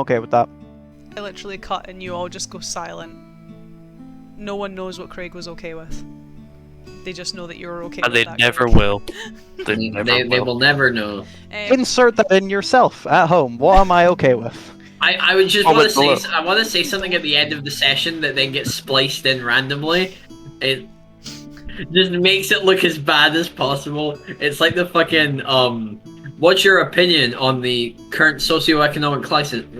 okay with that. I literally cut and you all just go silent. No one knows what Craig was okay with. They just know that you were okay And with they that, never Craig. will. They will never know. Insert that in yourself at home. What am I okay with? I would just Comment want to say below. I want to say something at the end of the session that then gets spliced in randomly. It just makes it look as bad as possible. It's like the fucking what's your opinion on the current socioeconomic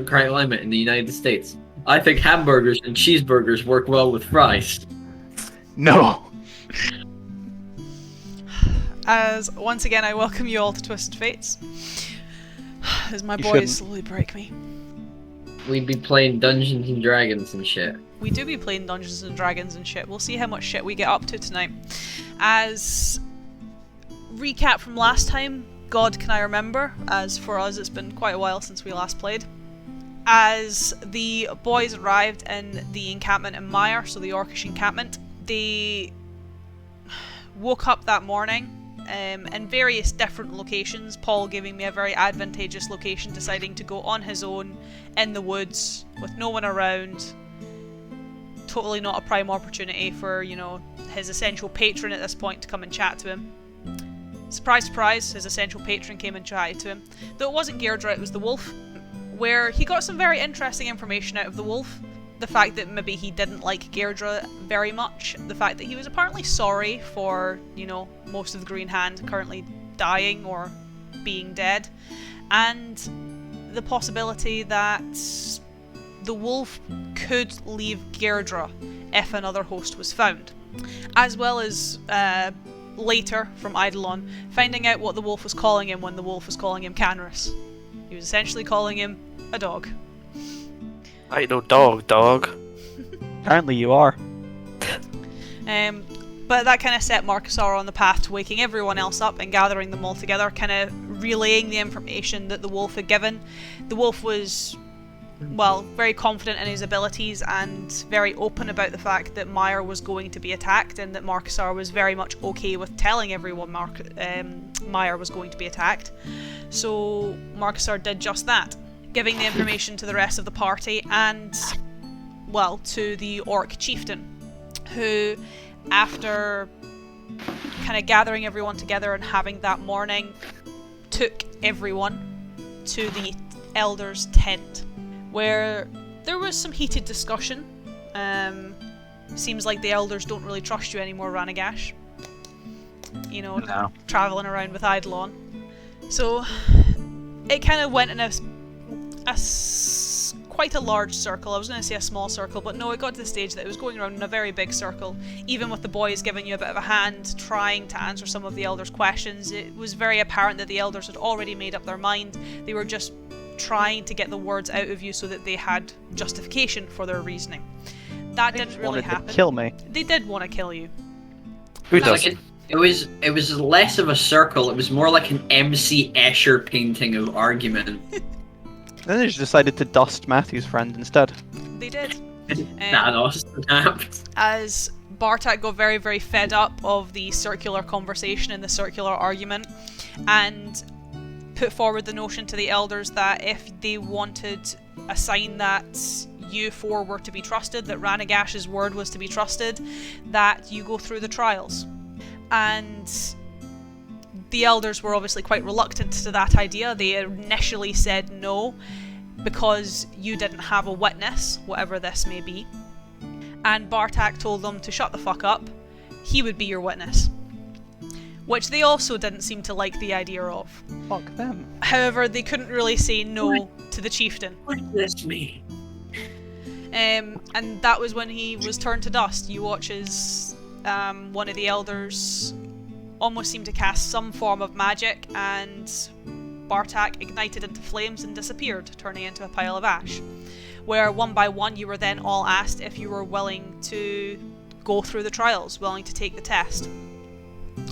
climate in the United States? I think hamburgers and cheeseburgers work well with fries. No. As once again I welcome you all to Twisted Fates. As my You boys shouldn't. slowly break me. We'd be playing Dungeons and Dragons and shit. We do be playing Dungeons and Dragons and shit. We'll see how much shit we get up to tonight. As recap from last time, God can I remember, as for us it's been quite a while since we last played. As the boys arrived in the encampment in Mire, so the Orcish encampment, they woke up that morning in various different locations, Paul giving me a very advantageous location, deciding to go on his own in the woods with no one around. Totally not a prime opportunity for, you know, his essential patron at this point to come and chat to him. Surprise, surprise, his essential patron came and chatted to him. Though it wasn't Deirdre, it was the wolf, where he got some very interesting information out of the wolf. The fact that maybe he didn't like Deirdre very much, the fact that he was apparently sorry for, you know, most of the Green Hand currently dying or being dead, and the possibility that the wolf could leave Deirdre if another host was found. As well as later from Eidolon finding out what the wolf was calling him when the wolf was calling him Canrus. He was essentially calling him a dog. I ain't no dog. Apparently you are. But that kind of set Marcusar on the path to waking everyone else up and gathering them all together, kind of relaying the information that the wolf had given. The wolf was, well, very confident in his abilities and very open about the fact that Mire was going to be attacked, and that Marcusar was very much okay with telling everyone Mire was going to be attacked. So Marcusar did just that, giving the information to the rest of the party and, well, to the orc chieftain, who, after kind of gathering everyone together and having that morning, took everyone to the elder's tent, where there was some heated discussion. Seems like the elders don't really trust you anymore, Ranagash. You know, No. travelling around with Eidolon. So it kind of went in quite a large circle. I was going to say a small circle, but no, it got to the stage that it was going around in a very big circle. Even with the boys giving you a bit of a hand, trying to answer some of the elders' questions, it was very apparent that the elders had already made up their mind. They were just trying to get the words out of you so that they had justification for their reasoning. That didn't really happen. To kill me. They did want to kill you. Who Like doesn't? it was less of a circle. It was more like an MC Escher painting of argument. Then they just decided to dust Matthew's friend instead. They did. Thanos snapped. As Bartak got very, very fed up of the circular conversation and the circular argument, and put forward the notion to the elders that if they wanted a sign that you four were to be trusted, that Ranagash's word was to be trusted, that you go through the trials. And the elders were obviously quite reluctant to that idea. They initially said no, because you didn't have a witness, whatever this may be. And Bartak told them to shut the fuck up. He would be your witness. Which they also didn't seem to like the idea of. Fuck them. However, they couldn't really say no to the chieftain. Witness me. And that was when he was turned to dust. You watch as one of the elders almost seemed to cast some form of magic, and Bartak ignited into flames and disappeared, turning into a pile of ash. Where one by one you were then all asked if you were willing to go through the trials, willing to take the test.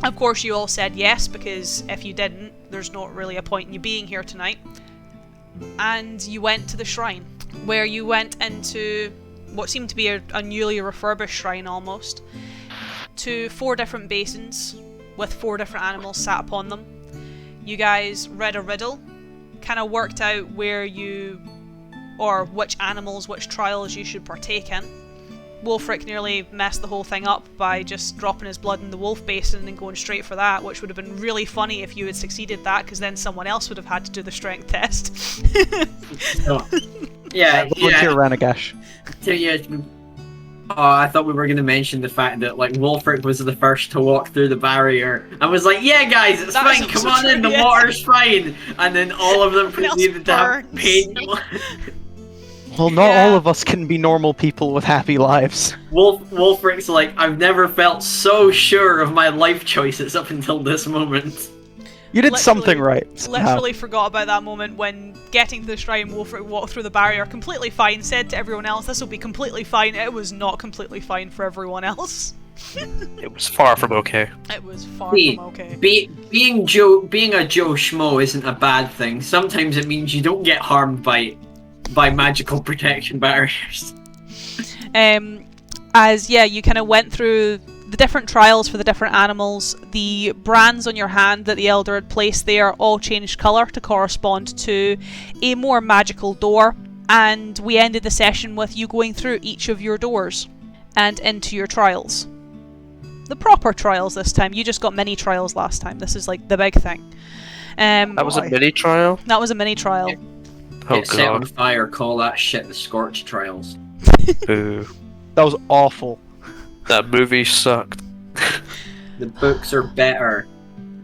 Of course you all said yes, because if you didn't, there's not really a point in you being here tonight. And you went to the shrine, where you went into what seemed to be a newly refurbished shrine almost, to 4 different basins with 4 different animals sat upon them. You guys read a riddle, kind of worked out where you or which animals, which trials you should partake in. Wolfric nearly messed the whole thing up by just dropping his blood in the wolf basin and going straight for that, which would have been really funny if you had succeeded that, because then someone else would have had to do the strength test. Yeah, Volunteer Ranagash. yeah. Oh, I thought we were going to mention the fact that like Wolfric was the first to walk through the barrier. I was like, yeah, guys, it's That was fine. Come also on in, true, the yeah. water's fine. And then all of them Everyone else proceeded to have burns. pain. Well, not Yeah. all of us can be normal people with happy lives. Wolfric's like, I've never felt so sure of my life choices up until this moment. You did Literally- something right. somehow. Literally forgot about that moment when getting to the shrine, Wolfric walked through the barrier completely fine, said to everyone else, this will be completely fine. It was not completely fine for everyone else. It was far from okay. It was far See, from okay. being a Joe Schmo isn't a bad thing. Sometimes it means you don't get harmed by magical protection barriers. As you kind of went through the different trials for the different animals. The brands on your hand that the Elder had placed there all changed colour to correspond to a more magical door, and we ended the session with you going through each of your doors and into your trials. The proper trials this time. You just got mini trials last time. This is like the big thing. That was a mini trial? That was a mini trial. Oh Get set on god. fire, call that shit the Scorch Trials. Boo. That was awful. That movie sucked. The books are better.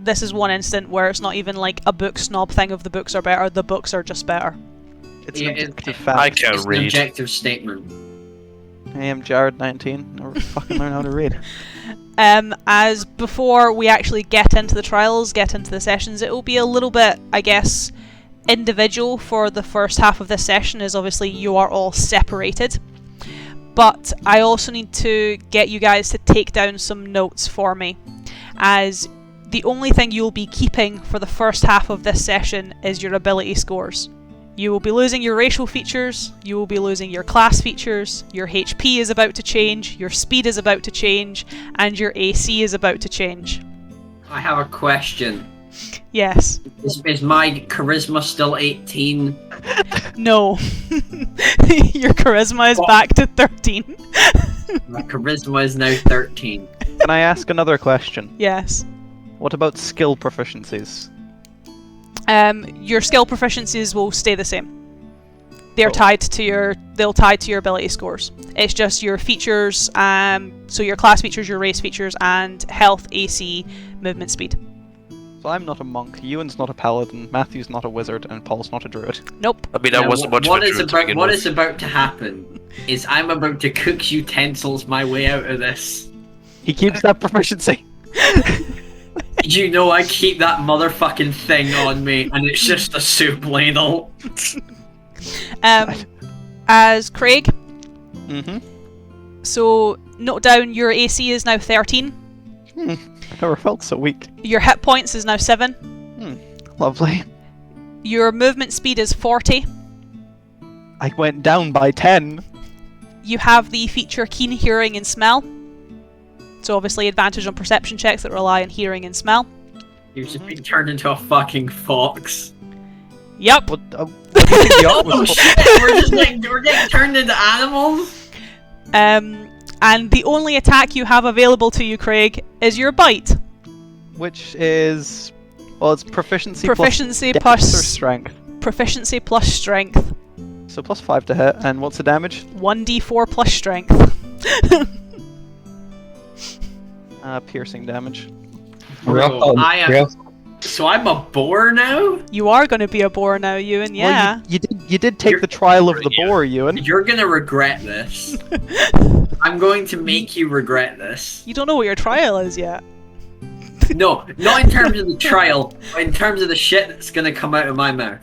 This is one instant where it's not even like a book snob thing of the books are better, the books are just better. It's Yeah, an objective I fact. can't It's an read. objective statement. I am Jared 19. Never fucking learn how to read. As before we actually get into the trials, get into the sessions, it will be a little bit, I guess, individual for the first half of this session, as obviously you are all separated. But I also need to get you guys to take down some notes for me, as the only thing you'll be keeping for the first half of this session is your ability scores. You will be losing your racial features, you will be losing your class features, your HP is about to change, your speed is about to change, and your AC is about to change. I have a question. Yes. Is my charisma still 18? No. Your charisma is back to 13. My charisma is now 13. Can I ask another question? Yes. What about skill proficiencies? Your skill proficiencies will stay the same. They'll Oh. tie to your ability scores. It's just your features, so your class features, your race features, and health, AC, movement speed. So I'm not a monk, Ewan's not a paladin, Matthew's not a wizard, and Paul's not a druid. Nope. I mean, I Now, wasn't much what of a is druid to about begin what with. is about to happen is I'm about to cook utensils my way out of this. He keeps that proficiency. You know I keep that motherfucking thing on me, and it's just a soup ladle. As Craig, Mm-hmm. so note down your AC is now 13. I never felt so weak. Your hit points is now 7. Lovely. Your movement speed is 40. I went down by 10. You have the feature Keen Hearing and Smell. So obviously advantage on perception checks that rely on hearing and smell. You've just been turned into a fucking fox. Yep. What, what do you think the art Oh was for? shit, we're getting turned into animals? And the only attack you have available to you, Craig, is your bite. Which is... Well, it's proficiency, Proficiency plus plus dex or strength. proficiency plus strength. So plus 5 to hit, and what's the damage? 1d4 plus strength. Piercing damage. Bro, so I'm a boar now? You are going to be a boar now, Ewan, yeah. Well, you did take You're- the trial of the boar, Ewan. You're gonna regret this. I'm going to make you regret this. You don't know what your trial is yet. No, not in terms of the trial, but in terms of the shit that's gonna come out of my mouth.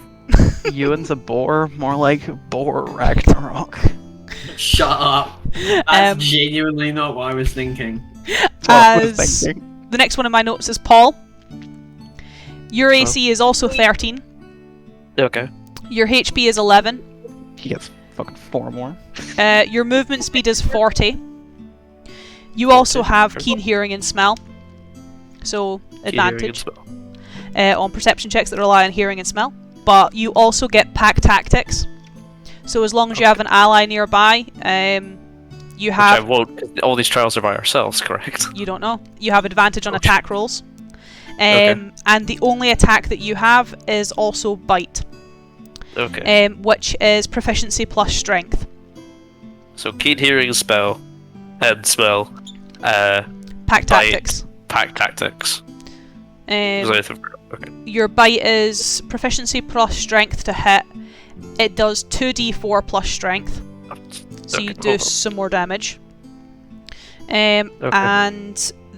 Ewan's a boar, more like boar Ragnarok. Shut up. That's Um, genuinely not what I was thinking. That's what I was As thinking. the next one in my notes is Paul. Your AC is also 13. Okay. Your HP is 11. He gets fucking 4 more. Your movement speed is 40. You also have Keen Hearing and Smell. So, advantage on perception checks that rely on hearing and smell. But you also get Pack Tactics. So as long as you have an ally nearby, you Which I have... won't. All these trials are by ourselves, correct? You don't know. You have advantage on Oh, attack rolls. Okay. And the only attack that you have is also Bite, Okay. which is proficiency plus strength. So keen hearing spell, head spell, Pack Bite. tactics. pack tactics. Is there anything- okay. Your Bite is proficiency plus strength to hit. It does 2d4 plus strength. So you Okay, do hold on. some more damage. And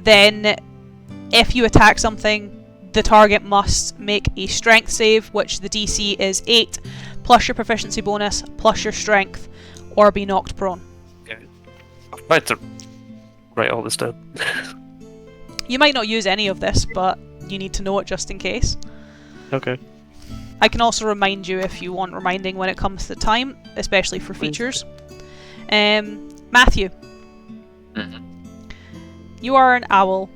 then if you attack something, the target must make a strength save, which the DC is 8, plus your proficiency bonus, plus your strength, or be knocked prone. Okay. I'll try to write all this down. You might not use any of this, but you need to know it just in case. Okay. I can also remind you if you want reminding when it comes to time, especially for features. Matthew, you are an owl.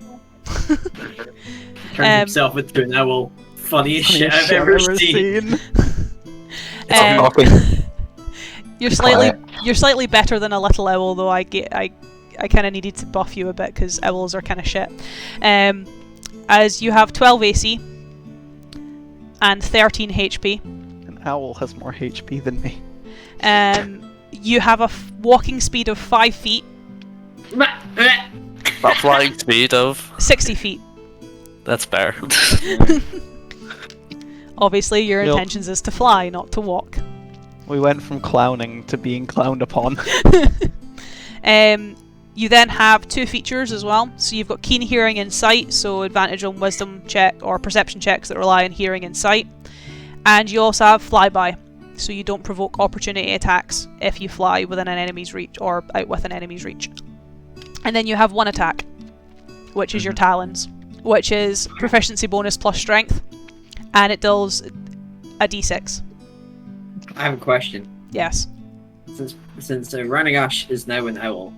Turns himself into an owl. Funniest shit I've ever seen. You're slightly better than a little owl, though. I kind of needed to buff you a bit because owls are kind of shit. As you have 12 AC and 13 HP. An owl has more HP than me. You have a walking speed of 5 feet. That flying speed of 60 feet. that's better. Obviously, your Nope. intentions is to fly, not to walk. We went from clowning to being clowned upon. You then have 2 features as well. So you've got keen hearing and sight, so advantage on wisdom check or perception checks that rely on hearing and sight. And you also have flyby, so you don't provoke opportunity attacks if you fly within an enemy's reach or out with an enemy's reach. And then you have 1 attack, which is your talons, which is proficiency bonus plus strength, and it does a d6. I have a question. Yes. Since Ranagash is now an owl,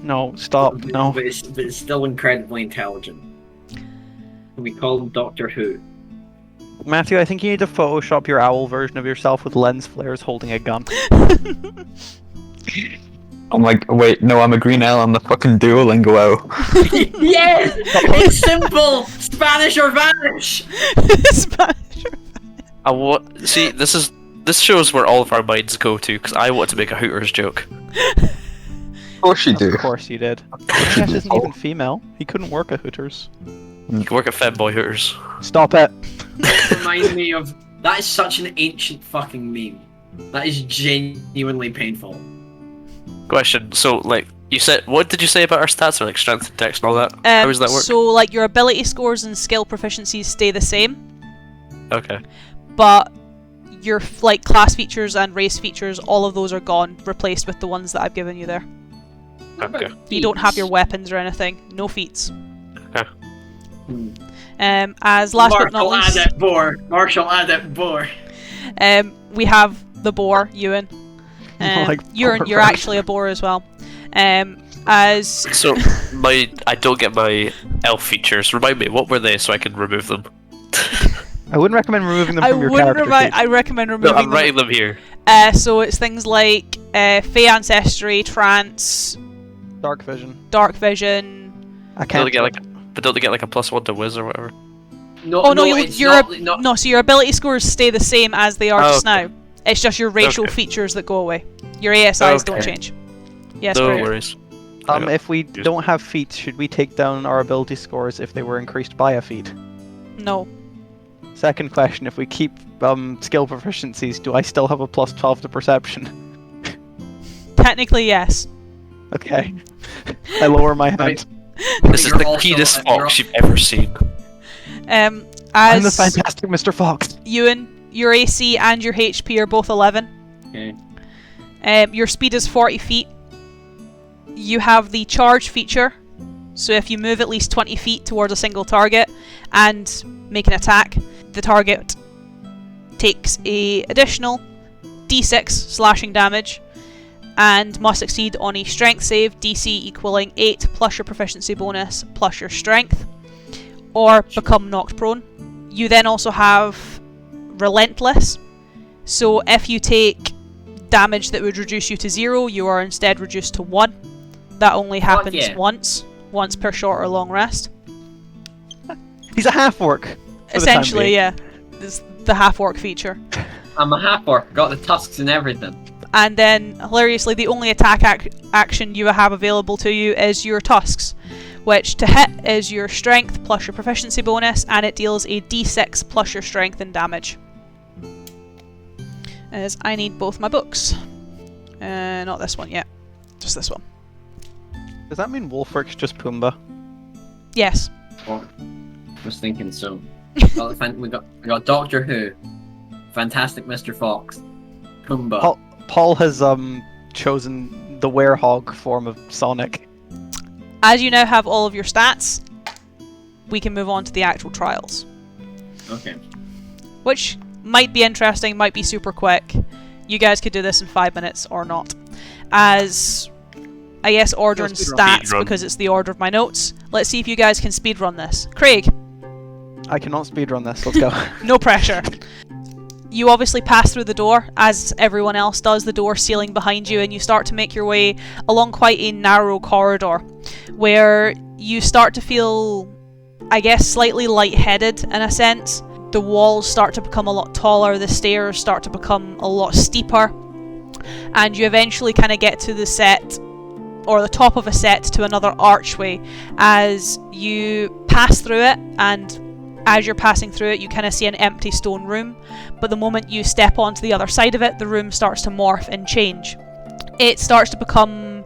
No, stop, no. but it's still incredibly intelligent. Can we call him Doctor Who? Matthew, I think you need to Photoshop your owl version of yourself with lens flares holding a gun. I'm like, wait, no, I'm a green owl, I'm the fucking Duolingo owl. Yes! It's simple! Spanish or vanish! Spanish. See, this shows where all of our minds go to because I want to make a Hooters joke. Of course you do. Of course you did. Ranagash isn't even female. He couldn't work at Hooters. You can work at Femboy Hooters. Stop it. Reminds me of... That is such an ancient fucking meme. That is genuinely painful. Question. So, like, you said, what did you say about our stats? Or like strength and dex and all that? How does that work? So, like, your ability scores and skill proficiencies stay the same, Okay. but your like class features and race features, all of those are gone, replaced with the ones that I've given you there. Okay. You don't have your weapons or anything. No feats. Okay. As last but not Marshall least, Adept Boar. Marshall Adept Boar. we have the boar, Ewan. Like You're boar. actually a boar as well. As So, I don't get my elf features. Remind me, what were they so I can remove them? I wouldn't recommend removing them I from your wouldn't character sheet. I recommend No, removing I'm them. writing them here. So it's things like Fey Ancestry, Trance, Dark vision. Dark Vision. I Don't can't they get like a +1 to whiz or whatever? No, Oh no, it's your not, no. So your ability scores stay the same as they are Oh, just now. It's just your racial Okay. features that go away. Your ASIs don't Okay. change. Yes, No Greg. worries. If we don't have feats, should we take down our ability scores if they were increased by a feat? No. Second question, if we keep skill proficiencies, do I still have a +12 to perception? Technically, yes. Okay. I lower my hand. This is You're the also- keenest you're fox you've ever seen. I'm the As fantastic Mr. Fox. Ewan, your AC and your HP are both 11. Okay. Your speed is 40 feet. You have the charge feature, so if you move at least 20 feet towards a single target and make an attack, the target takes a additional d6 slashing damage and must succeed on a strength save, DC equaling 8 plus your proficiency bonus plus your strength, or become knocked prone. You then also have Relentless, so if you take damage that would reduce you to 0, you are instead reduced to 1. That only happens yeah. once per short or long rest. He's a half-orc. Essentially, yeah. This is the half-orc feature. I'm a half-orc, got the tusks and everything. And then, hilariously, the only attack action you have available to you is your tusks, which to hit is your strength plus your proficiency bonus, and it deals a d6 plus your strength and damage. As I need both my books. Not this one yet, just this one. Does that mean Wolfwork's just Pumbaa? Yes. Oh, I was thinking so. We got Doctor Who, Fantastic Mr. Fox, Pumbaa. Paul has chosen the werehog form of Sonic. As you now have all of your stats, we can move on to the actual trials. Okay. Which might be interesting, might be super quick. You guys could do this in 5 minutes or not. As I guess order and stats Speedrun. because it's the order of my notes. Let's see if you guys can speedrun this. Craig, I cannot speedrun this, let's go. no pressure. You obviously pass through the door, as everyone else does, the door sealing behind you, and you start to make your way along quite a narrow corridor, where you start to feel, I guess, slightly lightheaded in a sense. The walls start to become a lot taller, the stairs start to become a lot steeper, and you eventually kind of get to the set, or the top of a set, to another archway, as you pass through it, and as you're passing through it, you kind of see an empty stone room, but the moment you step onto the other side of it, the room starts to morph and change. It starts to become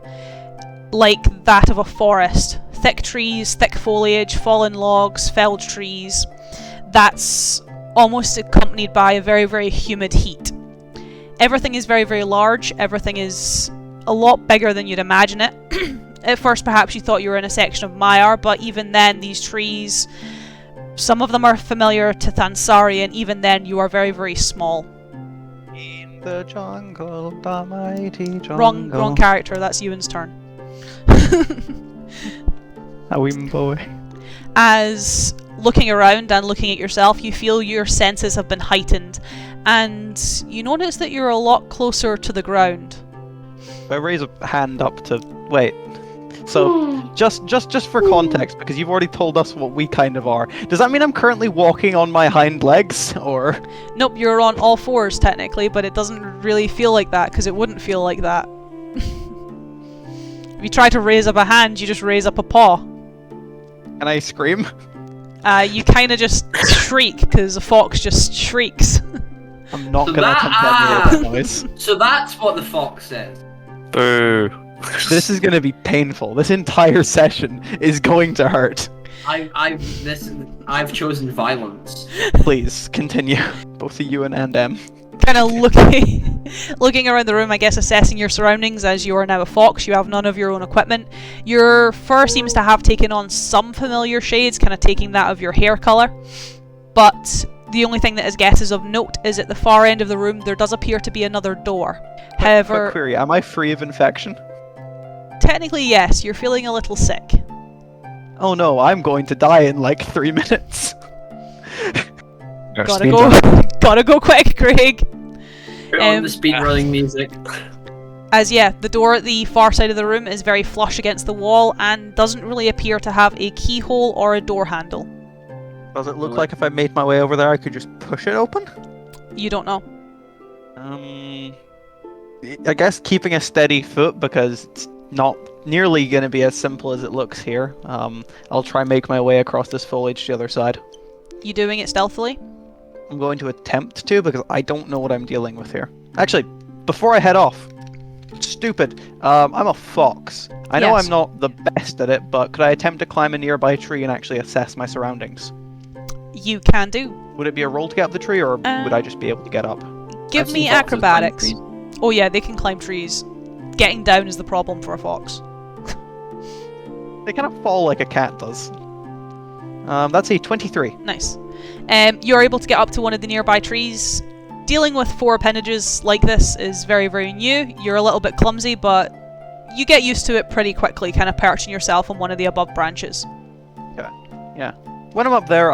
like that of a forest. Thick trees, thick foliage, fallen logs, felled trees. That's almost accompanied by a very, very humid heat. Everything is very, very large. Everything is a lot bigger than you'd imagine it. At first, perhaps you thought you were in a section of Maiar, but even then, these trees, some of them are familiar to Thansari, and even then you are very, very small. In the jungle, the mighty jungle. Wrong character, that's Ewan's turn. A wee boy. As looking around and looking at yourself, you feel your senses have been heightened, and you notice that you're a lot closer to the ground. I raise a hand up to... Wait. So, just for context, because you've already told us what we kind of are, does that mean I'm currently walking on my hind legs, or...? Nope, you're on all fours technically, but it doesn't really feel like that, because it wouldn't feel like that. If you try to raise up a hand, you just raise up a paw. Can I scream? You kind of just shriek, because a fox just shrieks. I'm not So gonna that- attempt that noise. So that's what the fox says. Boo. This is gonna be painful. This entire session is going to hurt. I've chosen violence. Please, continue. Both of you and M. Kind of looking around the room, I guess, assessing your surroundings. As you are now a fox, you have none of your own equipment. Your fur seems to have taken on some familiar shades, kind of taking that of your hair colour. But the only thing that is guesses of note is at the far end of the room there does appear to be another door. However, Quick query, am I free of infection? technically yes, you're feeling a little sick. Oh no, I'm going to die in like 3 minutes. Gotta go, gotta go quick, Craig. Put on the speedrunning music. As yeah, the door at the far side of the room is very flush against the wall and doesn't really appear to have a keyhole or a door handle. Does it look like if I made my way over there I could just push it open? You don't know. I guess keeping a steady foot, because it's not nearly going to be as simple as it looks here. I'll try and make my way across this foliage to the other side. You doing it stealthily? I'm going to attempt to, because I don't know what I'm dealing with here. Actually, before I head off, stupid, I'm a fox. I know Yes. I'm not the best at it, but could I attempt to climb a nearby tree and actually assess my surroundings? You can do. Would it be a roll to get up the tree, or would I just be able to get up? Give I've me seen foxes climb acrobatics. trees. Oh yeah, they can climb trees. Getting down is the problem for a fox. They kind of fall like a cat does. That's a 23. Nice. You're able to get up to one of the nearby trees. Dealing with 4 appendages like this is very, very new. You're a little bit clumsy, but you get used to it pretty quickly, kind of perching yourself on one of the above branches. Yeah. When I'm up there,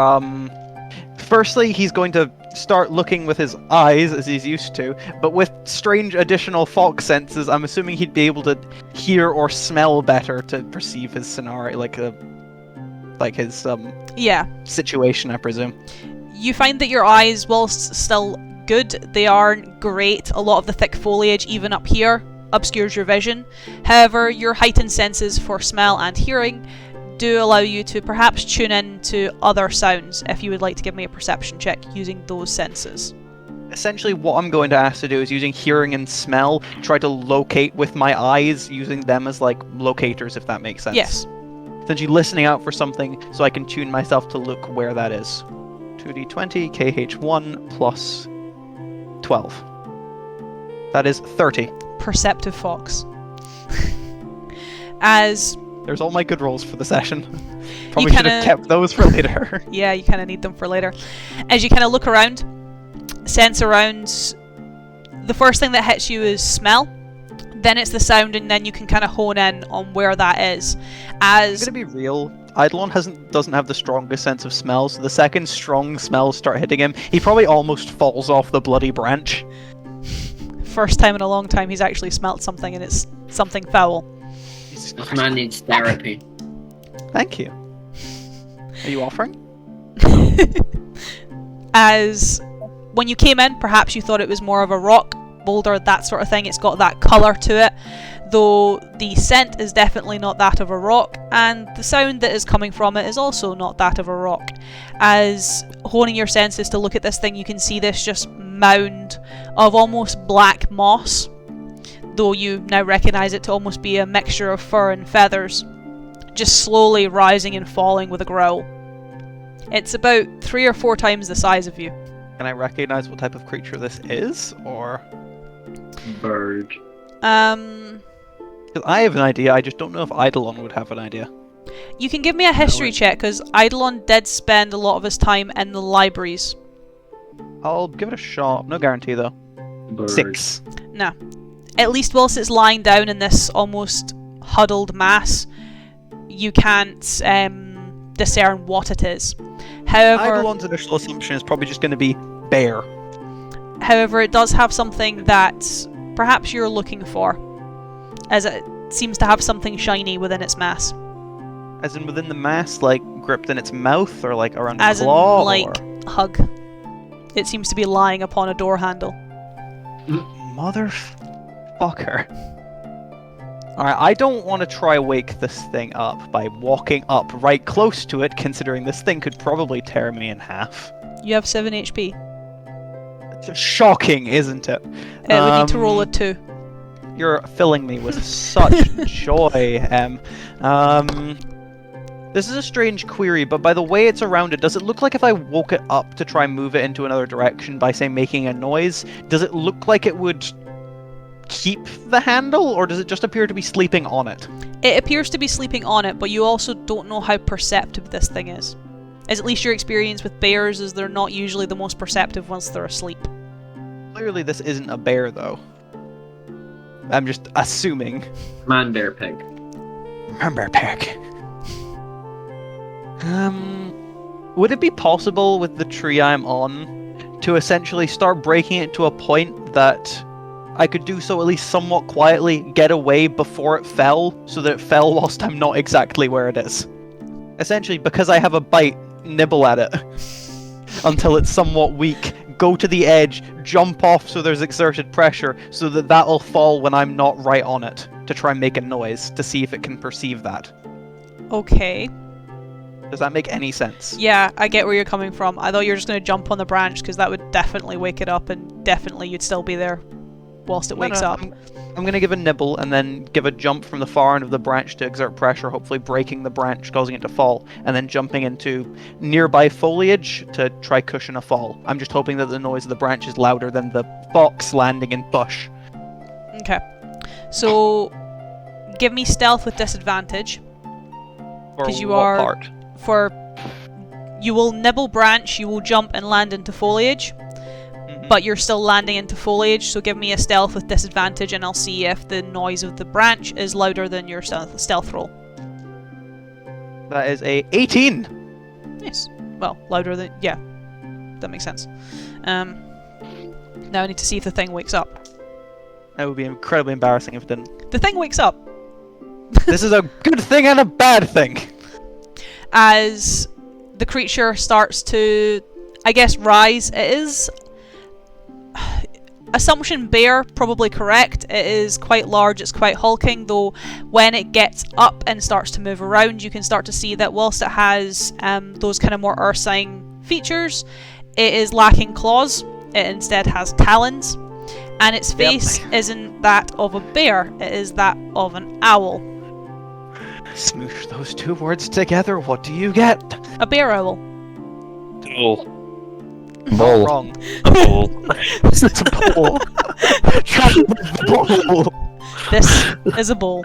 firstly, he's going to start looking with his eyes as he's used to, but with strange additional fox senses, I'm assuming he'd be able to hear or smell better to perceive his scenario, like his Yeah. situation, I presume. You find that your eyes, whilst still good, they aren't great. A lot of the thick foliage, even up here, obscures your vision. However, your heightened senses for smell and hearing do allow you to perhaps tune in to other sounds if you would like to give me a perception check using those senses. Essentially, what I'm going to ask to do is using hearing and smell, try to locate with my eyes, using them as like locators, if that makes sense. Yes. Essentially listening out for something so I can tune myself to look where that is. 2d20, KH1 plus 12. That is 30. Perceptive fox. As There's all my good rolls for the session. Probably should have kinda- kept those for later. yeah, you kind of need them for later. As you kind of look around, sense around, the first thing that hits you is smell. Then it's the sound, and then you can kind of hone in on where that is. I'm As gonna be real. Eidolon doesn't have the strongest sense of smell, so the second strong smells start hitting him, he probably almost falls off the bloody branch. first time in a long time he's actually smelt something, and it's something foul. Jesus This Christ. man needs therapy. Thank you. Are you offering? As when you came in, perhaps you thought it was more of a rock boulder, that sort of thing. It's got that colour to it, though the scent is definitely not that of a rock, and the sound that is coming from it is also not that of a rock. As honing your senses to look at this thing, you can see this just mound of almost black moss, though you now recognise it to almost be a mixture of fur and feathers, just slowly rising and falling with a growl. It's about 3 or 4 times the size of you. Can I recognize what type of creature this is, or? Bird. 'Cause I have an idea, I just don't know if Eidolon would have an idea. You can give me a history check, because Eidolon did spend a lot of his time in the libraries. I'll give it a shot. No guarantee though. Bird. 6. No. At least whilst it's lying down in this almost huddled mass, you can't discern what it is. However, Eidolon's initial assumption is probably just going to be bear. it does have something that perhaps you're looking for, as it seems to have something shiny within its mass. As in within the mass, like gripped in its mouth, or like around As the in, claw, like, or... hug. It seems to be lying upon a door handle. Motherfucker. Alright, I don't want to try wake this thing up by walking up right close to it, considering this thing could probably tear me in half. You have 7 HP. It's shocking, isn't it? We need to roll a 2. You're filling me with such joy, Em. This is a strange query, but by the way it's around it, does it look like if I woke it up to try and move it into another direction by, say, making a noise, does it look like it would keep the handle, or does it just appear to be sleeping on it? It appears to be sleeping on it, but you also don't know how perceptive this thing is. As at least your experience with bears is they're not usually the most perceptive once they're asleep. Clearly this isn't a bear, though. I'm just assuming. Man, bear, pig. Remember, Peg. Would it be possible with the tree I'm on to essentially start breaking it to a point that I could do so at least somewhat quietly, get away before it fell, so that it fell whilst I'm not exactly where it is? Essentially, because I have a bite, nibble at it until it's somewhat weak, go to the edge, jump off so there's exerted pressure, so that that'll fall when I'm not right on it, to try and make a noise, to see if it can perceive that. Okay. Does that make any sense? Yeah, I get where you're coming from. I thought you were just going to jump on the branch, because that would definitely wake it up, and definitely you'd still be there whilst it wakes up. I'm going to give a nibble and then give a jump from the far end of the branch to exert pressure, hopefully breaking the branch, causing it to fall, and then jumping into nearby foliage to try cushion a fall. I'm just hoping that the noise of the branch is louder than the fox landing in bush. Okay. So, give me stealth with disadvantage. Or 'Cause you what are- part? You will nibble branch, you will jump and land into foliage, but you're still landing into foliage, so give me a stealth with disadvantage and I'll see if the noise of the branch is louder than your stealth roll. That is a 18! Yes. Well, louder than... yeah. that makes sense. Now I need to see if the thing wakes up. That would be incredibly embarrassing if it didn't. The thing wakes up. This is a good thing and a bad thing. As the creature starts to, I guess, rise. It is... Assumption bear, probably correct. It is quite large, it's quite hulking, though when it gets up and starts to move around, you can start to see that whilst it has those kind of more earth sign features, it is lacking claws. It instead has talons, and its face isn't that of a bear, it is that of an owl. Smoosh those two words together, what do you get? A bear owl. Bull. Bull. Wrong. A bull. It's a bull. Bull. This is a bull.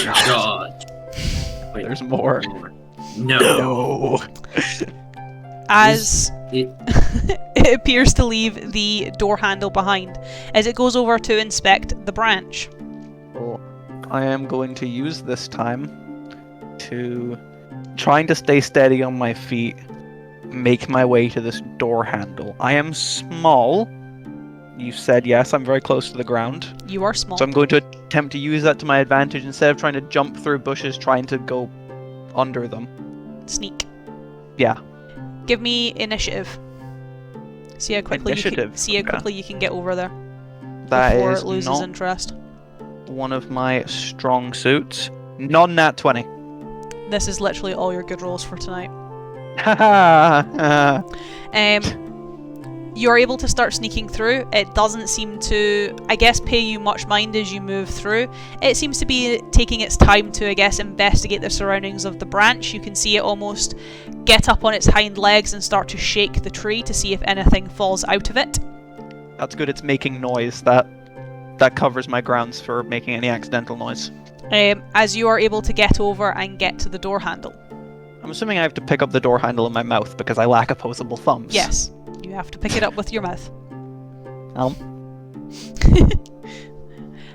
God. Wait, There's more. No. No. As It- it appears to leave the door handle behind, as it goes over to inspect the branch. Well, I am going to use this time to, trying to stay steady on my feet, make my way to this door handle. I am small. You said yes, I'm very close to the ground. You are small. So I'm going to attempt to use that to my advantage instead of trying to jump through bushes, trying to go under them. Sneak. Yeah. Give me initiative. See how quickly Initiative, see how okay. quickly you can get over there That before is it loses not interest. one of my strong suits. Non-nat 20. This is literally all your good rolls for tonight. Haha. You're able to start sneaking through. It doesn't seem to, I guess, pay you much mind as you move through. It seems to be taking its time to, I guess, investigate the surroundings of the branch. You can see it almost get up on its hind legs and start to shake the tree to see if anything falls out of it. That's good, it's making noise. That covers my grounds for making any accidental noise. As you are able to get over and get to the door handle. I'm assuming I have to pick up the door handle in my mouth because I lack opposable thumbs. Yes, you have to pick it up with your mouth.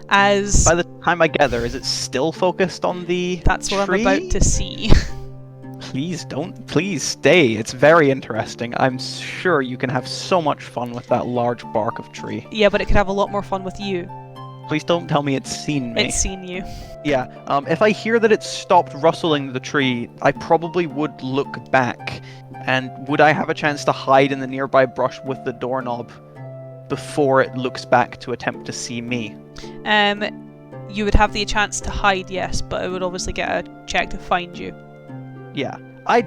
As By the time I get there, is it still focused on the that's what tree? I'm about to see. Please stay. It's very interesting. I'm sure you can have so much fun with that large bark of tree. Yeah, but it could have a lot more fun with you. Please don't tell me it's seen me. It's seen you. Yeah, if I hear that it's stopped rustling the tree, I probably would look back. And would I have a chance to hide in the nearby brush with the doorknob before it looks back to attempt to see me? You would have the chance to hide, yes, but it would obviously get a check to find you. Yeah, I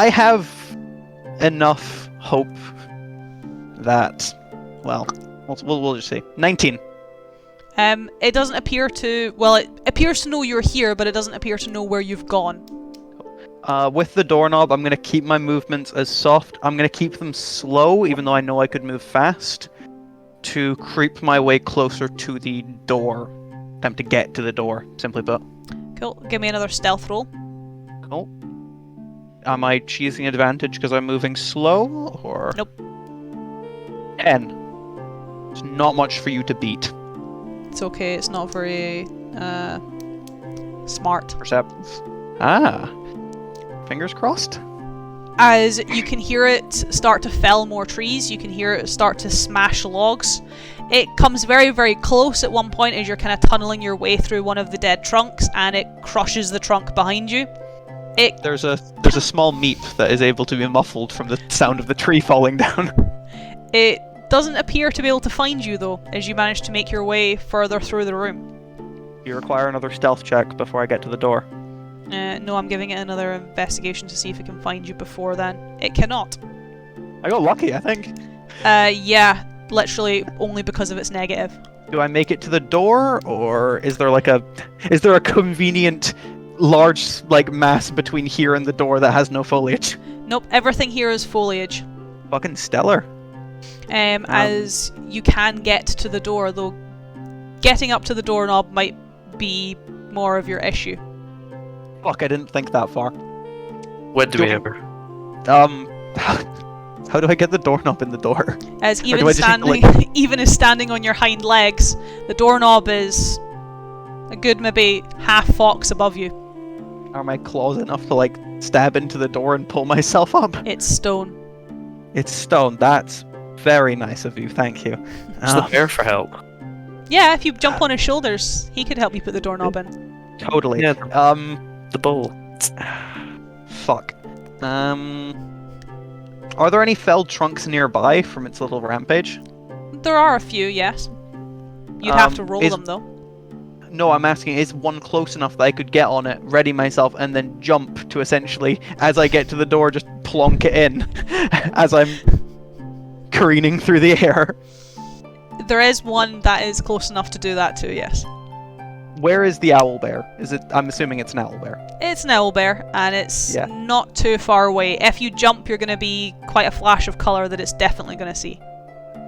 have enough hope that, well, we'll just see. 19. It doesn't appear to, well, it appears to know you're here, but it doesn't appear to know where you've gone. With the doorknob, I'm going to keep my movements as soft. I'm going to keep them slow, even though I know I could move fast, to creep my way closer to the door. Attempt to get to the door, simply put. Cool. Give me another stealth roll. Cool. Am I cheesing advantage because I'm moving slow, or...? Nope. 10. It's not much for you to beat. It's okay. It's not very smart. Perceptive. Ah. Fingers crossed. As you can hear it start to fell more trees, you can hear it start to smash logs. It comes very, very close at one point as you're kind of tunneling your way through one of the dead trunks, and it crushes the trunk behind you. There's a small meep that is able to be muffled from the sound of the tree falling down. It doesn't appear to be able to find you, though, as you manage to make your way further through the room. You require another stealth check before I get to the door. No, I'm giving it another investigation to see if it can find you before then. It cannot. I got lucky, I think. Yeah, literally only because of its negative. Do I make it to the door, or is there a convenient large mass between here and the door that has no foliage? Nope, everything here is foliage. Fucking stellar. As you can get to the door, though getting up to the doorknob might be more of your issue. Fuck, I didn't think that far. When do we ever? How do I get the doorknob in the door? As do even I just standing, even as standing on your hind legs, the doorknob is a good maybe half fox above you. Are my claws enough to stab into the door and pull myself up. It's stone. It's stone. That's very nice of you. Thank you. It's the bear for help. Yeah, if you jump on his shoulders, he could help you put the doorknob in. Totally. Yeah, the bowl. Fuck. Are there any felled trunks nearby from its little rampage? There are a few, yes. You'd have to roll is- them, though. No, I'm asking, is one close enough that I could get on it, ready myself, and then jump to essentially, as I get to the door, just plonk it in as I'm careening through the air? There is one that is close enough to do that too, yes. Where is the owl bear? Is it? I'm assuming it's an owl bear. It's an owl bear, and it's Yeah. not too far away. If you jump, you're going to be quite a flash of colour that it's definitely going to see.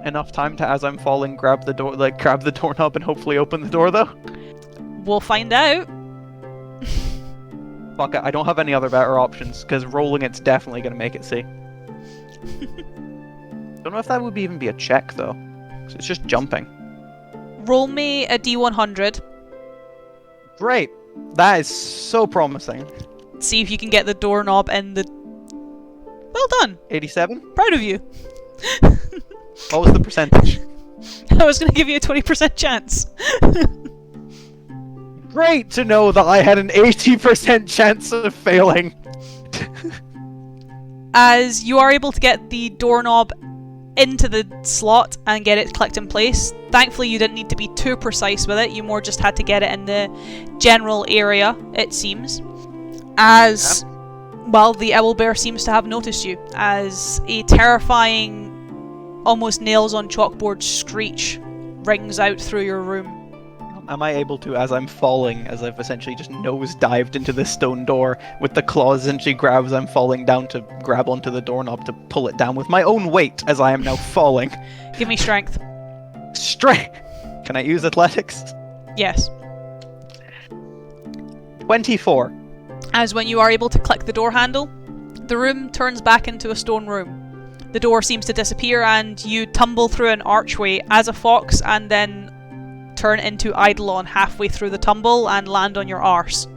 Enough time to, as I'm falling, grab the door, grab the doorknob and hopefully open the door, though? We'll find out. Fuck it, I don't have any other better options, because rolling it's definitely going to make it see. Don't know if that would even be a check, though. 'Cause it's just jumping. Roll me a D100. Great! That is so promising. See if you can get the doorknob in the... Well done! 87? Proud of you. What was the percentage? I was going to give you a 20% chance. Great to know that I had an 80% chance of failing. As you are able to get the doorknob into the slot and get it clicked in place. Thankfully you didn't need to be too precise with it, you more just had to get it in the general area, it seems. As, well, the owlbear seems to have noticed you, as a terrifying, almost nails on chalkboard screech rings out through your room. Am I able to, as I'm falling, as I've essentially just nose-dived into the stone door, with the claws essentially grabs I'm falling down to grab onto the doorknob to pull it down with my own weight as I am now falling? Give me strength. Straight! Can I use athletics? Yes. 24. As when you are able to click the door handle, the room turns back into a stone room. The door seems to disappear and you tumble through an archway as a fox and then turn into Eidolon halfway through the tumble and land on your arse.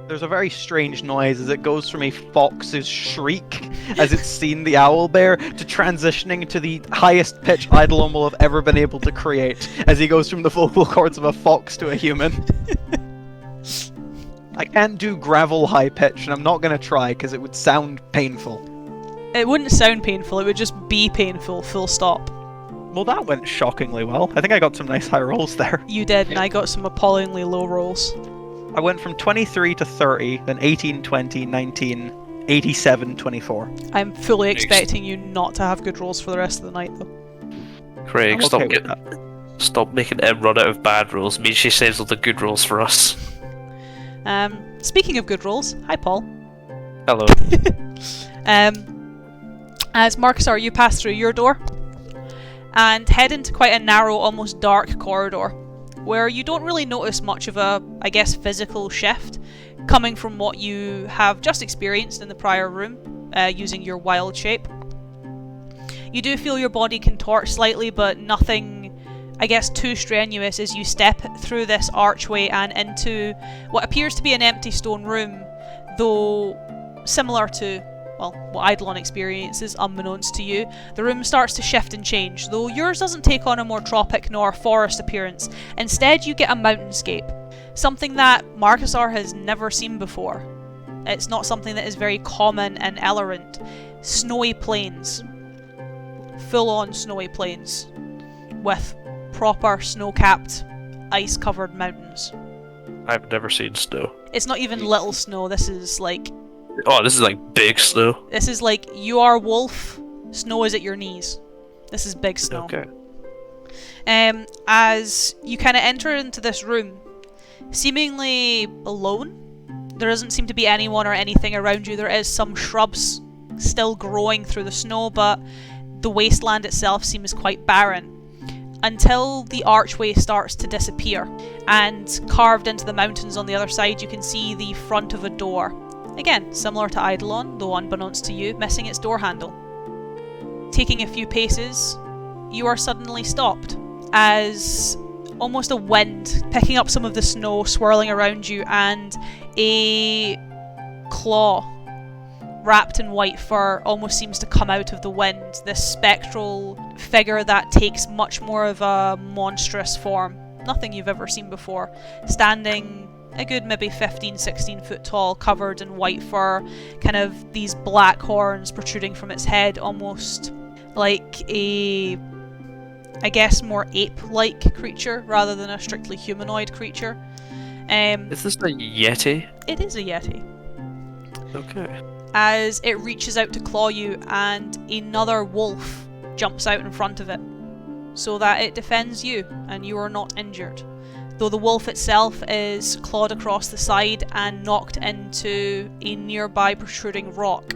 There's a very strange noise as it goes from a fox's shriek as it's seen the owlbear to transitioning to the highest pitch Eidolon will have ever been able to create as he goes from the vocal cords of a fox to a human. I can't do gravel high pitch and I'm not going to try because it would sound painful. It wouldn't sound painful, it would just be painful, full stop. Well, that went shockingly well. I think I got some nice high rolls there. You did, and I got some appallingly low rolls. I went from 23 to 30, then 18, 20, 19, 87, 24. I'm fully expecting you not to have good rolls for the rest of the night, though. Craig, I'm stop, okay with stop making Em run out of bad rolls. Means she saves all the good rolls for us. Speaking of good rolls, hi Paul. Hello. As Marcusar, you pass through your door and head into quite a narrow, almost dark corridor where you don't really notice much of a, I guess, physical shift coming from what you have just experienced in the prior room using your wild shape. You do feel your body contort slightly, but nothing, I guess, too strenuous as you step through this archway and into what appears to be an empty stone room, though similar to, well, what Eidolon experiences unbeknownst to you. The room starts to shift and change, though yours doesn't take on a more tropic nor forest appearance. Instead, you get a mountainscape, something that Marcusar has never seen before. It's not something that is very common in Ellerant. Snowy plains. Full-on snowy plains. With proper snow-capped, ice-covered mountains. I've never seen snow. It's not even little snow, this is like... Oh, this is like big snow. This is like, you are wolf, snow is at your knees. This is big snow. Okay. As you kind of enter into this room, seemingly alone, there doesn't seem to be anyone or anything around you. There is some shrubs still growing through the snow, but the wasteland itself seems quite barren. Until the archway starts to disappear, and carved into the mountains on the other side you can see the front of a door. Again, similar to Eidolon, though unbeknownst to you, missing its door handle. Taking a few paces, you are suddenly stopped, as almost a wind picking up some of the snow swirling around you, and a claw wrapped in white fur, almost seems to come out of the wind. This spectral figure that takes much more of a monstrous form. Nothing you've ever seen before. Standing a good maybe 15, 16 foot tall, covered in white fur, kind of these black horns protruding from its head, almost like a, I guess, more ape-like creature rather than a strictly humanoid creature. Is this a Yeti? It is a Yeti. Okay. As it reaches out to claw you, and another wolf jumps out in front of it, so that it defends you, and you are not injured. Though the wolf itself is clawed across the side and knocked into a nearby protruding rock,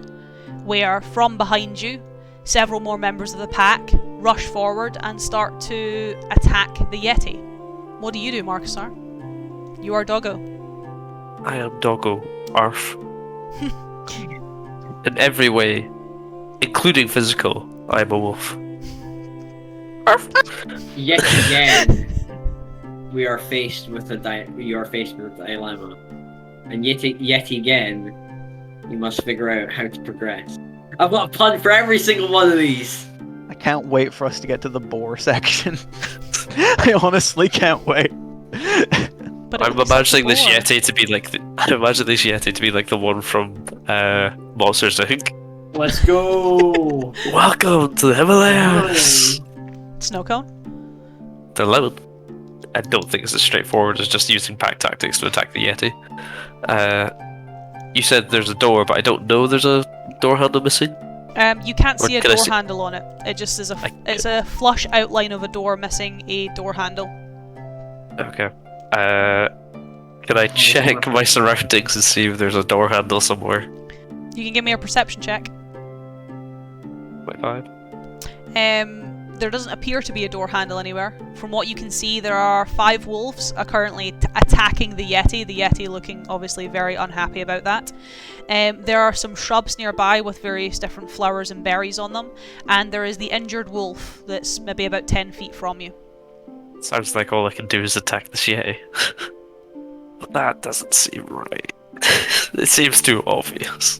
where from behind you, several more members of the pack rush forward and start to attack the Yeti. What do you do, Marcusar? You are Doggo. I am Doggo. Arf. In every way, including physical, I am a wolf. Arf. Yet again, we are faced with a dilemma, and yet again, you must figure out how to progress. I've got a pun for every single one of these. I can't wait for us to get to the boar section. I honestly can't wait. But I'm imagining this Yeti to be like the one from Monsters Inc. Let's go. Welcome to the Himalayas. Snow cone? The lemon. I don't think it's as straightforward as just using pack tactics to attack the Yeti. You said there's a door, but I don't know there's a door handle missing. You can't see a Can I door see- handle on it. It just is it's a flush outline of a door missing a door handle. Okay. Can I check my surroundings and see if there's a door handle somewhere? You can give me a perception check. 25. There doesn't appear to be a door handle anywhere. From what you can see, there are 5 wolves currently attacking the Yeti. The Yeti looking obviously very unhappy about that. There are some shrubs nearby with various different flowers and berries on them, and there is the injured wolf that's maybe about 10 feet from you. Sounds like all I can do is attack the Yeti. But that doesn't seem right. It seems too obvious.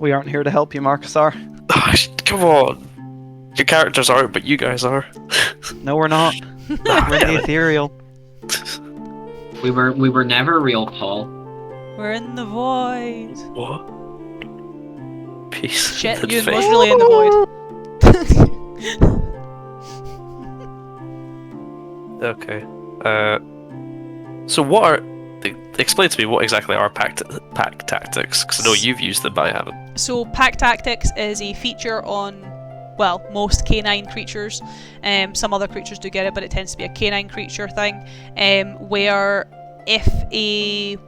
We aren't here to help you, Marcusar. Come on! Your characters aren't, but you guys are. No, we're not. We're in the ethereal. We were never real, Paul. We're in the void. What? Peace. Shit, and you faith. was really in the void. Okay. So what are... Explain to me what exactly are pack tactics, because I know you've used them, but I haven't. So pack tactics is a feature on, well, most canine creatures. Some other creatures do get it, but it tends to be a canine creature thing. Where if in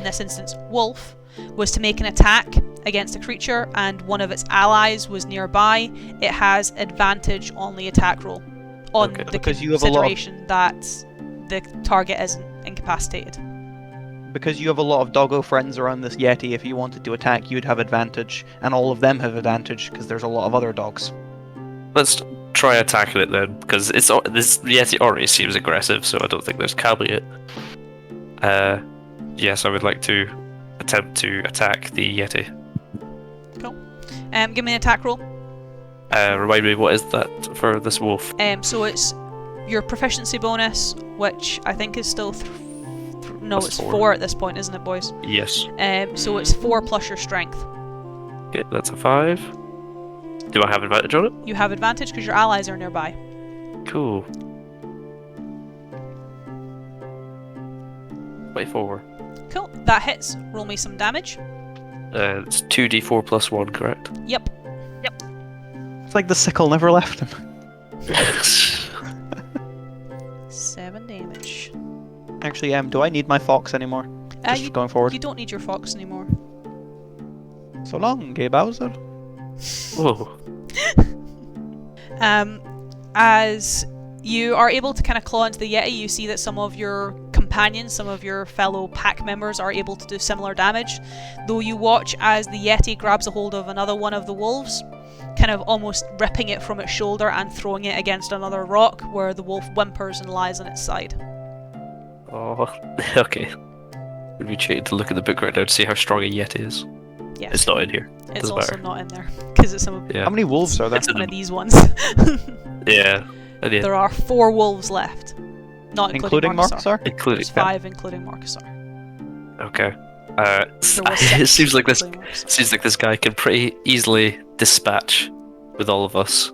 this instance, wolf, was to make an attack against a creature and one of its allies was nearby, it has advantage on the attack roll. On Okay. the Because you have a lot of- consideration that the target isn't incapacitated. Because you have a lot of doggo friends around this Yeti, if you wanted to attack, you'd have advantage. And all of them have advantage, because there's a lot of other dogs. Let's try attacking it then, because this Yeti already seems aggressive, so I don't think there's caveat. Yes, I would like to attempt to attack the Yeti. Cool. Give me an attack roll. Remind me, what is that for this wolf? So it's your proficiency bonus, which I think is still no, Plus it's 4. 4 at this point, isn't it, boys? Yes. So it's 4 plus your strength. Okay, that's a 5. Do I have advantage on it? You have advantage because your allies are nearby. Cool. 24. Cool. That hits. Roll me some damage. It's 2d4 plus 1, correct? Yep. It's like the sickle never left him. 7 damage. Actually, do I need my fox anymore? Just You, going forward. you don't need your fox anymore. So long, Gay Bowser. Whoa. As you are able to kind of claw into the Yeti, you see that some of your companions, some of your fellow pack members are able to do similar damage, though you watch as the Yeti grabs a hold of another one of the wolves, kind of almost ripping it from its shoulder and throwing it against another rock, where the wolf whimpers and lies on its side. Oh, okay. Would be cheating to look at the book right now to see how strong a Yeti is. Yes. It's not in here. It's Doesn't also matter. not in there because it's some Yeah. How many wolves are there? It's in one a- of these ones. Yeah. And yeah, There are 4 wolves left, not Including Marcusar. including. There's 5 including Marcusar. Okay. There was It 6 seems like this. including Marcusar. Seems like this guy can pretty easily dispatch with all of us.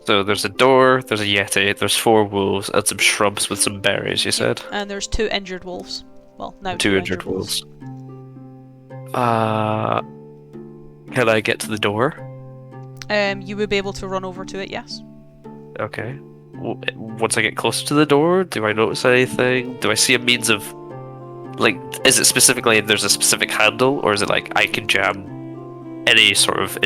So there's a door, there's a Yeti, there's 4 wolves, and some shrubs with some berries. You said And there's 2 injured wolves. Well, now 2 injured wolves. Can I get to the door? You would be able to run over to it, yes. Okay. Once I get closer to the door, do I notice anything? Do I see a means of, like, is it specifically there's a specific handle, or is it like I can jam any sort of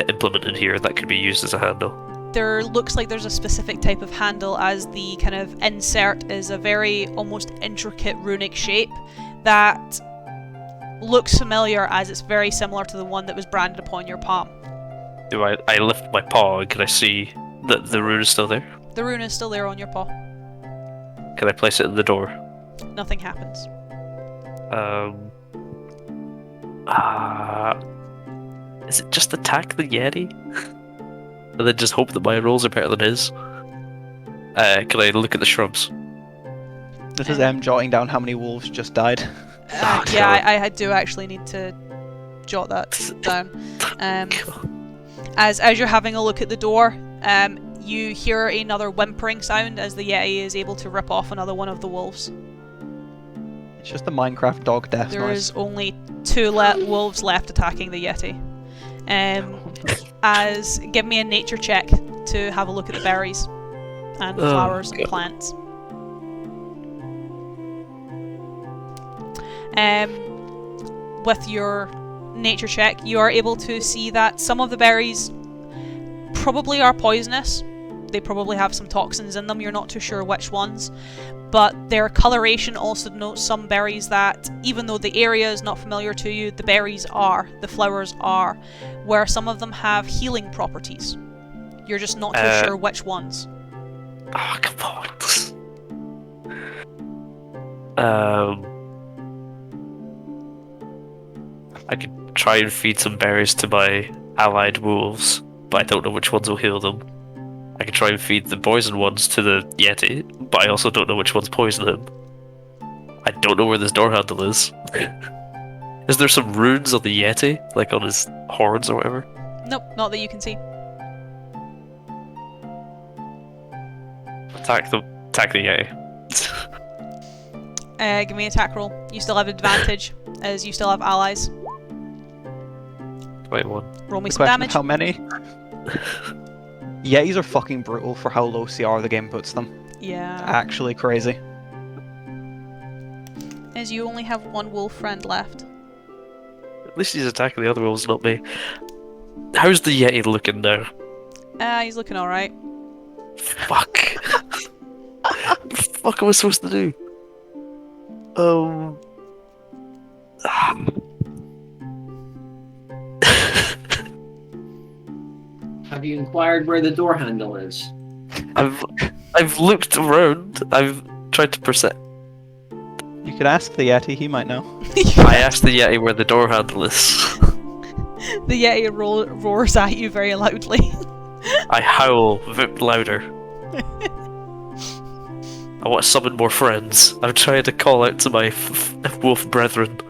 implement in here that could be used as a handle? There looks like there's a specific type of handle, as the kind of insert is a very almost intricate runic shape that looks familiar, as it's very similar to the one that was branded upon your palm. Do I lift my paw and can I see that the rune is still there? The rune is still there on your paw. Can I place it in the door? Nothing happens. Is it just attack the Yeti? And then just hope that my rolls are better than his? Can I look at the shrubs? This is jotting down how many wolves just died. Oh, Yeah, God. I do actually need to jot that down. As you're having a look at the door, you hear another whimpering sound as the Yeti is able to rip off another one of the wolves. It's just a Minecraft dog death There noise. is only 2 wolves left attacking the Yeti. Give me a nature check to have a look at the berries and Oh, flowers and God. plants. With your nature check, you are able to see that some of the berries probably are poisonous. They probably have some toxins in them. You're not too sure which ones. But their coloration also denotes some berries that, even though the area is not familiar to you, the berries are, the flowers are, where some of them have healing properties. You're just not too sure which ones. Oh, come on. I could try and feed some berries to my allied wolves, but I don't know which ones will heal them. I could try and feed the poison ones to the Yeti, but I also don't know which ones poison him. I don't know where this door handle is. Is there some runes on the Yeti? Like on his horns or whatever? Nope, not that you can see. Attack the Yeti. Give me an attack roll. You still have advantage, as you still have allies. 21. Roll me The some question damage. of how many? Yetis are fucking brutal for how low CR the game puts them. Yeah. Actually crazy. As you only have 1 wolf friend left. At least he's attacking the other wolves, not me. How's the Yeti looking now? He's looking alright. Fuck. What the fuck am I supposed to do? Have you inquired where the door handle is? I've looked around. I've tried to perceive. You could ask the Yeti, he might know. I asked the Yeti where the door handle is. The Yeti roars at you very loudly. I howl a bit louder. I want to summon more friends. I'm trying to call out to my wolf brethren.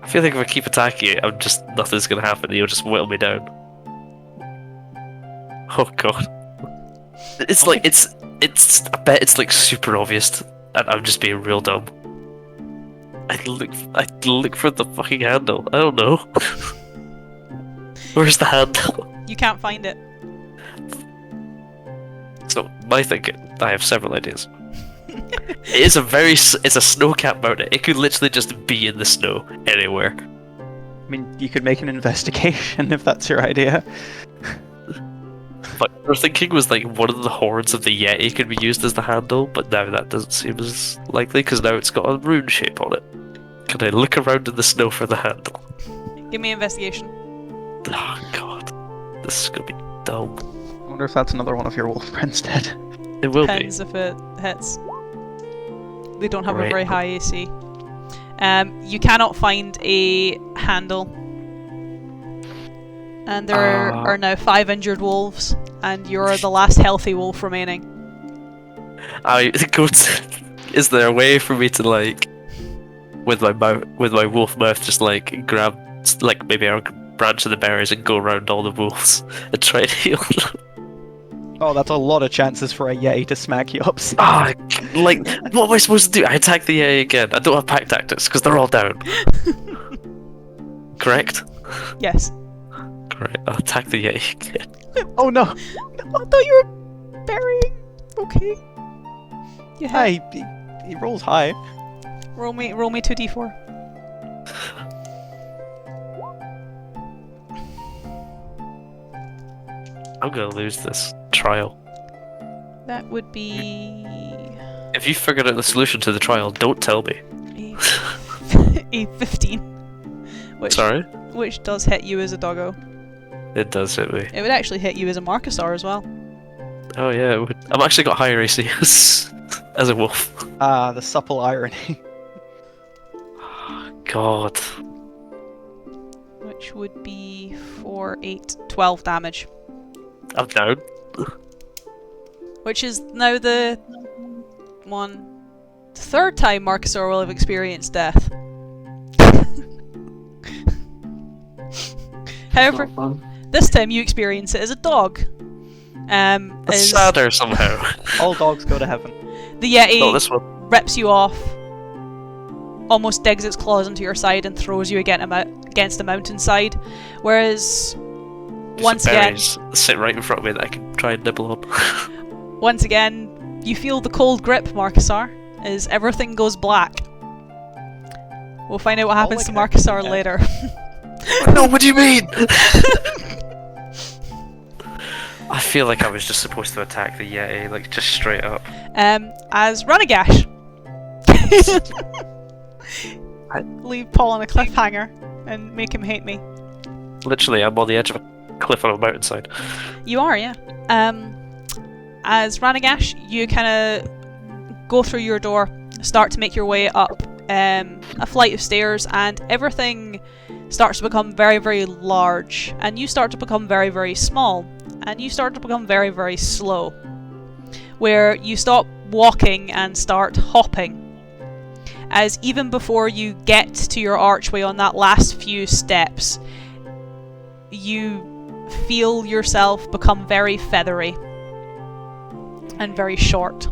I feel like if I keep attacking it, nothing's gonna happen. He'll just whittle me down. Oh god. It's like I bet it's like super obvious, and I'm just being real dumb. I'd look for the fucking handle. I don't know. Where's the handle? You can't find it. So my thinking, I have several ideas. It's a snow-capped mountain. It could literally just be in the snow anywhere. I mean, you could make an investigation if that's your idea. But our thinking was like one of the horns of the Yeti could be used as the handle, but now that doesn't seem as likely because now it's got a rune shape on it. Can I look around in the snow for the handle? Give me investigation. Oh god. This is gonna be dumb. I wonder if that's another one of your wolf friends dead. It will Depends if it hits. They don't have a Right. very high AC. You cannot find a handle. And there are now 5 injured wolves, and you're the last healthy wolf remaining. I go to, is there a way for me to like, with my wolf mouth, just like grab like maybe a branch of the berries and go around all the wolves and try to heal them? Oh, that's a lot of chances for a Yeti to smack you up. Ah, like what am I supposed to do? I attack the Yeti again. I don't have pack tactics because they're all down. Correct. Yes. Correct. I'll attack the Yeti again. Oh no! I thought you were burying. Okay. You have. Hey, he rolls high. Roll me 2d4. I'm gonna lose this trial. That would be If you figured out the solution to the trial, don't tell me. a 15. Which, Sorry? Which does hit you as a doggo. It does hit me. It would actually hit you as a Marcusar as well. Oh yeah, it would. I've actually got higher AC as a wolf. Ah, the supple irony. God. Which would be 4, 8, 12 damage. I'm down. Which is now the third time Marcusar will have experienced death. However, Not fun. this time you experience it as a dog. That's As sadder somehow. All dogs go to heaven. the Yeti Not this one. rips you off, almost digs its claws into your side and throws you against the mountainside. Whereas, once Some again, berries sit right in front of me that I can try and nibble on. once again, you feel the cold grip, Marcusar, as everything goes black. We'll find out what happens to Marcusar later. No, what do you mean? I feel like I was just supposed to attack the Yeti, like just straight up. As Runagash. Leave Paul on a cliffhanger and make him hate me. Literally, I'm on the edge of a cliff on a mountainside. You are, yeah. As Ranagash, you kind of go through your door, start to make your way up a flight of stairs, and everything starts to become very, very large, and you start to become very, very small, and you start to become very, very slow, where you stop walking and start hopping. As even before you get to your archway on that last few steps, you feel yourself become very feathery and very short.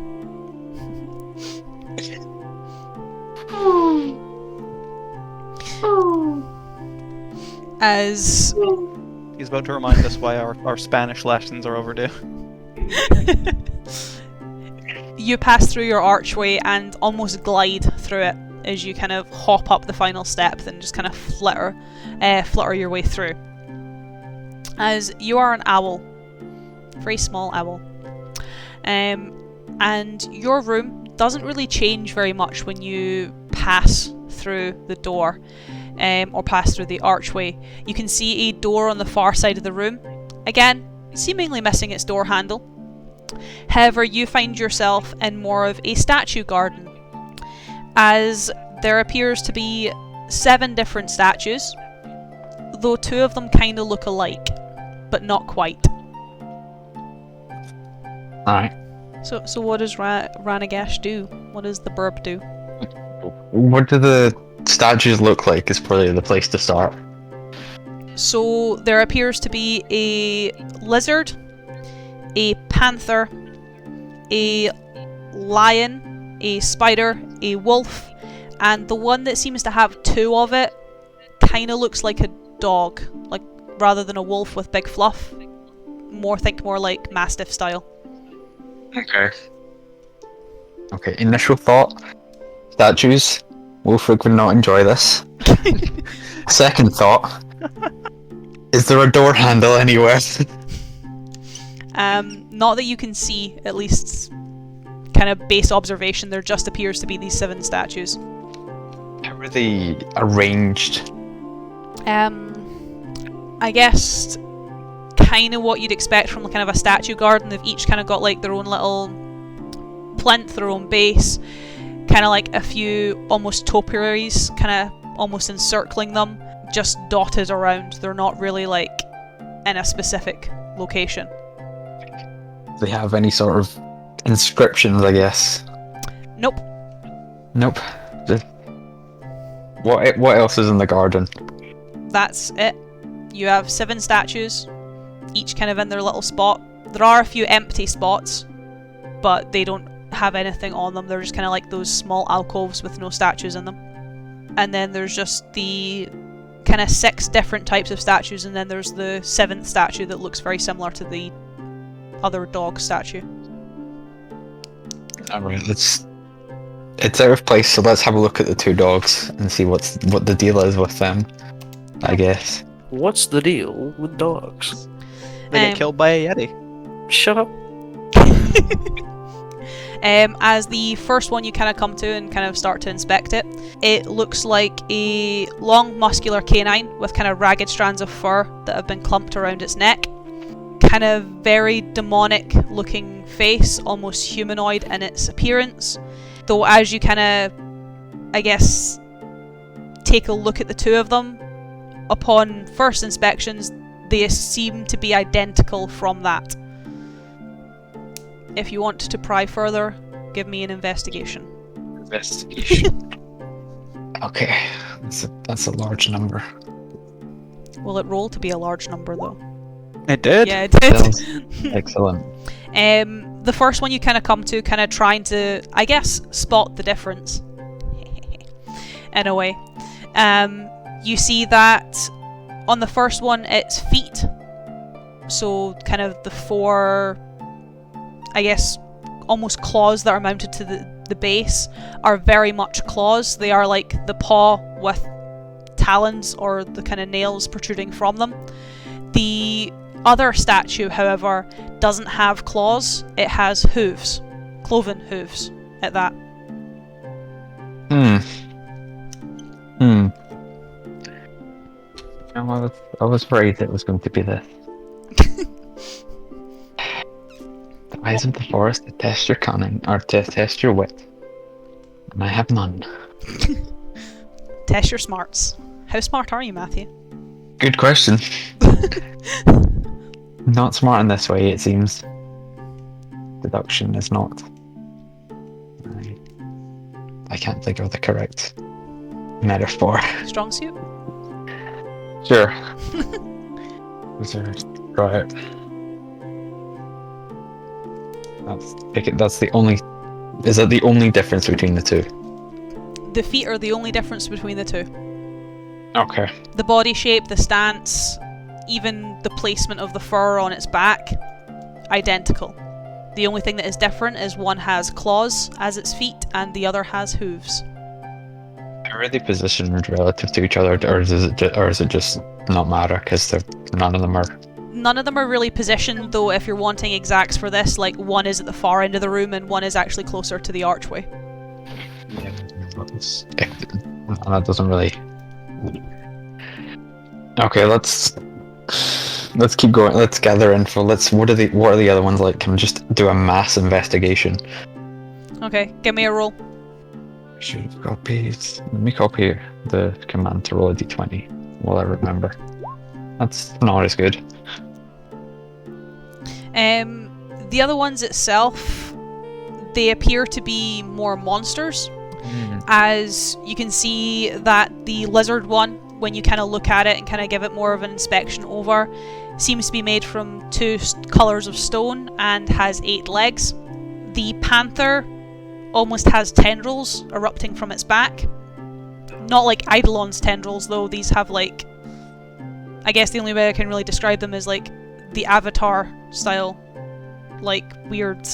As He's about to remind us why our Spanish lessons are overdue. you pass through your archway and almost glide through it as you kind of hop up the final step and just kind of flutter your way through. As you are an owl, very small owl, and your room doesn't really change very much when you pass through the door or pass through the archway. You can see a door on the far side of the room, again seemingly missing its door handle. However, you find yourself in more of a statue garden, as there appears to be 7 different statues, though 2 of them kind of look alike, but not quite. Alright. So what does Ranagash do? What does the burb do? What do the statues look like is probably the place to start. So there appears to be a lizard, a panther, a lion, a spider, a wolf, and the one that seems to have 2 of it kind of looks like a dog, like rather than a wolf with big fluff. Think more like Mastiff style. Okay. Okay, initial thought. Statues. Wolfric would not enjoy this. Second thought. Is there a door handle anywhere? Not that you can see, at least kind of base observation, there just appears to be these 7 statues. How are they arranged? I guess kind of what you'd expect from kind of a statue garden. They've each kind of got like their own little plinth, their own base, kind of like a few almost topiaries kind of almost encircling them, just dotted around. They're not really like in a specific location. Do they have any sort of inscriptions, I guess? Nope. Nope. Just... What else is in the garden? That's it. You have 7 statues, each kind of in their little spot. There are a few empty spots, but they don't have anything on them. They're just kind of like those small alcoves with no statues in them. And then there's just the kind of 6 different types of statues, and then there's the 7th statue that looks very similar to the other dog statue. Alright, it's out of place, so let's have a look at the 2 dogs and see what the deal is with them, I guess. What's the deal with dogs? They get killed by a yeti. Shut up. As the first one you kind of come to and kind of start to inspect it, it looks like a long muscular canine with kind of ragged strands of fur that have been clumped around its neck. Kind of very demonic looking face, almost humanoid in its appearance. Though as you kind of, I guess, take a look at the 2 of them, upon first inspections, they seem to be identical from that. If you want to pry further, give me an investigation. Investigation. Okay, that's a large number. Will it roll to be a large number though? It did. Yeah, it did. Excellent. The first one you kind of come to, kind of trying to, I guess, spot the difference. In a way. You see that on the first one, it's feet. So kind of the 4, I guess, almost claws that are mounted to the base are very much claws. They are like the paw with talons or the kind of nails protruding from them. The other statue, however, doesn't have claws. It has hooves. Cloven hooves, at that. No, I was worried it was going to be this. The eyes of the forest to test your cunning, or to test your wit. And I have none. Test your smarts. How smart are you, Matthew? Good question. Not smart in this way, it seems. Deduction is not. I can't think of the correct metaphor. Strong suit? Sure. Wizard. Right. That's the only... Is that the only difference between the 2? The feet are the only difference between the 2. Okay. The body shape, the stance, even the placement of the fur on its back, identical. The only thing that is different is one has claws as its feet and the other has hooves. Are they positioned relative to each other, or is it just not matter because none of them are? None of them are really positioned, though. If you're wanting exacts for this, like one is at the far end of the room and one is actually closer to the archway. Yeah, that doesn't really. Okay, let's keep going. Let's gather info. What are the other ones like? Can we just do a mass investigation? Okay, give me a roll. Should have copied. Let me copy the command to roll a d20 while I remember. That's not as good. The other ones itself, they appear to be more monsters. As you can see that the lizard one, when you kind of look at it and kind of give it more of an inspection over, seems to be made from 2 colours of stone and has 8 legs. The panther almost has tendrils erupting from its back. Not like Eidolon's tendrils, though. These have like... I guess the only way I can really describe them is like the Avatar style. Like weird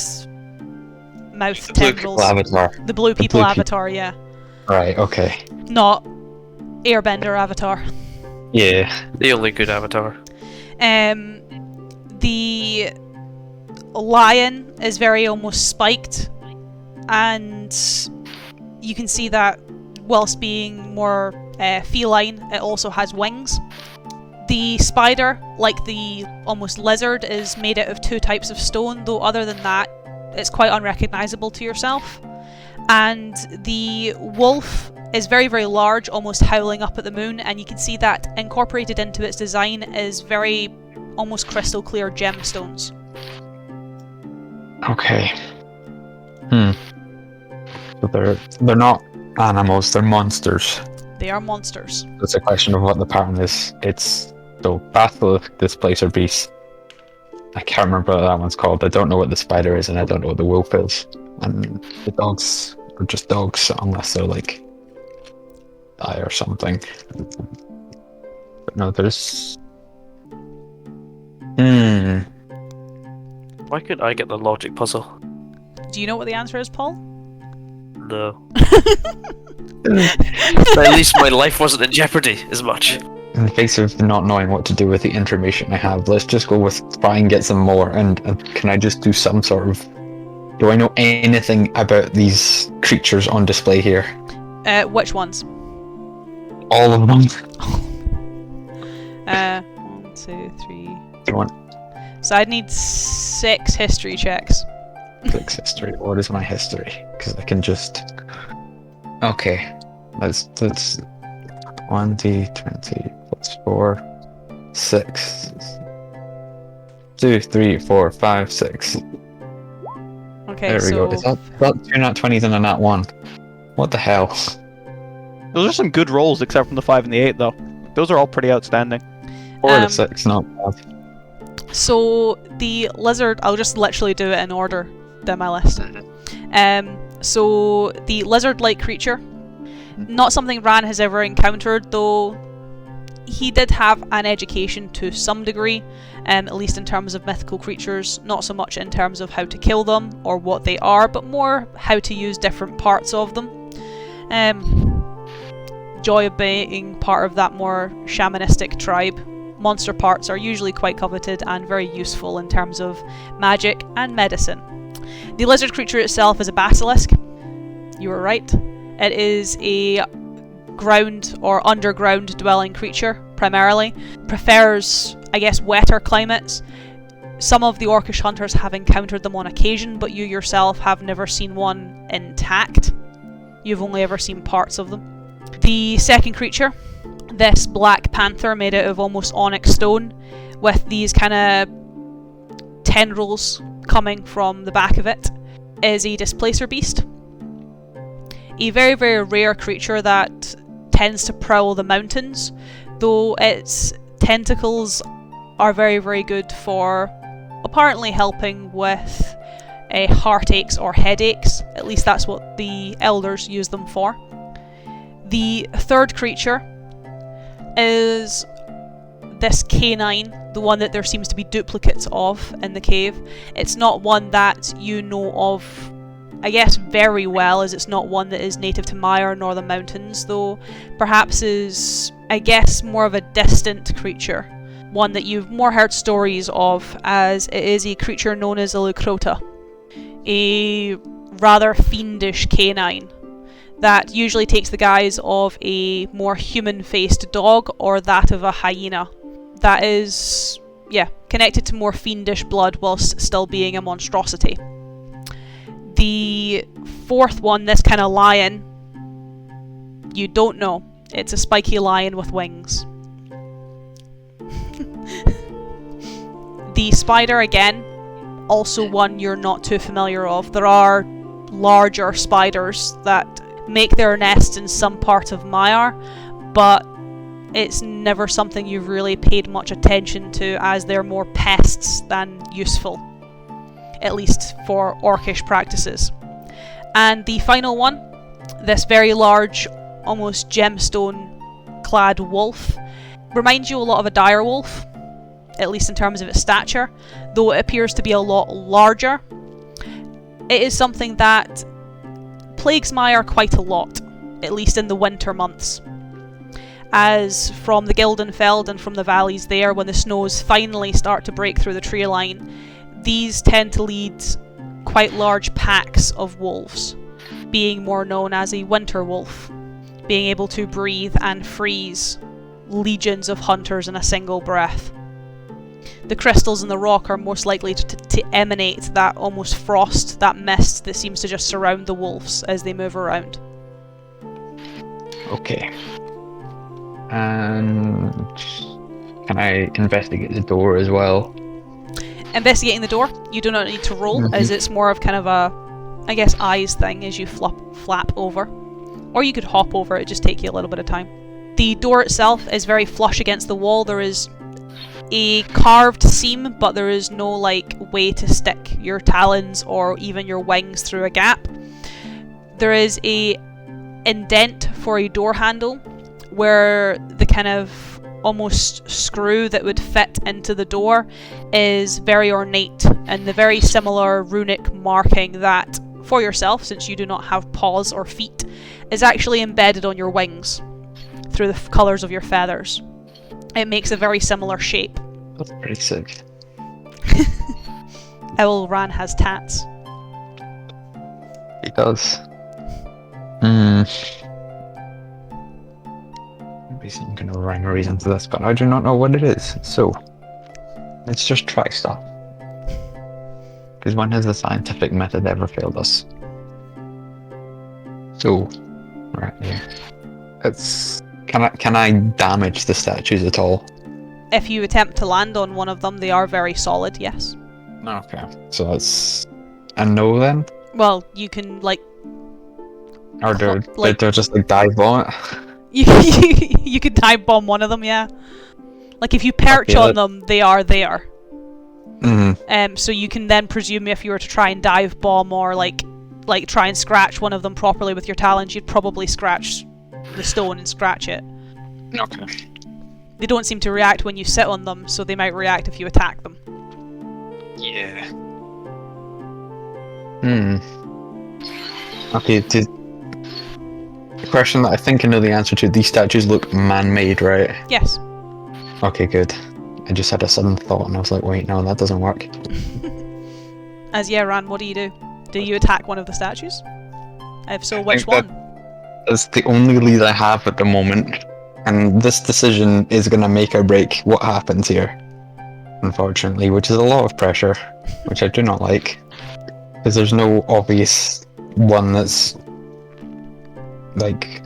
mouth The Blue tendrils. People Avatar. The Blue People Avatar, yeah. Right, okay. Not Airbender Avatar. Yeah. The only good Avatar. The lion is very almost spiked, and you can see that whilst being more feline, it also has wings. The spider, like the almost lizard is made out of 2 types of stone, though other than that, it's quite unrecognisable to yourself. And the wolf is very, very large, almost howling up at the moon, and you can see that incorporated into its design is very almost crystal clear gemstones. Okay. So they're not animals, they're monsters. They are monsters. It's a question of what the pattern is. It's so Basilisk, Displacer Beast. I can't remember what that one's called. I don't know what the spider is, and I don't know what the wolf is. And the dogs are just dogs, unless they're like die or something. But no, there's. Why couldn't I get the logic puzzle? Do you know what the answer is, Paul? No. At least my life wasn't in jeopardy as much. In the face of not knowing what to do with the information I have, let's just go with try and get some more. And can I just do some sort of? Do I know anything about these creatures on display here? Which ones? All of them. 1, 2, 3. Do you want So I'd need 6 history checks. 6 history? What is my history? Because I can just. Okay, that's 1d20 plus 4, 6. 2, 3, 4, 5, 6. Okay, There we so go. Is that 2 nat 20s and a nat 1? What the hell? Those are some good rolls, except from the 5 and the 8, though. Those are all pretty outstanding. 4 to 6, not bad. So the lizard, I'll just literally do it in order down my list. So the lizard-like creature, not something Ran has ever encountered, though he did have an education to some degree, at least in terms of mythical creatures, not so much in terms of how to kill them or what they are, but more how to use different parts of them. Joy of being part of that more shamanistic tribe. Monster parts are usually quite coveted and very useful in terms of magic and medicine. The lizard creature itself is a basilisk. You were right. It is a ground or underground dwelling creature, primarily. Prefers, I guess, wetter climates. Some of the orcish hunters have encountered them on occasion, but you yourself have never seen one intact. You've only ever seen parts of them. The second creature, this black panther made out of almost onyx stone, with these kind of tendrils coming from the back of it, is a displacer beast. A very, very rare creature that tends to prowl the mountains, though its tentacles are very, very good for apparently helping with heartaches or headaches. At least that's what the elders use them for. The third creature is this canine, the one that there seems to be duplicates of in the cave. It's not one that you know of, I guess, very well, as it's not one that is native to Mire nor the mountains, though perhaps is, I guess, more of a distant creature. One that you've more heard stories of, as it is a creature known as a Lucrota. A rather fiendish canine that usually takes the guise of a more human-faced dog or that of a hyena. That is, connected to more fiendish blood whilst still being a monstrosity. The fourth one, this kind of lion, you don't know. It's a spiky lion with wings. The spider, again, also one you're not too familiar of. There are larger spiders that make their nests in some part of Mire, but it's never something you've really paid much attention to, as they're more pests than useful, at least for orcish practices. And the final one, this very large, almost gemstone-clad wolf, reminds you a lot of a dire wolf, at least in terms of its stature, though it appears to be a lot larger. It is something that plagues Mire quite a lot, at least in the winter months. As from the Gildenfeld and from the valleys there, when the snows finally start to break through the tree line, these tend to lead quite large packs of wolves, being more known as a winter wolf, being able to breathe and freeze legions of hunters in a single breath. the crystals in the rock are most likely to emanate that almost frost, that mist that seems to just surround the wolves as they move around. Okay. And can I investigate the door as well? Investigating the door, you do not need to roll, as it's more of kind of a, I guess, eyes thing as you flap over. Or you could hop over, it just take you a little bit of time. The door itself is very flush against the wall. There is a carved seam, but there is no like way to stick your talons or even your wings through a gap. There is a indent for a door handle where the kind of almost screw that would fit into the door is very ornate, and the very similar runic marking that, for yourself, since you do not have paws or feet, is actually embedded on your wings through the colours of your feathers. It makes a very similar shape. That's pretty sick. Owl Ran has tats. He does. Maybe some kind of rhyme or reason to this, but I do not know what it is. So, let's just try stuff. Because when has the scientific method ever failed us? So, right here. Can I damage the statues at all? If you attempt to land on one of them, they are very solid, yes. Okay. So that's a no then? Well, you can, like... Or like- they're just like dive on it? You could dive bomb one of them, yeah. Like, if you perch Okay, on them, they are there. Mm-hmm. So you can then presume if you were to try and dive bomb or, like try and scratch one of them properly with your talons, you'd probably scratch the stone and scratch it. Okay. They don't seem to react when you sit on them, so they might react if you attack them. Yeah. Okay, the question that I think I know the answer to, these statues look man-made, right? Yes. Okay, good. I just had a sudden thought and I was like, wait, no, that doesn't work. As Ran, what do you do? Do you attack one of the statues? If so, which think one? That's the only lead I have at the moment. And this decision is going to make or break what happens here. Unfortunately, which is a lot of pressure, which I do not like. Because there's no obvious one that's like...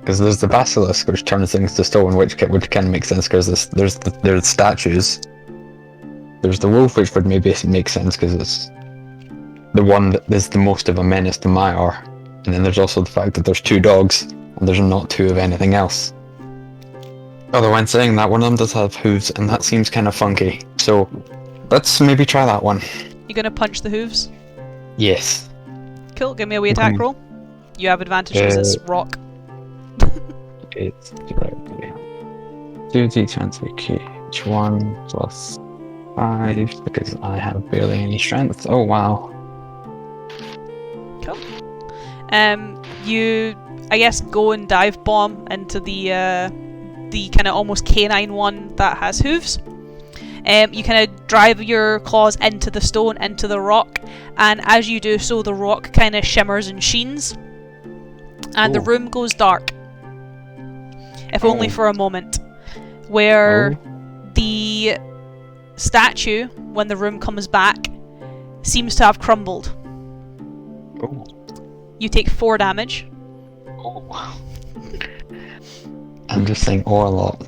Because there's the basilisk, which turns things to stone, which can make sense because there's statues. There's the wolf, which would maybe make sense because it's the one that is the most of a menace to Maiar. And then there's also the fact that there's two dogs, and there's not two of anything else. Although when saying that, one of them does have hooves, and that seems kind of funky. So, let's maybe try that one. You gonna punch the hooves? Yes. Cool, give me a wee attack roll. You have advantage because it's rock. It's directly 2d20 each one plus 5 because I have barely any strength. Oh wow. Cool. You, I guess, go and dive bomb into the kind of almost canine one that has hooves. You kind of drive your claws into the stone, into the rock, and as you do so, the rock kind of shimmers and sheens, and the room goes dark. If only for a moment, where the statue, when the room comes back, seems to have crumbled. Oh. You take 4 damage. Oh. I'm just saying a lot.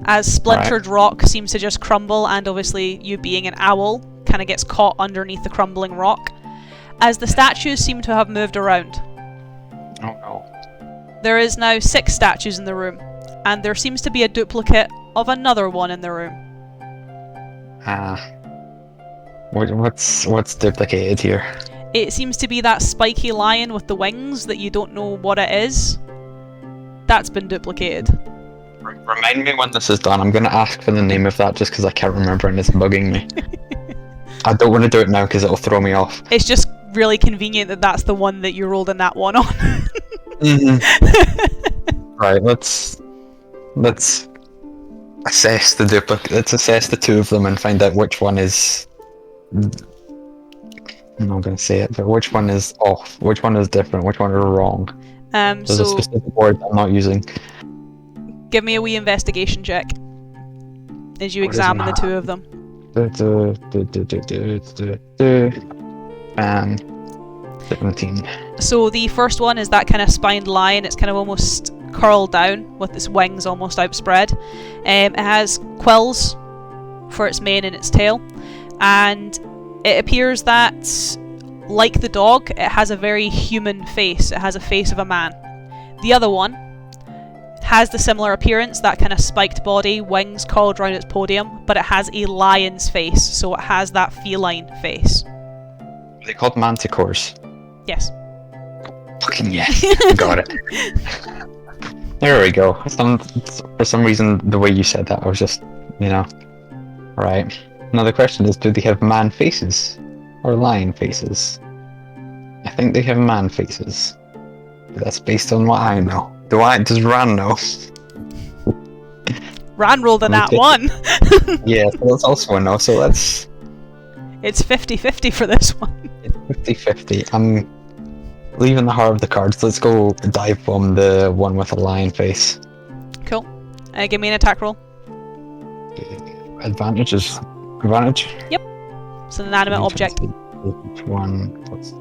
As splintered rock seems to just crumble, and obviously you being an owl kind of gets caught underneath the crumbling rock, as the statues seem to have moved around. Oh no. There is now 6 statues in the room, and there seems to be a duplicate of another one in the room. What's duplicated here? It seems to be that spiky lion with the wings that you don't know what it is. That's been duplicated. Remind me when this is done. I'm going to ask for the name of that just because I can't remember and it's bugging me. I don't want to do it now because it'll throw me off. It's just really convenient that that's the one that you rolled in that one on. Right, let's assess the duplicate. Let's assess the two of them and find out which one is... I'm not going to say it, but which one is off, which one is different, which one is wrong. There's a specific word I'm not using. Give me a wee investigation check as you examine the two of them. And 17. So the first one is that kind of spined lion. It's kind of almost curled down with its wings almost outspread. It has quills for its mane and its tail, and it appears that, like the dog, it has a very human face. It has a face of a man. The other one has the similar appearance, that kind of spiked body, wings curled around its podium, but it has a lion's face, so it has that feline face. Are they called manticores? Yes. Fucking yes, got it. There we go. For some reason, the way you said that, I was just, Right. Now the question is, do they have man faces or lion faces? I think they have man faces. That's based on what I know. Does Ran know? Ran rolled a nat Okay. 1. Yeah, so that's also a no. So that's It's 50-50 for this one. 50-50. I'm leaving the heart of the cards. Let's go dive bomb the one with a lion face. Cool. Give me an attack roll. Advantage. It's an inanimate object. 1 plus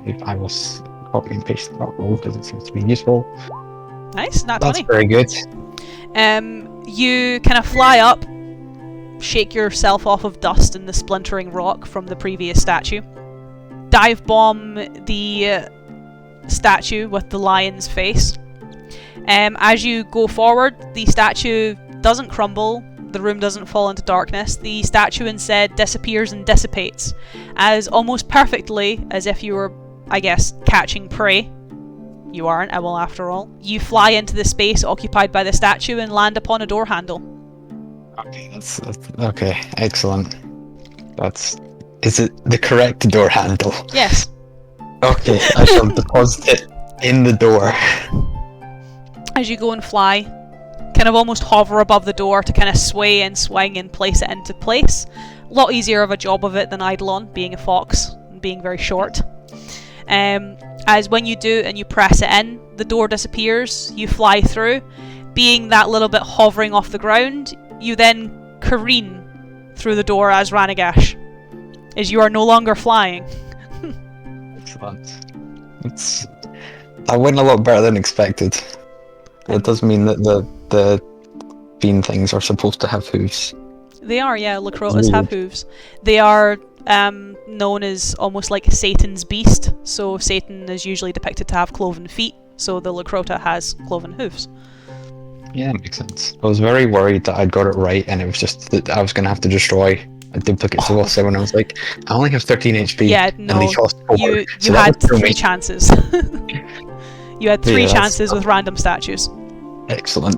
5. I will copy and paste that roll because it seems to be useful. Nice, nat That's 20. very good. You kind of fly up, shake yourself off of dust and the splintering rock from the previous statue. Dive bomb the statue with the lion's face. As you go forward, the statue doesn't crumble, the room doesn't fall into darkness. The statue instead disappears and dissipates, as almost perfectly as if you were, I guess, catching prey. You aren't, I will after all. You fly into the space occupied by the statue and land upon a door handle. Okay, that's okay. Excellent. Is it the correct door handle? Yes. Okay, I shall deposit it in the door. As you go and fly, kind of almost hover above the door to kind of sway and swing and place it into place. A lot easier of a job of it than Eidolon, being a fox and being very short. As when you do and you press it in, the door disappears, you fly through. Being that little bit hovering off the ground, you then careen through the door as Ranagash, as you are no longer flying. Excellent. That went a lot better than expected. That does mean that the bean things are supposed to have hooves. They are, yeah, Lacrotas have hooves. They are known as almost like Satan's beast, so Satan is usually depicted to have cloven feet, so the Lacrota has cloven hooves. Yeah, makes sense. I was very worried that I'd got it right and it was just that I was going to have to destroy a duplicate Civil 7. I was like, I only have 13 HP. Yeah, no, and they cost 4. you So had that would kill 3 me. chances. You had 3 Yeah, chances with random statues. Excellent.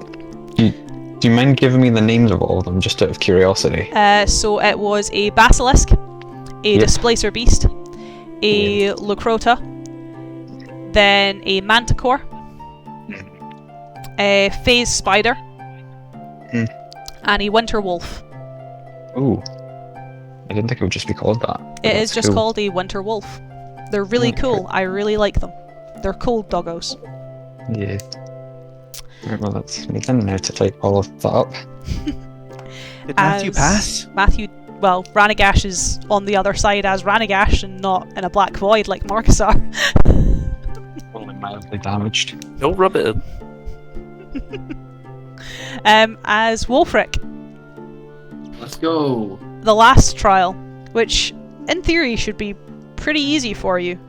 Do you mind giving me the names of all of them, just out of curiosity? So it was a basilisk, a displacer beast, a Lacrota, then a manticore, a phase spider, and a winter wolf. Ooh. I didn't think it would just be called that. but It that's is just cool. called a winter wolf. They're really Okay. cool. I really like them. They're cool doggos. Yeah. Right, well, that's me then now to type all of that up. Did Matthew As pass? Matthew, well, Ranagash is on the other side as Ranagash and not in a black void like Marcus are. Only mildly damaged. Don't rub it in. As Wolfric, Let's go. the last trial, which in theory should be pretty easy for you.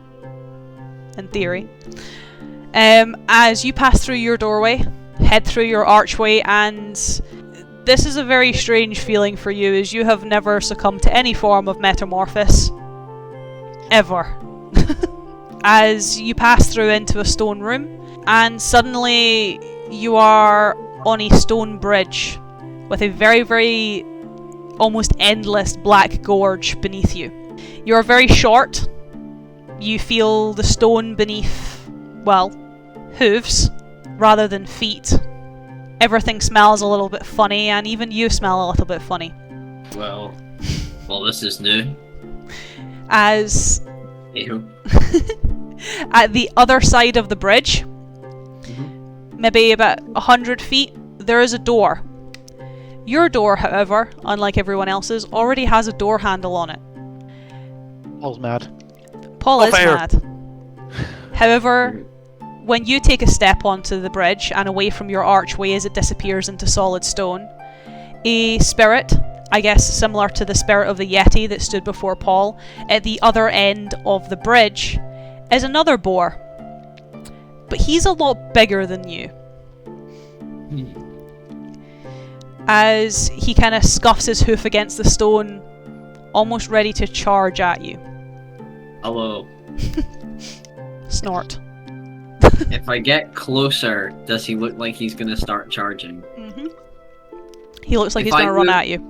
In theory. As you pass through your doorway, head through your archway, and this is a very strange feeling for you, as you have never succumbed to any form of metamorphosis. Ever. As you pass through into a stone room, and suddenly you are on a stone bridge with a very, very almost endless black gorge beneath you. You are very short. You feel the stone beneath, well, hooves rather than feet. Everything smells a little bit funny, and even you smell a little bit funny. Well, this is new. As Ew. at the other side of the bridge, maybe about 100 feet, there is a door. Your door, however, unlike everyone else's, already has a door handle on it. Paul's mad. Paul Oh, is fair. mad. However, when you take a step onto the bridge and away from your archway as it disappears into solid stone, a spirit, I guess similar to the spirit of the Yeti that stood before Paul, at the other end of the bridge, is another boar. But he's a lot bigger than you. As he kind of scuffs his hoof against the stone, almost ready to charge at you. Hello. Snort. If I get closer, does he look like he's gonna start charging? Mm-hmm. He looks like If he's going I to run move- at you.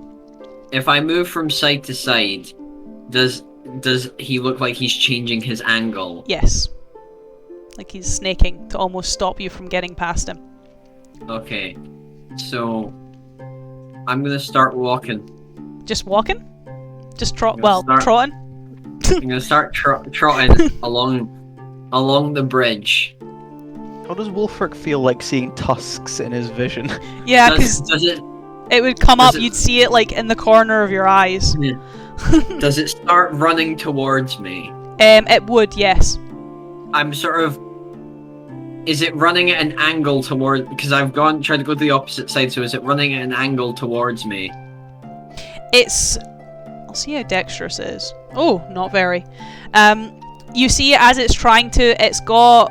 If I move from side to side, does he look like he's changing his angle? Yes. Like he's snaking to almost stop you from getting past him. Okay. So I'm gonna start walking. Just walking? Just trot. Gonna Well, start- trotting. I'm gonna start trotting along the bridge. How does Wolfric feel like seeing tusks in his vision? Yeah, Does, because does it it would come does up. it- You'd see it like in the corner of your eyes. does it start running towards me? It would, yes. I'm sort of. Is it running at an angle toward? Because I've tried to go to the opposite side. So is it running at an angle towards me? It's. I'll see how dexterous it is. Oh, not very. You see, as it's trying to, it's got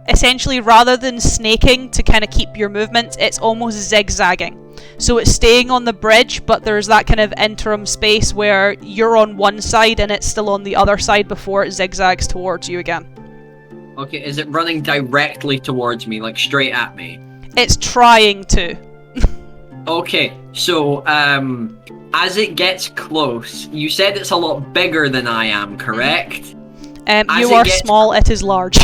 essentially rather than snaking to kind of keep your movement, it's almost zigzagging. So it's staying on the bridge, but there's that kind of interim space where you're on one side and it's still on the other side before it zigzags towards you again. Okay, is it running directly towards me, like straight at me? It's trying to. Okay, so as it gets close, you said it's a lot bigger than I am, correct? As You it are gets- small, it is large.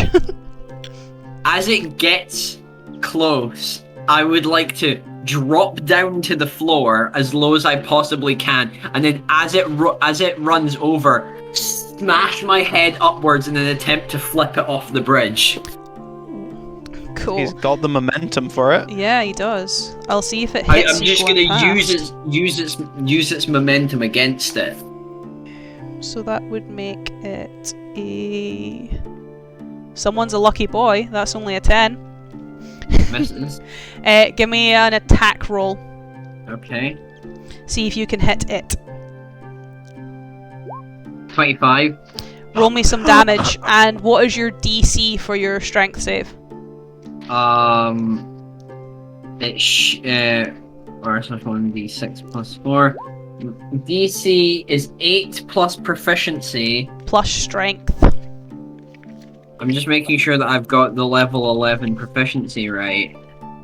As it gets close, I would like to drop down to the floor as low as I possibly can, and then as it runs over, smash my head upwards in an attempt to flip it off the bridge. Cool. He's got the momentum for it. Yeah, he does. I'll see if it hits I'm you just going gonna past. use its momentum against it. So that would make it a... Someone's a lucky boy. That's only a 10. Misses. Give me an attack roll. Okay. See if you can hit it. 25. Roll me some damage. And what is your DC for your strength save? Or it's not 1d6 plus 4. DC is 8 plus proficiency. Plus strength. I'm just making sure that I've got the level 11 proficiency right.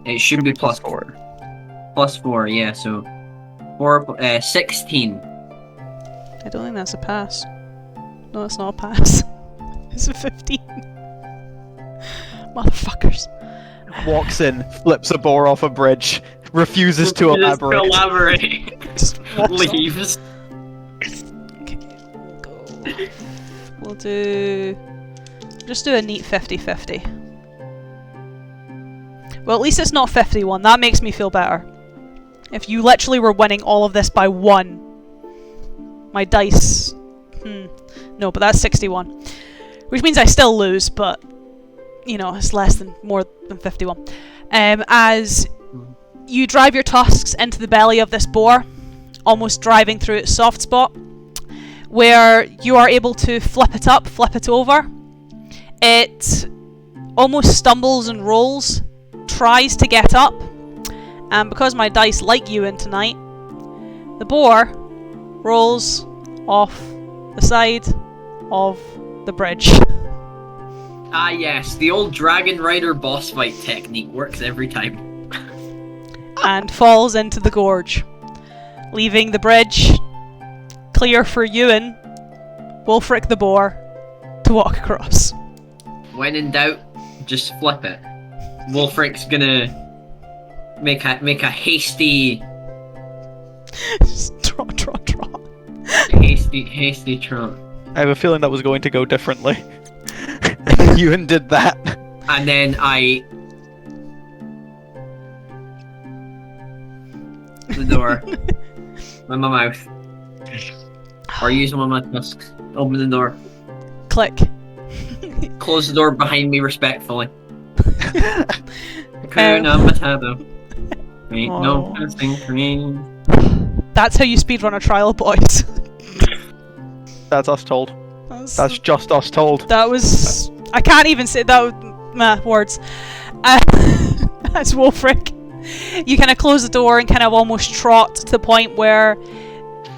It should be plus 4. Plus 4, yeah, so 16. I don't think that's a pass. No, it's not a pass. It's a 15. Motherfuckers. Walks in, flips a boar off a bridge, refuses to Just elaborate. elaborate. Just walks off. Leaves. Okay, go. We'll do... Just do a neat 50-50. Well, at least it's not 51. That makes me feel better. If you literally were winning all of this by 1, my dice... No, but that's 61. Which means I still lose, but... You know, it's more than 51. As you drive your tusks into the belly of this boar, almost driving through its soft spot, where you are able to flip it up, flip it over. It almost stumbles and rolls, tries to get up, and because my dice like you in tonight, the boar rolls off the side of the bridge. Ah yes, the old Dragon Rider boss fight technique works every time. And falls into the gorge, leaving the bridge clear for Ewan, Wolfric the boar, to walk across. When in doubt, just flip it. Wolfric's gonna make a hasty Just trot. hasty trot. I have a feeling that was going to go differently. Ewan did that. And then the door with my mouth. Or use one of my tusks. Open the door. Click. Close the door behind me respectfully. Hakuna Matata. Ain't no passing train. That's how you speedrun a trial, boys. That's us told. That's just us told. That was... I can't even say that. Words. That's Wolfric. You kind of close the door and kind of almost trot to the point where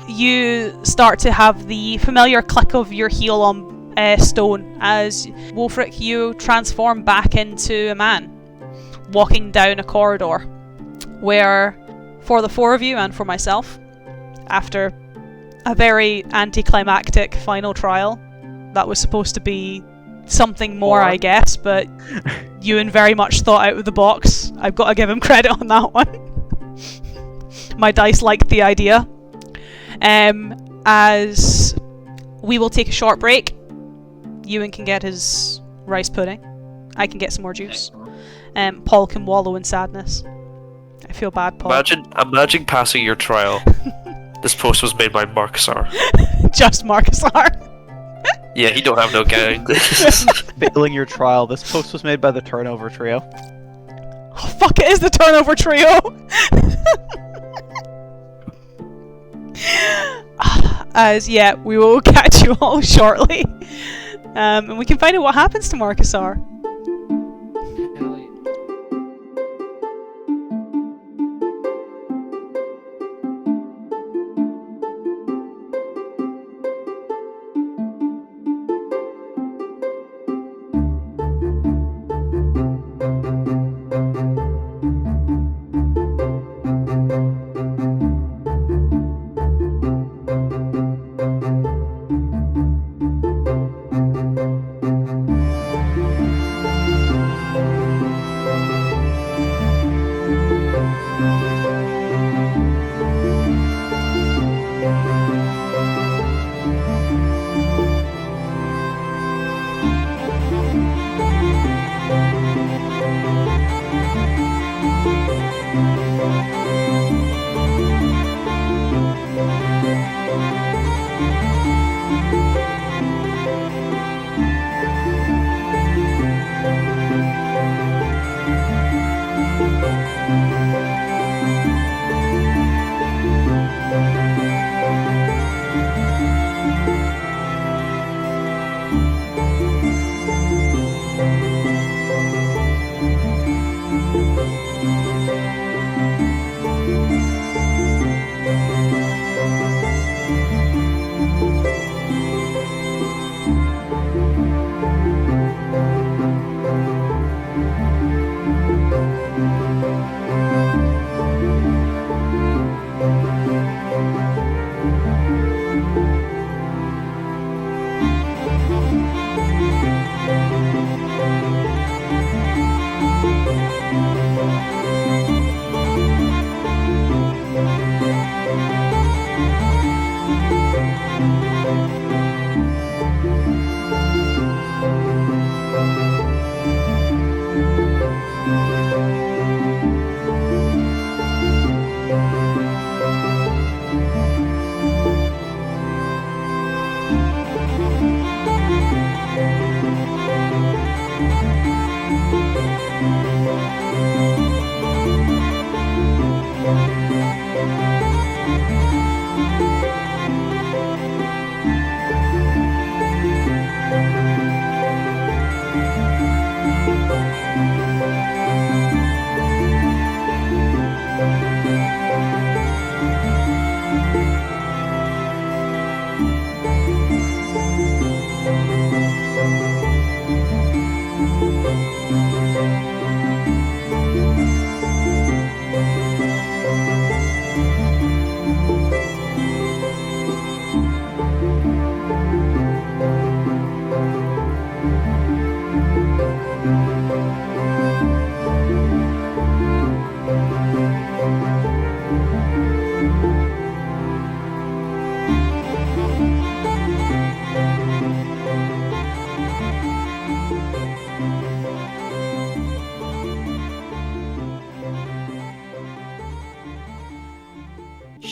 you start to have the familiar click of your heel on stone as Wolfric, you transform back into a man, walking down a corridor where, for the four of you and for myself, after a very anticlimactic final trial that was supposed to be something more, I guess, but Ewan very much thought out of the box. I've got to give him credit on that one. My dice liked the idea. As we will take a short break. Ewan can get his rice pudding. I can get some more juice. Paul can wallow in sadness. I feel bad, Paul. Imagine passing your trial. This post was made by Marcusar. Just Marcusar. Yeah, he don't have no gang. Failing your trial. This post was made by the Turnover Trio. Oh, fuck, it is the Turnover Trio! As, yeah, we will catch you all shortly. And we can find out what happens to Marcusar.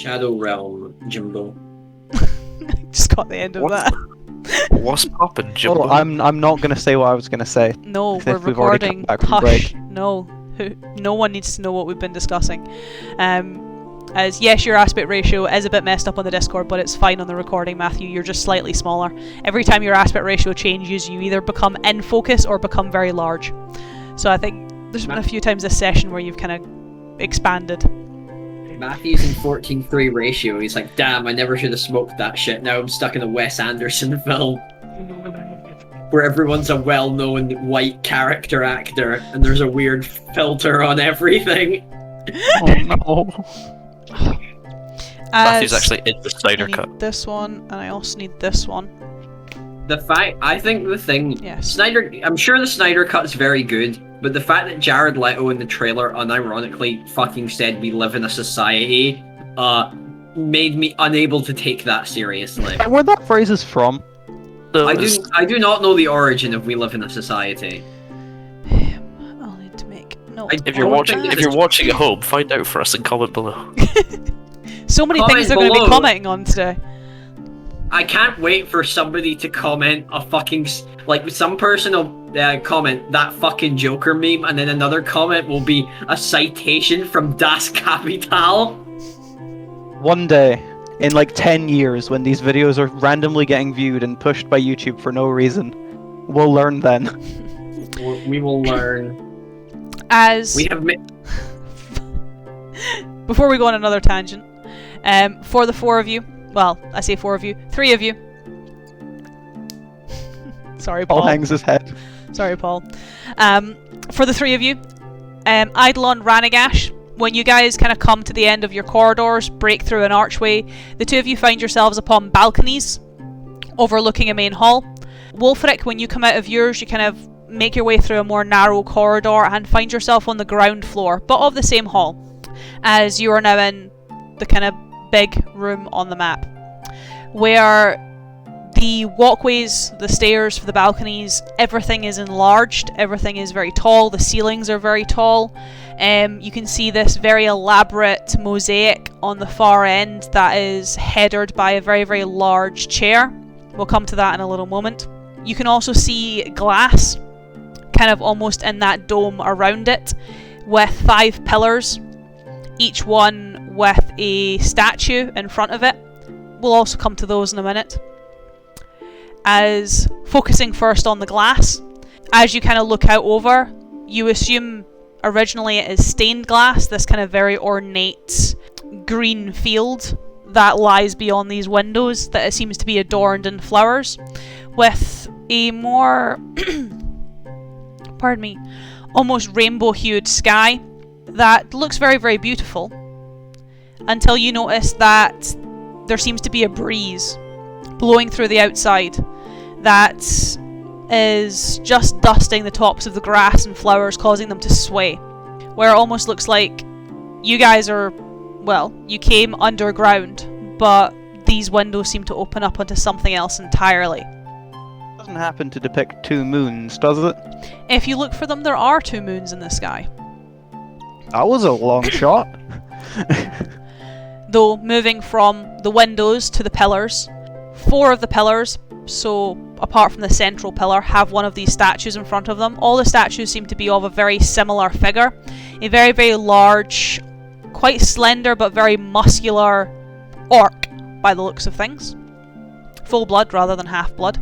Shadow Realm, Jimbo. Just got the end of What's- that. What's poppin', Jimbo? Oh, I'm not gonna say what I was gonna say. No, If we're we've already come recording. back from Hush. break. No. No one needs to know what we've been discussing. As yes, your aspect ratio is a bit messed up on the Discord, but it's fine on the recording, Matthew. You're just slightly smaller. Every time your aspect ratio changes, you either become in focus or become very large. So I think there's been a few times this session where you've kind of expanded. Matthew's in 14:3 ratio. He's like, damn, I never should have smoked that shit. Now I'm stuck in a Wes Anderson film where everyone's a well-known white character actor and there's a weird filter on everything. Oh no. Matthew's As actually in the I Snyder need Cut. this one, and I also need this one. The fact, I think the thing, Yes. I'm sure the Snyder Cut's very good, but the fact that Jared Leto in the trailer unironically fucking said we live in a society, made me unable to take that seriously. Where that phrase is from? So I do not know the origin of we live in a society. I'll need to make note. if you're of watching, that. if you're watching at home, find out for us and comment below. So many Comment things they're going to be below. commenting on today. I can't wait for somebody to comment a fucking like some person will comment that fucking Joker meme, and then another comment will be a citation from Das Kapital. One day, in like 10 years, when these videos are randomly getting viewed and pushed by YouTube for no reason, we'll learn then. We will learn. As We have before we go on another tangent, for the four of you, well, I say four of you, three of you. Sorry, Paul Paul. hangs his head. Sorry, Paul. For the three of you, Eidolon, Ranagash, when you guys kind of come to the end of your corridors, break through an archway, the two of you find yourselves upon balconies overlooking a main hall. Wolfric, when you come out of yours, you kind of make your way through a more narrow corridor and find yourself on the ground floor, but of the same hall, as you are now in the kind of big room on the map, where the walkways, the stairs for the balconies, everything is enlarged, everything is very tall, the ceilings are very tall. You can see this very elaborate mosaic on the far end that is headed by a very, very large chair. We'll come to that in a little moment. You can also see glass, kind of almost in that dome around it, with 5 pillars, each one with a statue in front of it. We'll also come to those in a minute. As focusing first on the glass, as you kind of look out over, you assume originally it is stained glass, this kind of very ornate green field that lies beyond these windows, that it seems to be adorned in flowers, with a more pardon me, almost rainbow hued sky that looks very, very beautiful, until you notice that there seems to be a breeze blowing through the outside that is just dusting the tops of the grass and flowers, causing them to sway, where it almost looks like you guys are, well, you came underground, but these windows seem to open up onto something else entirely. Doesn't happen to depict 2 moons, does it? If you look for them, there are 2 moons in the sky. That was a long shot. Though, moving from the windows to the pillars, 4 of the pillars, so apart from the central pillar, have one of these statues in front of them. All the statues seem to be of a very similar figure. A very, very large, quite slender but very muscular orc, by the looks of things. Full blood rather than half blood.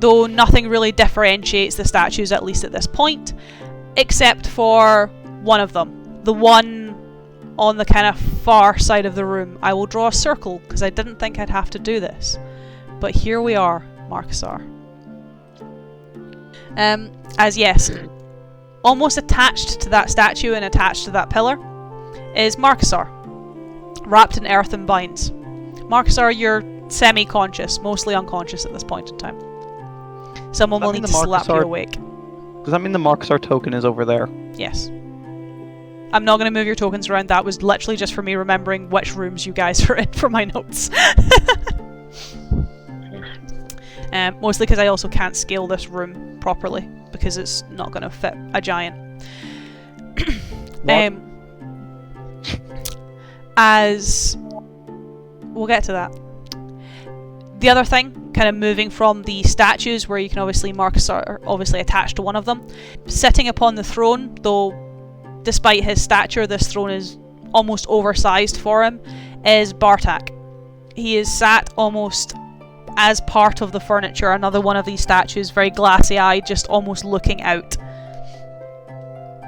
Though nothing really differentiates the statues, at least at this point, except for one of them. The one on the kind of far side of the room. I will draw a circle, because I didn't think I'd have to do this. But here we are, Marcusar. As yes, almost attached to that statue and attached to that pillar is Marcusar, wrapped in earthen binds. Marcusar, you're semi-conscious, mostly unconscious at this point in time. Someone will need to slap you awake. Does that mean the Marcusar token is over there? Yes. I'm not going to move your tokens around. That was literally just for me remembering which rooms you guys are in for my notes. Mostly because I also can't scale this room properly, because it's not going to fit a giant. As We'll get to that. The other thing, kind of moving from the statues, where you can obviously Marcus are obviously attached to one of them. Sitting upon the throne, though despite his stature, this throne is almost oversized for him, is Bartak. He is sat almost as part of the furniture, another one of these statues, very glassy-eyed, just almost looking out.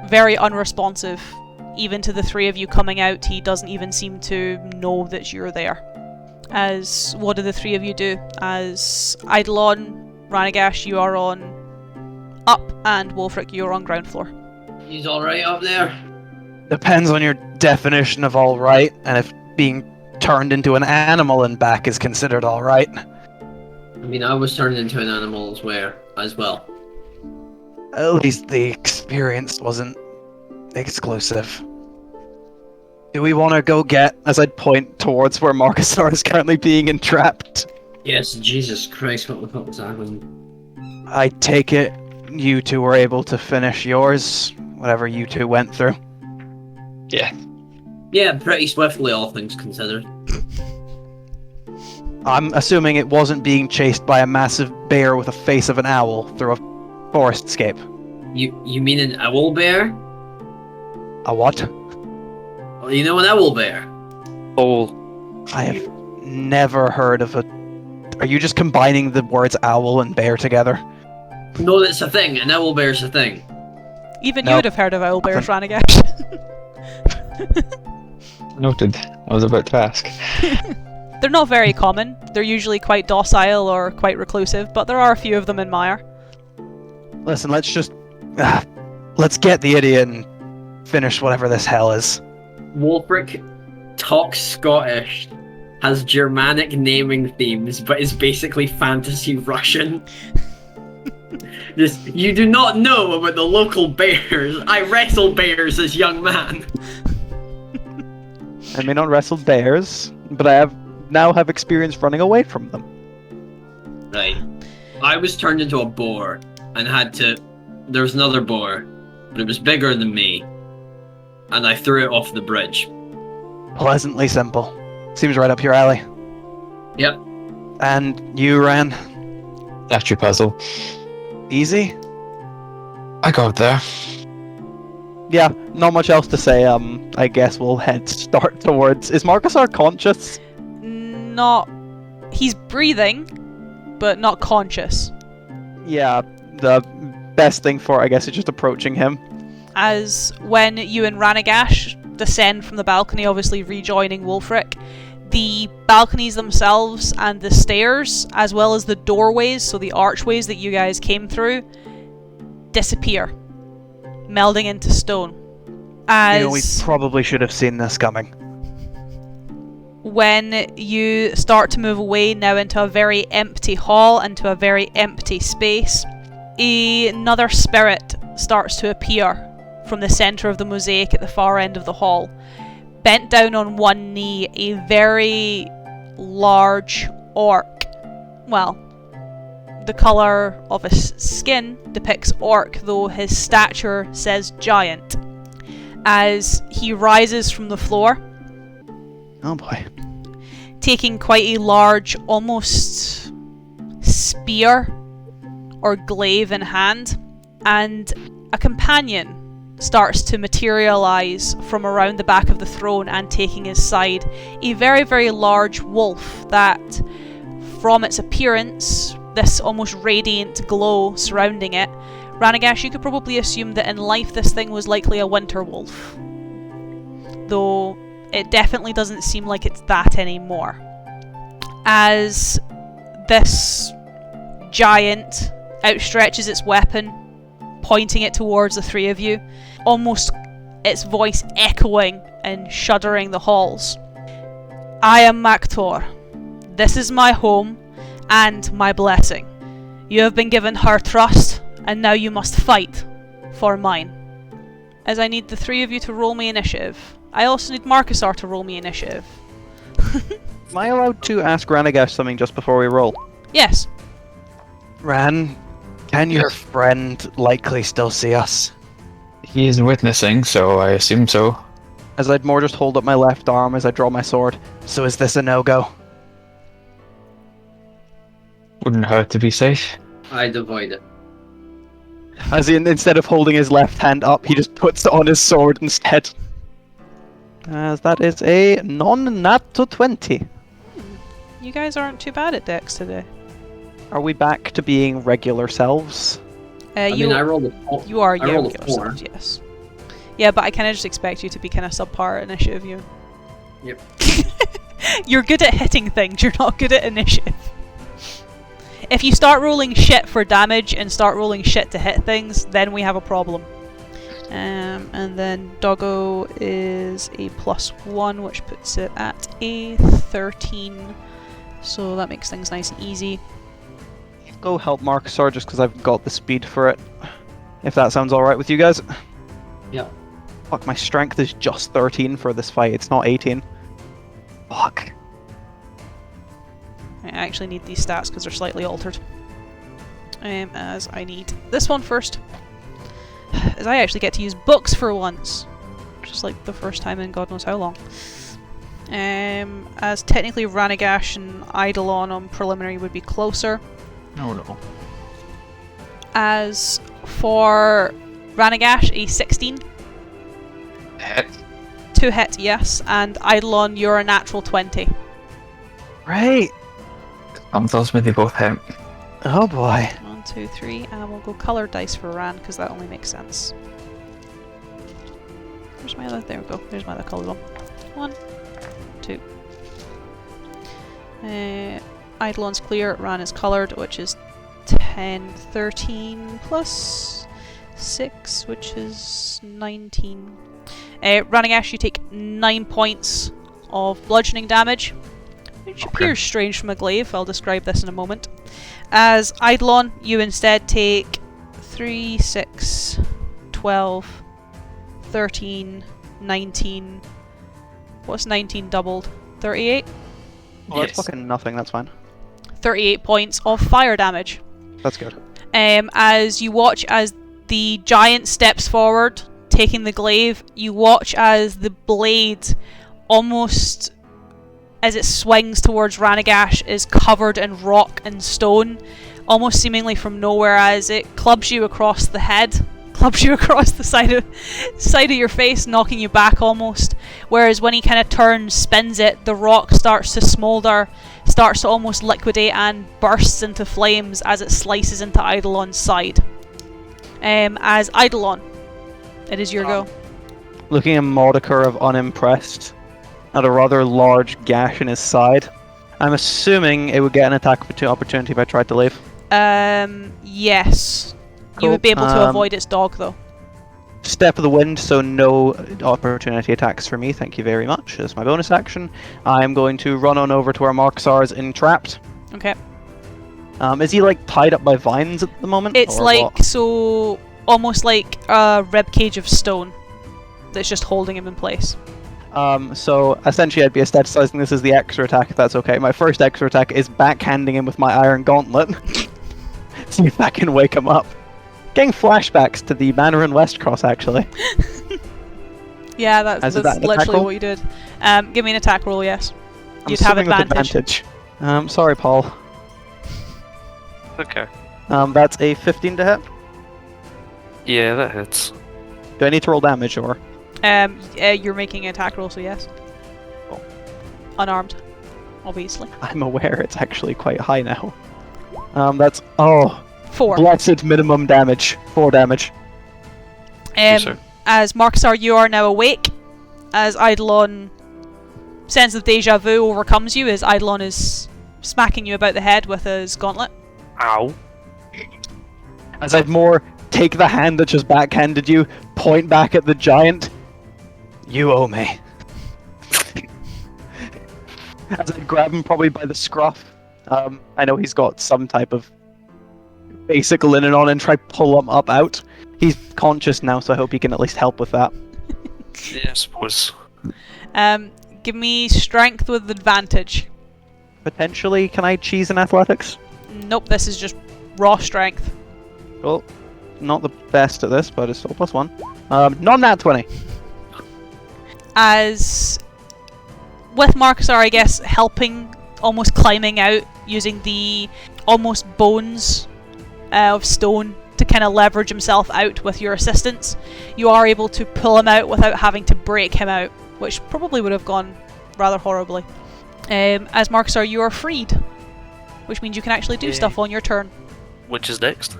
Very unresponsive, even to the three of you coming out. He doesn't even seem to know that you're there. As what do the three of you do? As Eidolon, Ranagash, you are on up, and Wolfric, you're on ground floor. He's alright up there. Depends on your definition of all right, and if being turned into an animal and back is considered all right. I mean, I was turned into an animal as well. At least the experience wasn't exclusive. Do we want to go get, as I'd point towards where Marcusar is currently being entrapped? Yes, Jesus Christ, what the fuck was happening? I take it you two were able to finish yours, whatever you two went through. Yeah. Yeah, pretty swiftly, all things considered. I'm assuming it wasn't being chased by a massive bear with a face of an owl through a forest scape. You mean an owl bear? A what? Well, you know an owl bear? Oh, I have never heard of a... Are you just combining the words owl and bear together? No, that's a thing. An owl bear's a thing. Even you Nope. would have heard of owlbears, Ranagash. Noted. I was about to ask. They're not very common. They're usually quite docile or quite reclusive, but there are a few of them in Mire. Listen, let's just... let's get the idiot and finish whatever this hell is. Wolfric talks Scottish, has Germanic naming themes, but is basically fantasy Russian. Just, you do not know about the local bears. I wrestle bears as young man. I may not wrestle bears, but I now have experience running away from them. Right. I was turned into a boar and had to... There was another boar, but it was bigger than me. And I threw it off the bridge. Pleasantly simple. Seems right up your alley. Yep. And you ran Statue puzzle. easy? I got there. Yeah, not much else to say. I guess we'll start towards... Is Marcusar conscious? Not... He's breathing, but not conscious. Yeah, the best thing for it, I guess, is just approaching him. As when you and Ranagash descend from the balcony, obviously rejoining Wolfric, the balconies themselves and the stairs, as well as the doorways, so the archways that you guys came through, disappear, melding into stone. As We probably should have seen this coming. when you start to move away now into a very empty hall, into a very empty space, another spirit starts to appear from the centre of the mosaic at the far end of the hall. Bent down on one knee, a very large orc. Well, the colour of his skin depicts orc, though his stature says giant. As he rises from the floor, Oh boy. taking quite a large, almost spear or glaive in hand, and a companion starts to materialise from around the back of the throne and taking his side. A very, very large wolf that, from its appearance, this almost radiant glow surrounding it, Ranagash, you could probably assume that in life this thing was likely a winter wolf. Though it definitely doesn't seem like it's that anymore. As this giant outstretches its weapon, pointing it towards the three of you, almost its voice echoing and shuddering the halls. I am Mak'tor. This is my home and my blessing. You have been given her trust, and now you must fight for mine. As I need the three of you to roll me initiative. I also need Marcusar to roll me initiative. Am I allowed to ask Ranagash something just before we roll? Yes. Ran, can your friend likely still see us? He is witnessing, so I assume so. As I'd more just hold up my left arm as I draw my sword. So is this a no-go? Wouldn't hurt to be safe. I'd avoid it. As in, instead of holding his left hand up, he just puts it on his sword instead. As that is a non-nat 20. You guys aren't too bad at Dex today. Are we back to being regular selves? I You mean, I rolled a 4. you are I rolled a regular 4. selves, yes. Yeah, but I kind of just expect you to be kind of subpar at initiative. You. Yep. You're good at hitting things. You're not good at initiative. If you start rolling shit for damage and start rolling shit to hit things, then we have a problem. And then Doggo is a +1, which puts it at a 13. So that makes things nice and easy. Go help Marcusar just because I've got the speed for it. If that sounds alright with you guys. Yeah. Fuck, my strength is just 13 for this fight. It's not 18. Fuck. I actually need these stats because they're slightly altered. As I need this one first. As I actually get to use books for once. Just like the first time in God knows how long. As technically Ranagash and Eidolon on preliminary would be closer. No, no. As for Ranagash, a 16. Hit. To hit, yes. And Eidolon, you're a natural 20. Right. Tells me they both hit. Oh boy. 1, 2, 3, and we'll go colored dice for Ran because that only makes sense. Where's my other? There we go. There's my other colored one. 1, 2. Eidolon's clear. Ran is colored, which is 10, 13 plus 6, which is 19. Ranagash, you take 9 points of bludgeoning damage, which appears strange from a glaive. I'll describe this in a moment. As Eidolon, you instead take 3, 6, 12, 13, 19. What's 19 doubled? 38? Well, that's fucking nothing, that's fine. 38 points of fire damage. That's good. As you watch as the giant steps forward, taking the glaive, you watch as the blade, almost as it swings towards Ranagash, is covered in rock and stone, almost seemingly from nowhere, as it clubs you across the head, clubs you across the side of your face, knocking you back almost. Whereas when he kind of turns, spins it, the rock starts to smolder, starts to almost liquidate and bursts into flames as it slices into Eidolon's side. As Eidolon, it is your go. Looking at Mordecai unimpressed at a rather large gash in his side, I'm assuming it would get an attack opportunity if I tried to leave. Yes. Cool. You would be able to avoid its dog, though. Step of the wind, so no opportunity attacks for me, thank you very much. As my bonus action, I'm going to run on over to where Marksar is entrapped. Okay. Is he like tied up by vines at the moment? It's or like, what? so, almost like a ribcage of stone that's just holding him in place. So essentially I'd be aestheticizing this as the extra attack, if that's okay. My first extra attack is backhanding him with my iron gauntlet. See if that can wake him up. Getting flashbacks to the Manor in Westcross, actually. Yeah, that's That an attack literally roll? what you did. Give me an attack roll, yes. I'm You'd have assuming with advantage. Sorry, Paul. Okay. That's a 15 to hit. Yeah, that hits. Do I need to roll damage, or? You're making an attack roll, so yes. Cool. Unarmed, obviously. I'm aware it's actually quite high now. That's... Oh, 4. blessed minimum damage. 4 damage. Yes, sir. As Marcusar, you are now awake. As Eidolon, sense of deja vu overcomes you, as Eidolon is smacking you about the head with his gauntlet. Ow. As I'd more take the hand that just backhanded you, point back at the giant. You owe me. As I grab him probably by the scruff. I know he's got some type of basic linen on and try pull him up out. He's conscious now, so I hope he can at least help with that. Yeah, I suppose. Give me strength with advantage. Potentially, can I cheese in athletics? Nope, this is just raw strength. Well, not the best at this, but it's still +1. Non-nat 20. as with Marcusar, I guess, helping, almost climbing out, using the almost bones of stone to kind of leverage himself out with your assistance, you are able to pull him out without having to break him out, which probably would have gone rather horribly. As Marcusar, you are freed, which means you can actually do stuff on your turn. Which is next?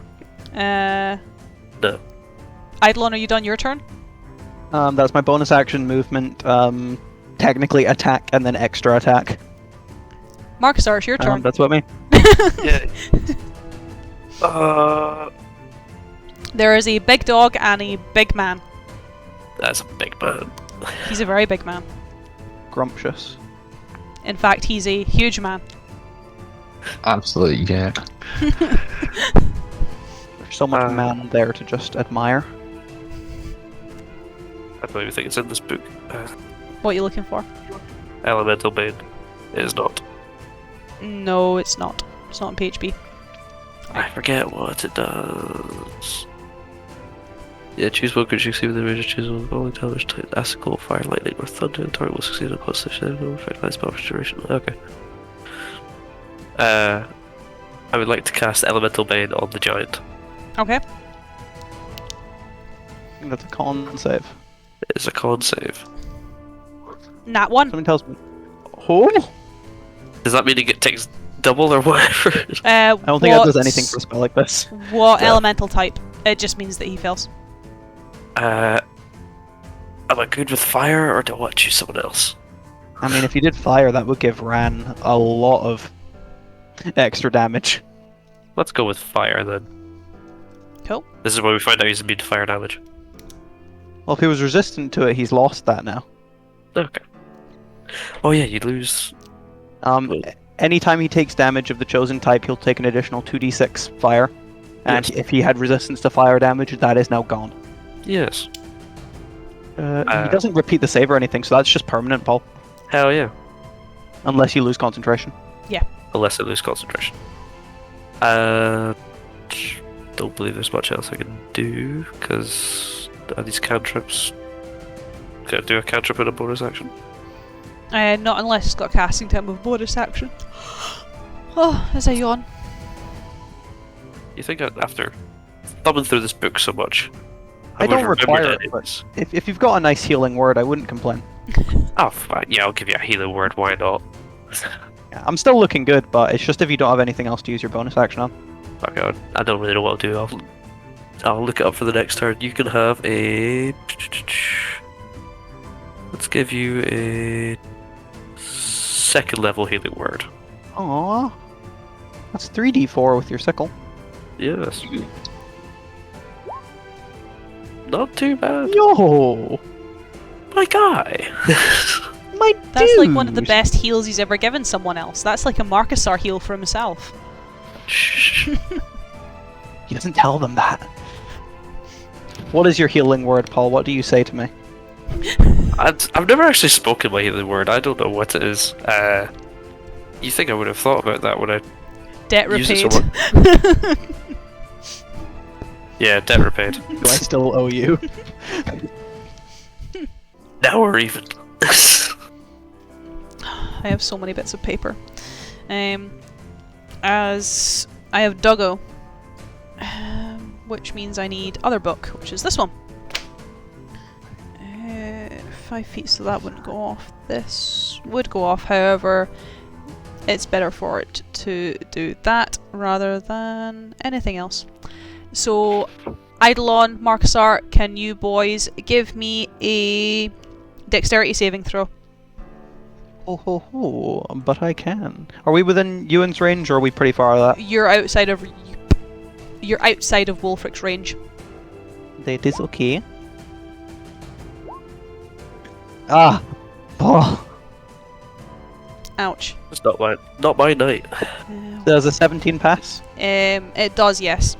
No. No. Eidolon, are you done your turn? That's my bonus action movement. Technically attack and then extra attack. Marcusar, it's your turn. That's what I mean. Yeah. There is a big dog and a big man. That's a big man. He's a very big man. Grumptious. In fact, he's a huge man. Absolutely, yeah. There's so much man there to just admire. I don't even think it's in this book. What are you looking for? Elemental Bane. It is not. No, it's not. It's not in PHP. I forget what it does. Yeah, choose one creature you see with the range of choose one only damage type acid, cold, fire, lightning, or thunder. The target will succeed on constitution and effect light spell for duration. Okay. I would like to cast Elemental Bane on the giant. Okay. I think that's a con save. It is a con save. Nat 1. Something tells me. Oh! Does that mean it takes double or whatever? I don't think that does anything for a spell like this. What Yeah. elemental type? It just means that he fails. Am I good with fire, or do I want to choose someone else? I mean, if you did fire, that would give Ran a lot of extra damage. Let's go with fire then. Cool. This is where we find out he's immune to fire damage. Well, if he was resistant to it, he's lost that now. Okay. Oh yeah, you lose. Anytime he takes damage of the chosen type, he'll take an additional 2d6 fire. And Yes. if he had resistance to fire damage, that is now gone. Yes. He doesn't repeat the save or anything, so that's just permanent, Paul. Hell yeah. Unless you lose concentration. Unless I lose concentration. Don't believe there's much else I can do, because these cantrips. Can I do a cantrip in a bonus action? Not unless it's got casting time with bonus action. Oh, as I yawn. You think after thumbing through this book so much, I don't would have require remembered it, any of this? If you've got a nice healing word, I wouldn't complain. Oh, fine. Yeah, I'll give you a healing word. Why not? Yeah, I'm still looking good, but it's just if you don't have anything else to use your bonus action on. Okay, I don't really know what to do. I'll look it up for the next turn. You can have a. Let's give you a second level healing word. Aww. That's 3d4 with your sickle. Yes. Not too bad. Yo! My guy. My That's like one of the dude! best heals he's ever given someone else. That's like a Marcusar heal for himself. Shh. He doesn't tell them that. What is your healing word, Paul? What do you say to me? I've never actually spoken my healing word. I don't know what it is. You think I would have thought about that when I Debt used it repaid. somewhere? Yeah, debt repaid. Do I still owe you? Now we're even. I have so many bits of paper. As I have Duggo, which means I need other book, which is this one. 5 feet, so that wouldn't go off. This would go off, however, it's better for it to do that rather than anything else. So, Eidolon, Marcusar, can you boys give me a dexterity saving throw? Oh ho ho, but I can. Are we within Ewan's range, or are we pretty far out of that? You're outside of Wulfric's range. That is okay. Ah! Oh! Ouch. It's not my night. Does a 17 pass? It does, yes.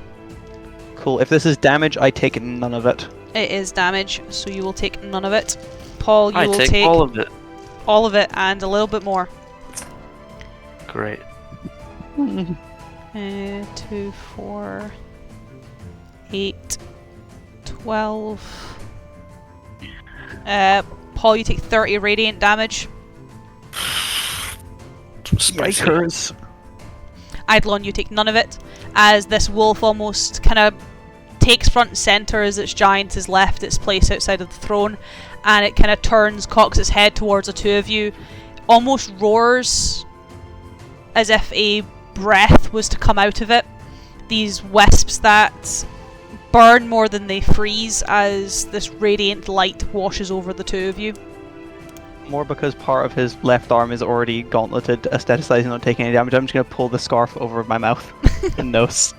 Cool. If this is damage, I take none of it. It is damage, so you will take none of it. Paul, you I will take take all of it. all of it and a little bit more. Great. 2, 4, 8, 12. Paul, you take 30 radiant damage. Spicy. Yikers. Eidolon, you take none of it, as this wolf almost kind of takes front and centre as its giant has left its place outside of the throne, and it kind of turns, cocks its head towards the two of you, almost roars as if a breath was to come out of it. These wisps that burn more than they freeze as this radiant light washes over the two of you. More because part of his left arm is already gauntleted, aestheticizing, not taking any damage. I'm just going to pull the scarf over my mouth and nose.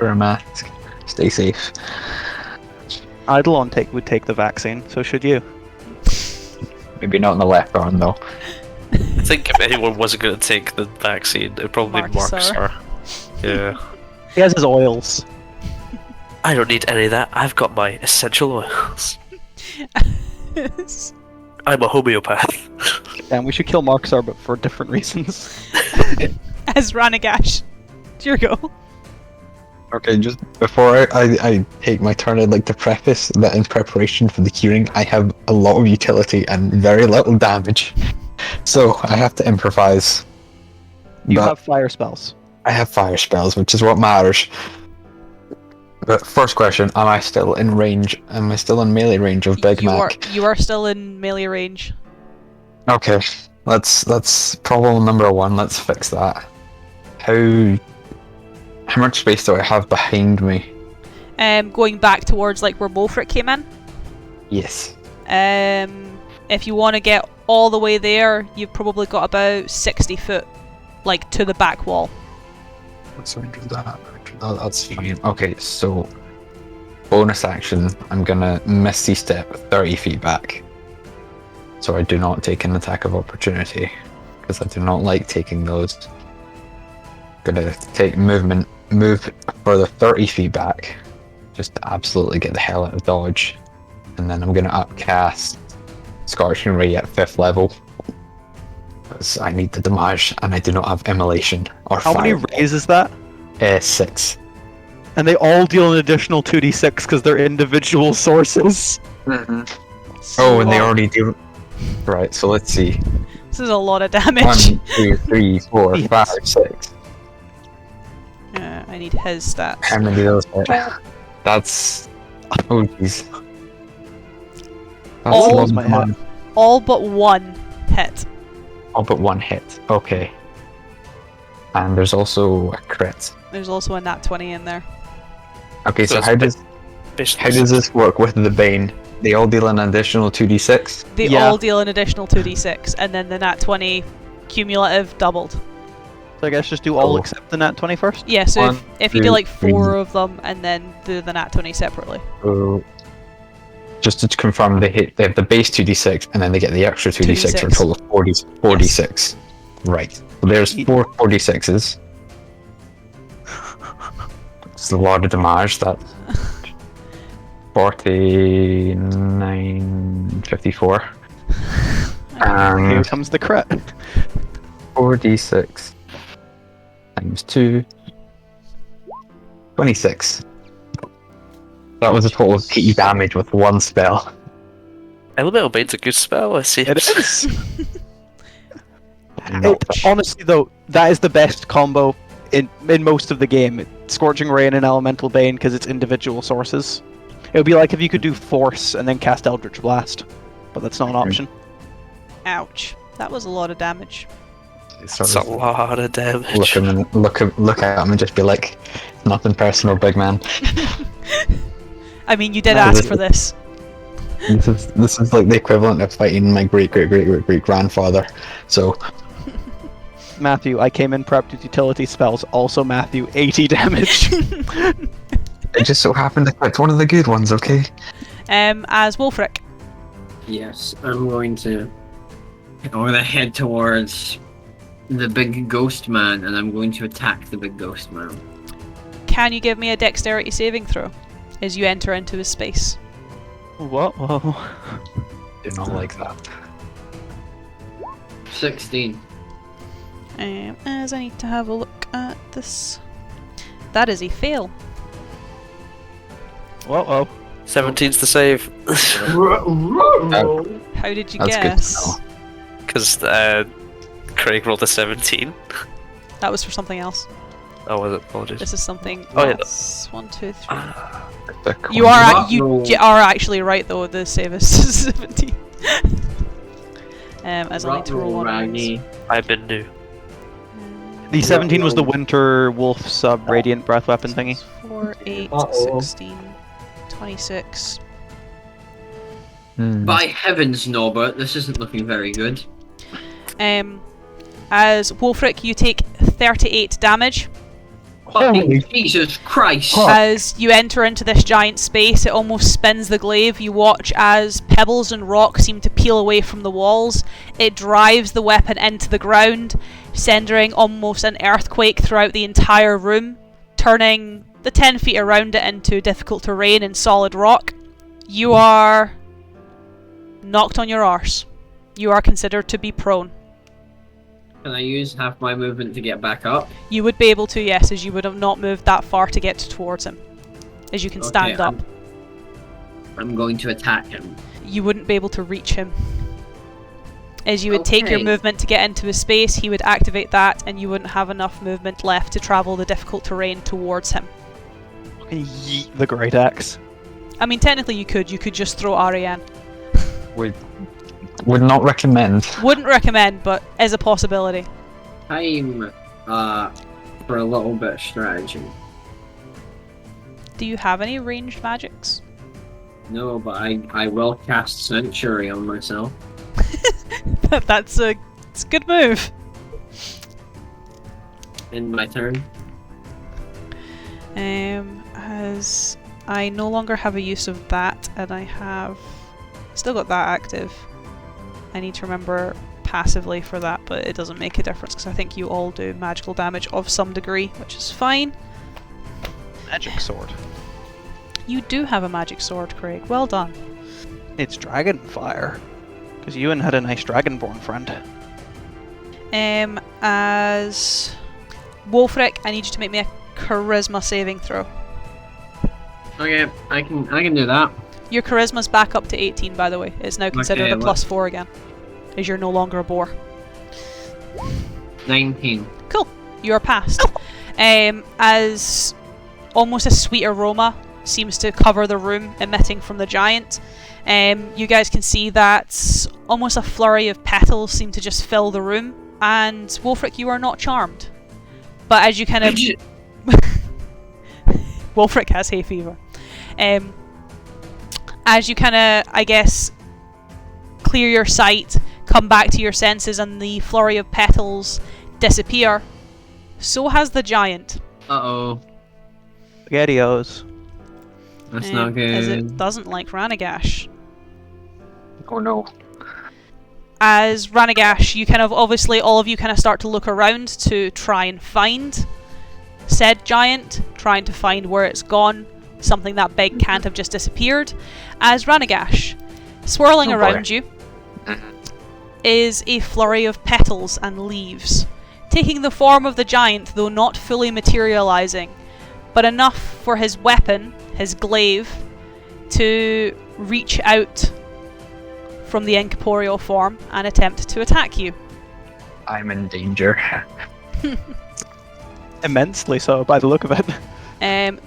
Wear a mask. Stay safe. Eidolon would take the vaccine, so should you. Maybe not in the left arm though. I think if anyone wasn't going to take the vaccine, it'd probably be Marcus, Marcus. Yeah. He has his oils. I don't need any of that. I've got my essential oils. I'm a homeopath. And we should kill Marksar, but for different reasons. As Ranagash. Here you go. Okay, just before I take my turn, I'd like to preface that in preparation for the curing, I have a lot of utility and very little damage. So I have to improvise. You But have fire spells. I have fire spells, which is what matters. But first question, am I still in range? Am I still in melee range of Big Mac? You are still in melee range. Okay, that's problem number one. Let's fix that. How much space do I have behind me? Going back towards like where Wolfric came in. Yes. If you want to get all the way there, you've probably got about 60 foot, like to the back wall. What's the range of that? Oh, that's fine. Okay, so bonus action, I'm gonna Misty Step 30 feet back. So I do not take an attack of opportunity, because I do not like taking those. Gonna take move further 30 feet back, just to absolutely get the hell out of dodge. And then I'm gonna upcast Scorching Ray at 5th level. Because I need the damage, and I do not have Immolation or How many Fireball. rays is that? 6. And they all deal an additional 2d6 because they're individual sources. Oh, and they already do. Right, so let's see. This is a lot of damage. 1, 2, 3, 4, Yes. 5, 6. I need his stats. How many of those hit? That's. Oh, jeez. That's All a lot my of damage. All but one hit. All but one hit. Okay. And there's also a crit. There's also a nat 20 in there. Okay, so it's how does this work with the Bane? They all deal an additional 2d6? They Yeah. all deal an additional 2d6, and then the nat 20 cumulative doubled. So I guess just do all Oh. except the nat 20 first? Yeah, so One, if you do two, like 4 three. of them, and then do the nat 20 separately. So, just to confirm, they have the base 2d6, and then they get the extra 2d6 for a 2d6. total of 46. Right. So there's 4 4d6s. It's a lot of damage. That's 49, 54. Here comes the crit. 4d6 times 2. 26. That was a total of 80 damage with one spell. Elemental Bane's a good spell, I see. It is. Ouch. Honestly, though, that is the best combo in most of the game. Scorching Ray and an Elemental Bane because it's individual sources. It would be like if you could do Force and then cast Eldritch Blast, but that's not an option. Ouch. That was a lot of damage. Sort That's a of lot of damage. look at him and just be like, nothing personal, big man. I mean, you did No, ask this- for this. This is like the equivalent of fighting my great grandfather. So Matthew, I came in prepped with utility spells. Also, Matthew, 80 damage. it just so happened to pick one of the good ones. Okay. As Wolfric. Yes, I'm gonna head towards the big ghost man, and I'm going to attack the big ghost man. Can you give me a dexterity saving throw as you enter into his space? Whoa. Do not like that. 16. As I need to have a look at this. That is a fail. Whoa. 17's the save. How did you That's good to guess? know. Because Craig rolled a 17. That was for something else. Oh, was it? Apologies. This is something Oh, yeah. else. 1, 2, 3. The You are Rock you roll. are actually right though. The save is 17. As I need to roll one. of these. Raggy. I've been new. The 17 was the Winter Wolf sub Radiant Breath Weapon thingy. 4, 8, Uh-oh. 16, 26. By heavens, Norbert, this isn't looking very good. As Wolfric, you take 38 damage. Fucking Jesus Christ! As you enter into this giant space, it almost spins the glaive. You watch as pebbles and rock seem to peel away from the walls. It drives the weapon into the ground, sending almost an earthquake throughout the entire room, turning the 10 feet around it into difficult terrain and solid rock. You are knocked on your arse. You are considered to be prone. Can I use half my movement to get back up? You would be able to, yes, as you would have not moved that far to get towards him. As you can stand up. I'm going to attack him. You wouldn't be able to reach him. As you would take your Okay. movement to get into his space, he would activate that, and you wouldn't have enough movement left to travel the difficult terrain towards him. Fucking yeet the Great Axe. I mean, technically you could just throw Ariane. Would not recommend. Wouldn't recommend, but is a possibility. Time for a little bit of strategy. Do you have any ranged magics? No, but I will cast Sanctuary on myself. It's a good move. In my turn. As I no longer have a use of that, and I have still got that active. I need to remember passively for that, but it doesn't make a difference because I think you all do magical damage of some degree, which is fine. Magic sword. You do have a magic sword, Craig. Well done. It's dragon fire. Because Ewan had a nice dragonborn friend. As Wolfric, I need you to make me a charisma saving throw. Okay, I can do that. Your charisma's back up to 18, by the way. It's now considered a what- +4 again, as you're no longer a boar. 19. Cool. You are passed. As almost a sweet aroma seems to cover the room, emitting from the giant. You guys can see that almost a flurry of petals seem to just fill the room. And Wolfric, you are not charmed. But as you kind of... Wolfric has hay fever. As you kind of, I guess, clear your sight, come back to your senses, and the flurry of petals disappear, so has the giant. Uh-oh. Spaghettios. That's not good. As it doesn't like Ranagash. Oh no. As Ranagash, you kind of, obviously, all of you kind of start to look around to try and find said giant, trying to find where it's gone. Something that big can't have just disappeared. As Ranagash, swirling around you, is a flurry of petals and leaves, taking the form of the giant, though not fully materializing, but enough for his weapon, his glaive, to reach out from the incorporeal form and attempt to attack you. I'm in danger. Immensely so, by the look of it.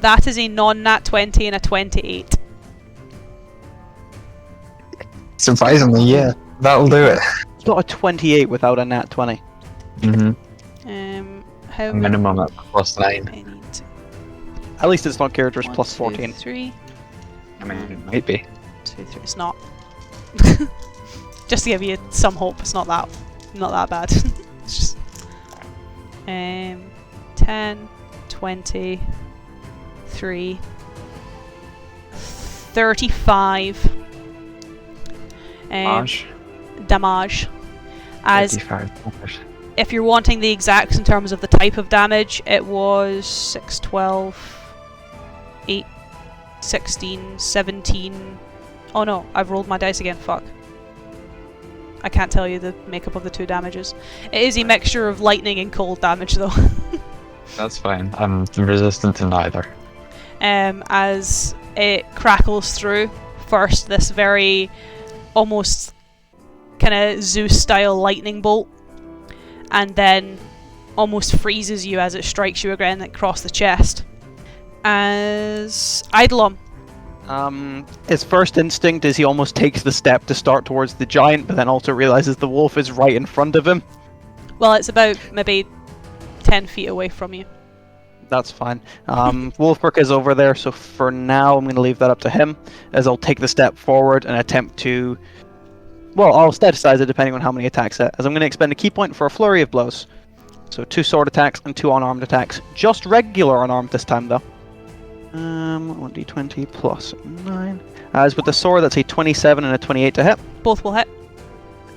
That is a non-nat 20 and a 28. Surprisingly, yeah. That'll do it. It's not a 28 without a nat 20. Mm-hmm. How A many minimum at +9. I need? At least it's not characters 1, plus 2, 14. 3, I mean, it might be. 2, 3. It's not. Just to give you some hope, it's not that bad. It's just 10, 20, 3, 35 Damage. damage. As 35 damage. if you're wanting the exacts in terms of the type of damage, it was 6, 12, 8, 16, 17. Oh no, I've rolled my dice again, fuck. I can't tell you the makeup of the two damages. It is a mixture of lightning and cold damage though. That's fine. I'm resistant to neither. As it crackles through. First, this very almost kind of Zeus-style lightning bolt, and then almost freezes you as it strikes you again across the chest. As Eidolon. His first instinct is he almost takes the step to start towards the giant, but then also realizes the wolf is right in front of him. Well, it's about maybe 10 feet away from you. That's fine. Wolfbrook is over there, so for now I'm going to leave that up to him, as I'll take the step forward and attempt to... Well, I'll staticize it depending on how many attacks it, as I'm going to expend a key point for a flurry of blows. So 2 sword attacks and 2 unarmed attacks. Just regular unarmed this time, though. 1d20 plus 9. As with the sword, that's a 27 and a 28 to hit. Both will hit.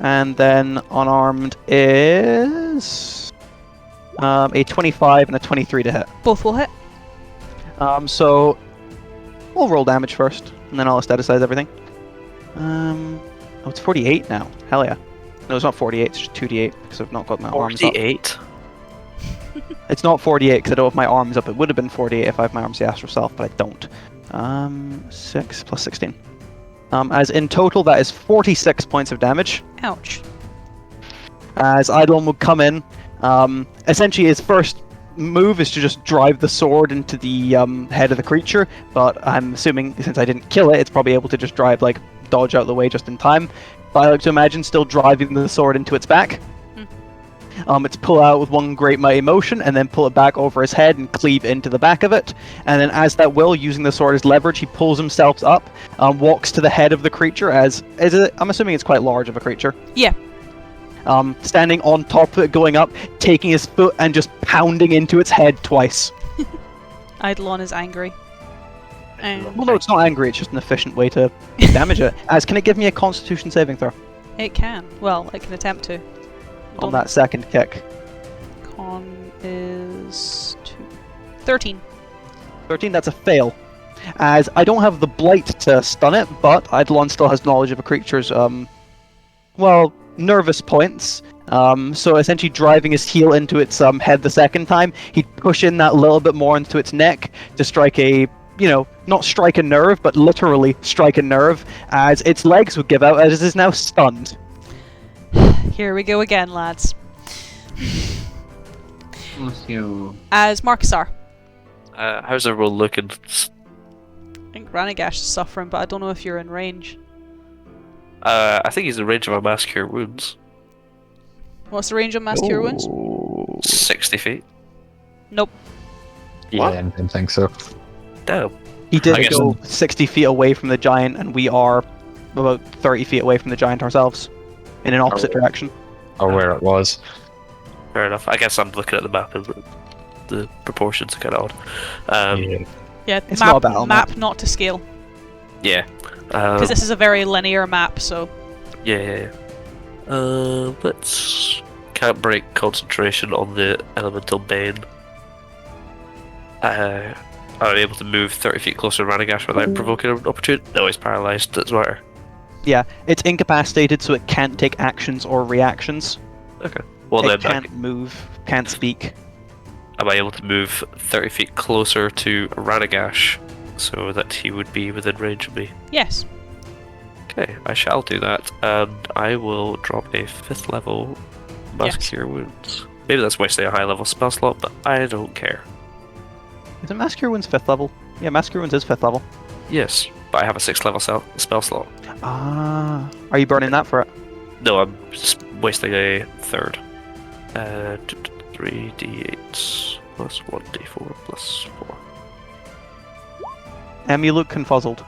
And then unarmed is... a 25 and a 23 to hit. Both will hit. So we'll roll damage first, and then I'll aestheticize everything. Oh, it's 48 now. Hell yeah. No, it's not 48, it's just 2d8, because I've not got my arms up. 48? It's not 48, because I don't have my arms up. It would have been 48 if I have my arms the astral self, but I don't. 6 plus 16. As in total, that is 46 points of damage. Ouch. As Eidolon would come in, essentially his first move is to just drive the sword into the head of the creature, but I'm assuming since I didn't kill it, it's probably able to just dodge out of the way just in time. But I like to imagine still driving the sword into its back. It's pull out with one great mighty motion, and then pull it back over his head and cleave into the back of it. And then as that will, using the sword as leverage, he pulls himself up, walks to the head of the creature I'm assuming it's quite large of a creature. Yeah. Standing on top of it, going up, taking his foot and just pounding into its head twice. Eidolon is angry. Well, no, it's not angry, it's just an efficient way to damage it. Can it give me a constitution saving throw? It can. Well, it can attempt to. On that second kick. Con is 13. 13, that's a fail. As I don't have the blight to stun it, but Eidolon still has knowledge of a creature's, nervous points. So essentially driving his heel into its head the second time, he'd push in that little bit more into its neck to strike not strike a nerve, but literally strike a nerve, as its legs would give out as it is now stunned. Here we go again, lads. Let's go. As Marcusar. How's everyone looking? I think Ranagash is suffering, but I don't know if you're in range. I think he's in range of my Mass Cure Wounds. What's the range of Mass Cure Wounds? 60 feet. Nope. Yeah, I didn't think so. Damn. He I did guess- go 60 feet away from the giant, and we are about 30 feet away from the giant ourselves, in an opposite direction. Or where it was. Fair enough. I guess I'm looking at the map and the proportions are kind of odd. Yeah, It's not a battle map not to scale. Yeah. Because this is a very linear map, so... Yeah. Let's... Can't break concentration on the elemental bane. I'm able to move 30 feet closer to Ranagash without provoking an opportunity. No, he's paralyzed. Doesn't matter. Yeah, it's incapacitated, so it can't take actions or reactions. Okay. Well It then, can't move, can't speak. am I able to move 30 feet closer to Ranagash so that he would be within range of me? Yes. Okay, I shall do that, and I will drop a 5th level Mass Cure Wounds. Maybe that's wasting a high level spell slot, but I don't care. Is it Mass Cure Wounds 5th level? Yeah, Mass Cure Wounds is 5th level. Yes, but I have a 6th level spell slot. Ah, are you burning that for it? No, I'm just wasting a 3rd. 3d8 plus 1d4 plus 4. You look confuzzled.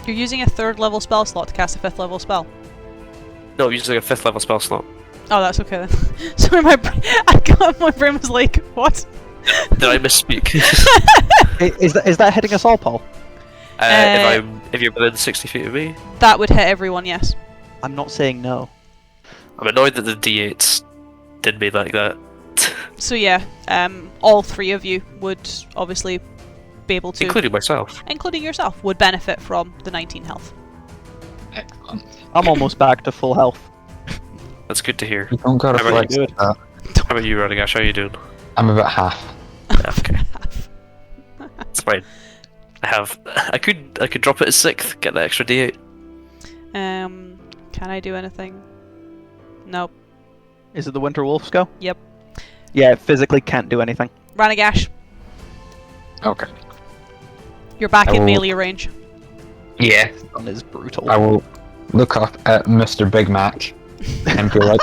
You're using a 3rd level spell slot to cast a 5th level spell. No, I'm using a 5th level spell slot. Oh, that's okay then. Sorry, my brain was like, what? Did I misspeak? Is that hitting us all, Paul? If you're within 60 feet of me, That would hit everyone, yes. I'm not saying no. I'm annoyed that the d8s did me like that. So yeah, all 3 of you would obviously be able to, Including myself. including yourself, would benefit from the 19 health. Excellent. I'm almost back to full health. That's good to hear. You don't gotta How about flex you? like that. How about you, Ranagash? How are you doing? I'm about half. Okay. It's fine. I I could drop it as 6th, get the extra D8. Can I do anything? Nope. Is it the Winter Wolf's go? Yep. Yeah, it physically can't do anything. Ranagash, Okay. you're back I in will- melee range. Yeah. That is brutal. I will look up at Mr. Big Mac and be like,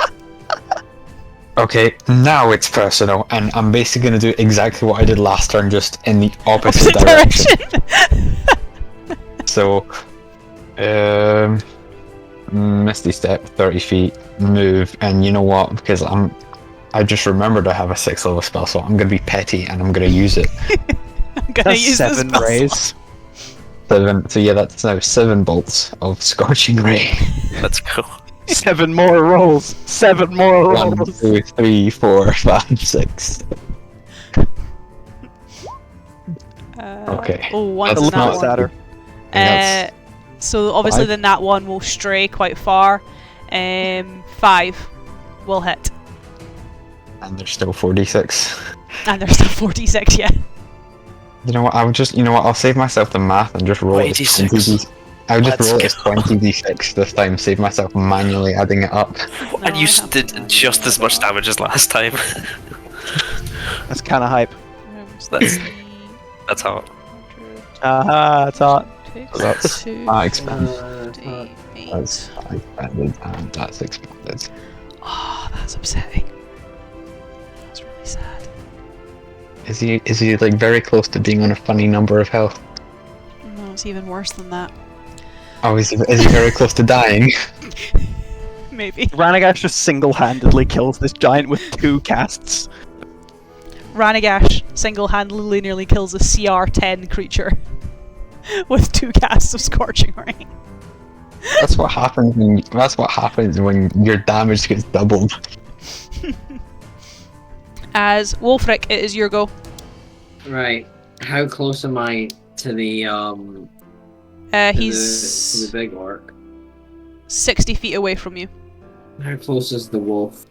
okay, now it's personal, and I'm basically going to do exactly what I did last turn, just in the opposite direction. So, Misty Step, 30 feet, move, and you know what? Because I just remembered I have a 6th level spell, so I'm going to be petty and I'm going to use it. I'm gonna That's use 7 this rays. 7, so yeah, that's now 7 bolts of Scorching Ray. Let's go. 7 more rolls. 7 more 1, rolls. 2, 3, 4, 5, 6. Okay. Oh, one's That's a Look nat not at one. sadder. That's So obviously 5. the nat one will stray quite far. 5 will hit. And there's still 46. And there's still 46, yeah. You know what? I'll save myself the math and just roll it as 86. 20d. I'll just Let's roll it as go. 20d6 this time, save myself manually adding it up. No, And you I have did to- just as much damage as last time. That's kind of hype. That's- That's hot. Aha, it's hot. So that's not expanded. That's 58. not expanded, and that's expanded. Oh, that's upsetting. That's really sad. Is he like very close to being on a funny number of health? No, it's even worse than that. Oh, is he very close to dying? Maybe. Ranagash just single-handedly kills this giant with 2 casts. Ranagash single-handedly nearly kills a CR10 creature with 2 casts of Scorching Ray. That's what happens when your damage gets doubled. As Wolfric, it is your go. Right. How close am I to the He's to the big orc? 60 feet away from you. How close is the wolf?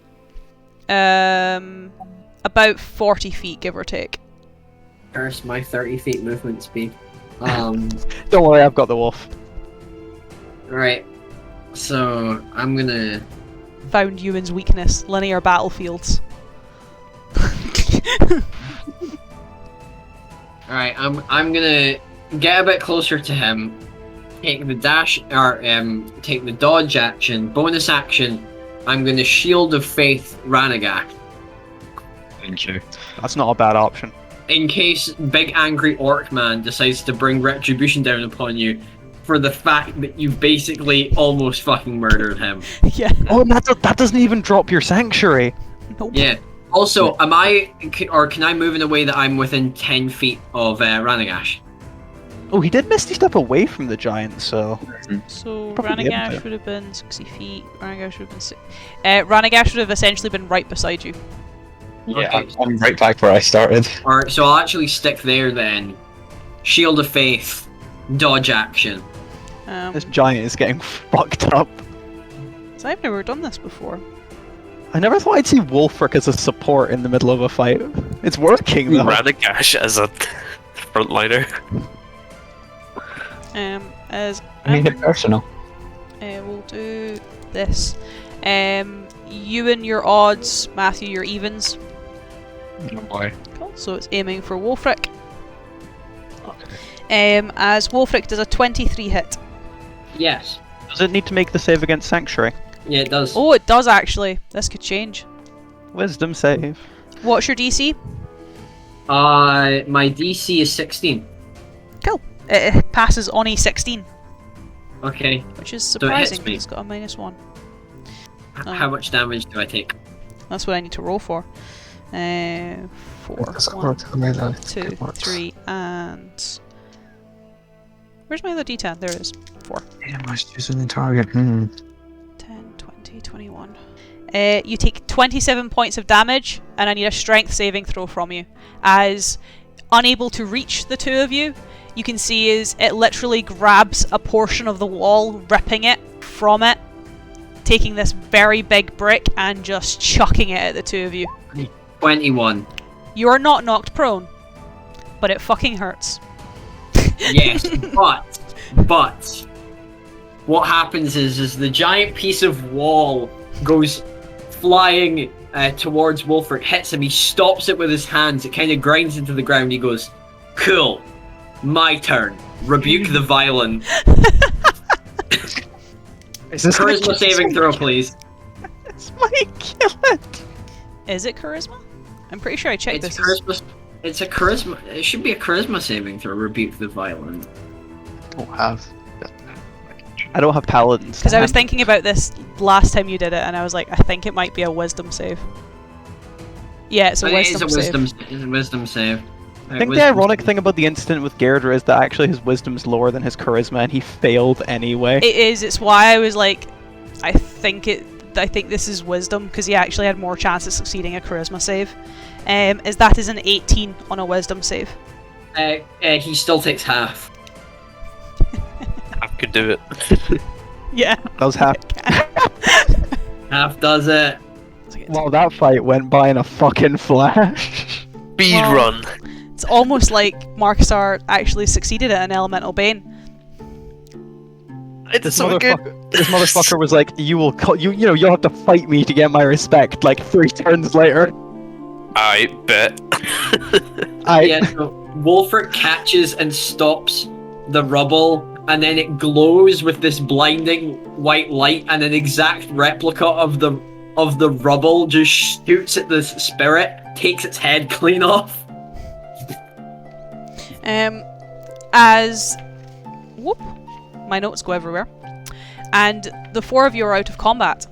About 40 feet, give or take. Curse my 30 feet movement speed. Don't worry, I've got the wolf. Right. So I'm gonna. Found Ewan's weakness: linear battlefields. Alright, I'm gonna get a bit closer to him. Take the dash or take the dodge action, bonus action. I'm gonna Shield of Faith Ranagash. Thank you. That's not a bad option. In case Big Angry Orc Man decides to bring retribution down upon you for the fact that you basically almost fucking murdered him. Yeah. Oh, and that doesn't even drop your sanctuary. Nope. Yeah. Also, can I move in a way that I'm within 10 feet of Ranagash? Oh, he did Misty Step away from the giant, so... So Probably able Ranagash to. would have been 60 feet. Ranagash would have been Ranagash would have essentially been right beside you. Yeah, Okay. I'm right back where I started. Alright, so I'll actually stick there then. Shield of Faith, dodge action. This giant is getting fucked up. So I've never done this before. I never thought I'd see Wolfric as a support in the middle of a fight. It's working, though. Ranagash as a frontliner. As I made it Amber, personal. we'll do this. Ewan, your odds. Matthew, your evens. Oh boy. Cool. So it's aiming for Wolfric. Okay. As Wolfric does a 23 hit. Yes. Does it need to make the save against Sanctuary? Yeah, it does. Oh, it does actually. This could change. Wisdom save. What's your DC? My DC is 16. Cool. It passes on a 16, Okay. which is it hits surprising me. because it's got a -1. Oh. How much damage do I take? That's what I need to roll for. 4, That's 1, hard to make that 2, good works. 3, and... Where's my other d10? There it is. 4. Damn, I was choosing the target. 10, 20, 21. You take 27 points of damage, and I need a strength saving throw from you. As unable to reach the two of you, you can see is it literally grabs a portion of the wall, ripping it from it, taking this very big brick and just chucking it at the two of you. 21. You are not knocked prone, but it fucking hurts. Yes, but what happens is the giant piece of wall goes flying towards Wolfric, hits him, he stops it with his hands, it kind of grinds into the ground, he goes, cool, my turn, rebuke the violent. Charisma saving throw, please. This might kill it. Is it charisma? I'm pretty sure I checked It's this. charisma. It's a charisma. It should be a charisma saving throw. Rebuke the violent. I don't have paladins. Because I was thinking about this last time you did it, and I was like, I think it might be a wisdom save. Yeah, it's a wisdom save. It's a wisdom save. I think the ironic thing about the incident with Gairdra is that actually his wisdom's lower than his charisma, and he failed anyway. It is. It's why I was like, I think this is wisdom, because he actually had more chance of succeeding a charisma save. That is an 18 on a wisdom save. He still takes half. I could do it. Yeah. That was half. Half does it. Wow, that fight went by in a fucking flash. Speed Well, run. It's almost like Marksar actually succeeded at an elemental bane. It's so good. This motherfucker was like, you'll have to fight me to get my respect, like 3 turns later. I bet. Yeah, so Wolfric catches and stops the rubble, and then it glows with this blinding white light, and an exact replica of the rubble just shoots at the spirit, takes its head clean off. Whoop, my notes go everywhere. And the 4 of you are out of combat.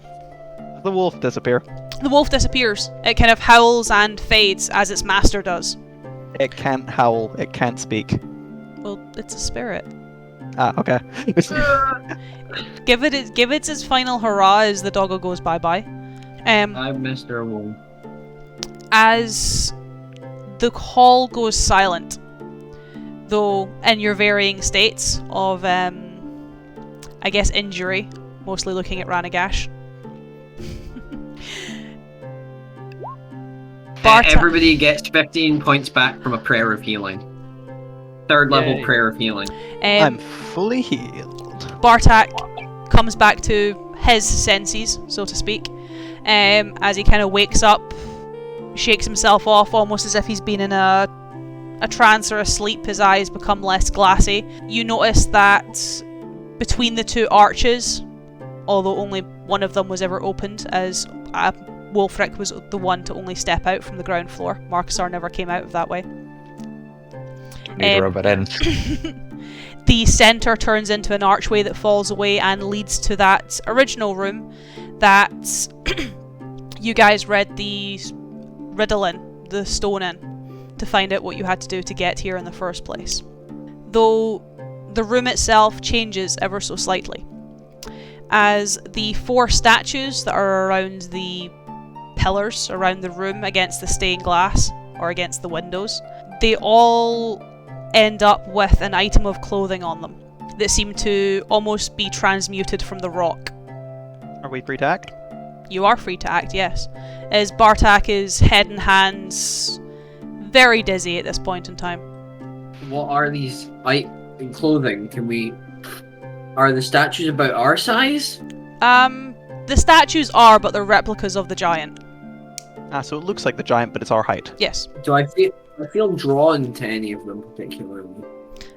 The wolf disappear. The wolf disappears. It kind of howls and fades as its master does. It can't howl. It can't speak. Well, it's a spirit. Ah, okay. Give it its final hurrah as the doggo goes bye-bye. I'm Mr. Wolf. As the hall goes silent, though in your varying states of, I guess, injury, mostly looking at Ranagash. Everybody gets 15 points back from a prayer of healing. 3rd level prayer of healing. I'm fully healed. Bartak comes back to his senses, so to speak, as he kind of wakes up, shakes himself off almost as if he's been in a trance or a sleep. His eyes become less glassy. You notice that between the 2 arches, although only one of them was ever opened, as Wolfric was the one to only step out from the ground floor. Marksar never came out of that way. Need to rub it in. The centre turns into an archway that falls away and leads to that original room that you guys read the riddle in, the stone in, to find out what you had to do to get here in the first place. Though the room itself changes ever so slightly, as the 4 statues that are around the pillars around the room against the stained glass or against the windows, they all end up with an item of clothing on them that seem to almost be transmuted from the rock. Are we free to act? You are free to act, yes. As Bartak is head and hands very dizzy at this point in time. What are these clothing? Are the statues about our size? The statues are, but they're replicas of the giant. Ah, so it looks like the giant, but it's our height. Yes. Do I feel drawn to any of them particularly?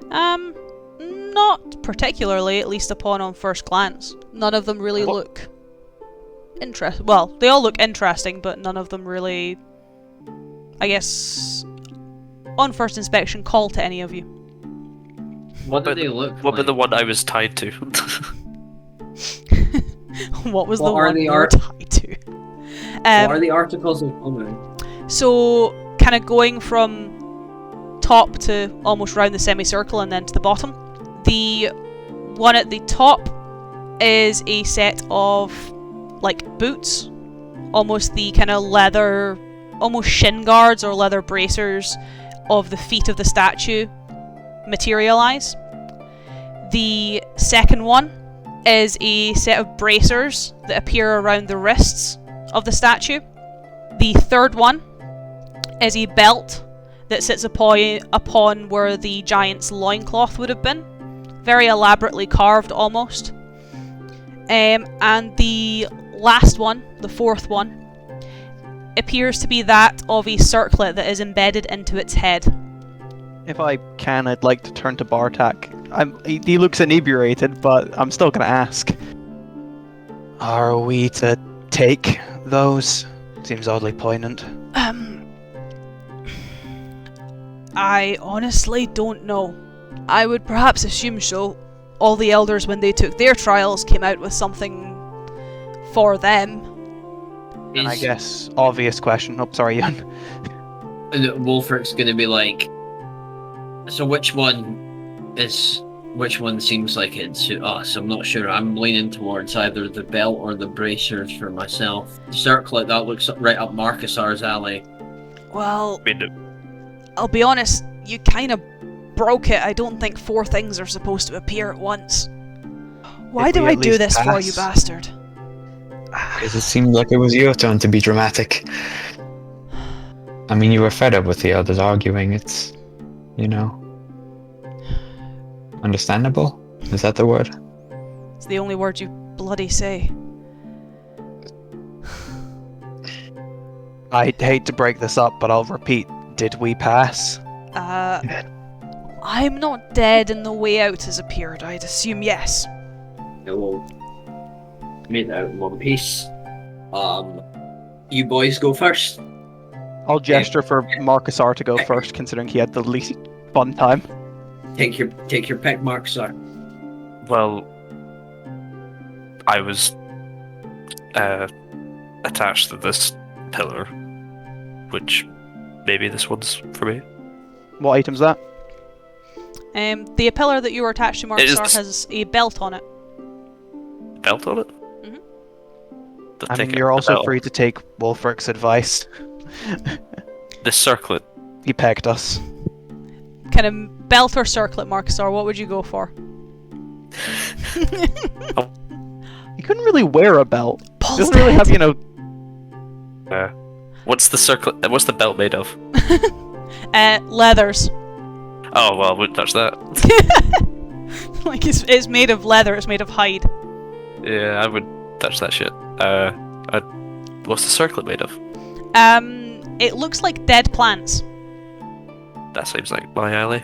Not particularly, at least on first glance. None of them really look interesting. Well, they all look interesting, but none of them really, I guess, on first inspection, call to any of you. What do they look like? What about the one I was tied to? What was What the are one the you were tied to? What are the articles of common? So, kind of going from top to almost round the semicircle and then to the bottom. The one at the top is a set of, like, boots. Almost the kind of leather, almost shin guards or leather bracers of the feet of the statue materialize. The second one is a set of bracers that appear around the wrists of the statue. The third one is a belt that sits upon where the giant's loincloth would have been. Very elaborately carved, almost. And the last one, the fourth one, appears to be that of a circlet that is embedded into its head. If I can, I'd like to turn to Bartak. He looks inebriated, but I'm still gonna ask. Are we to take those? Seems oddly poignant. I honestly don't know. I would perhaps assume so. All the elders, when they took their trials, came out with something for them. Is, And I guess, obvious question. Oh, sorry, Ian. Wolfric gonna be like, so which one seems like it's to us? I'm not sure. I'm leaning towards either the belt or the bracers for myself. The circlet, that looks right up Marcusar's alley. Well, I'll be honest, you kind of broke it. I don't think 4 things are supposed to appear at once. Why do I do this for you, bastard? Because it seemed like it was your turn to be dramatic. I mean, you were fed up with the others arguing. It's, understandable? Is that the word? It's the only word you bloody say. I hate to break this up, but I'll repeat. Did we pass? I'm not dead and the way out has appeared. I'd assume yes. We'll make that out in one piece. You boys go first. I'll gesture for Marcusar to go first, considering he had the least fun time. Take your pick, Marcusar. Well, I was attached to this pillar, which maybe this one's for me. What item's that? The pillar that you were attached to, Marcusar, has a belt on it. Belt on it? I mean, you're also free to take Wolfric's advice. The circlet. He pegged us. Kind of belt or circlet, Marcusar, what would you go for? He couldn't really wear a belt. Paul's He doesn't really have, What's the circlet? What's the belt made of? Leathers. Oh well, I wouldn't touch that. Like it's made of leather. It's made of hide. Yeah, I wouldn't touch that shit. What's the circlet made of? It looks like dead plants. That seems like my alley.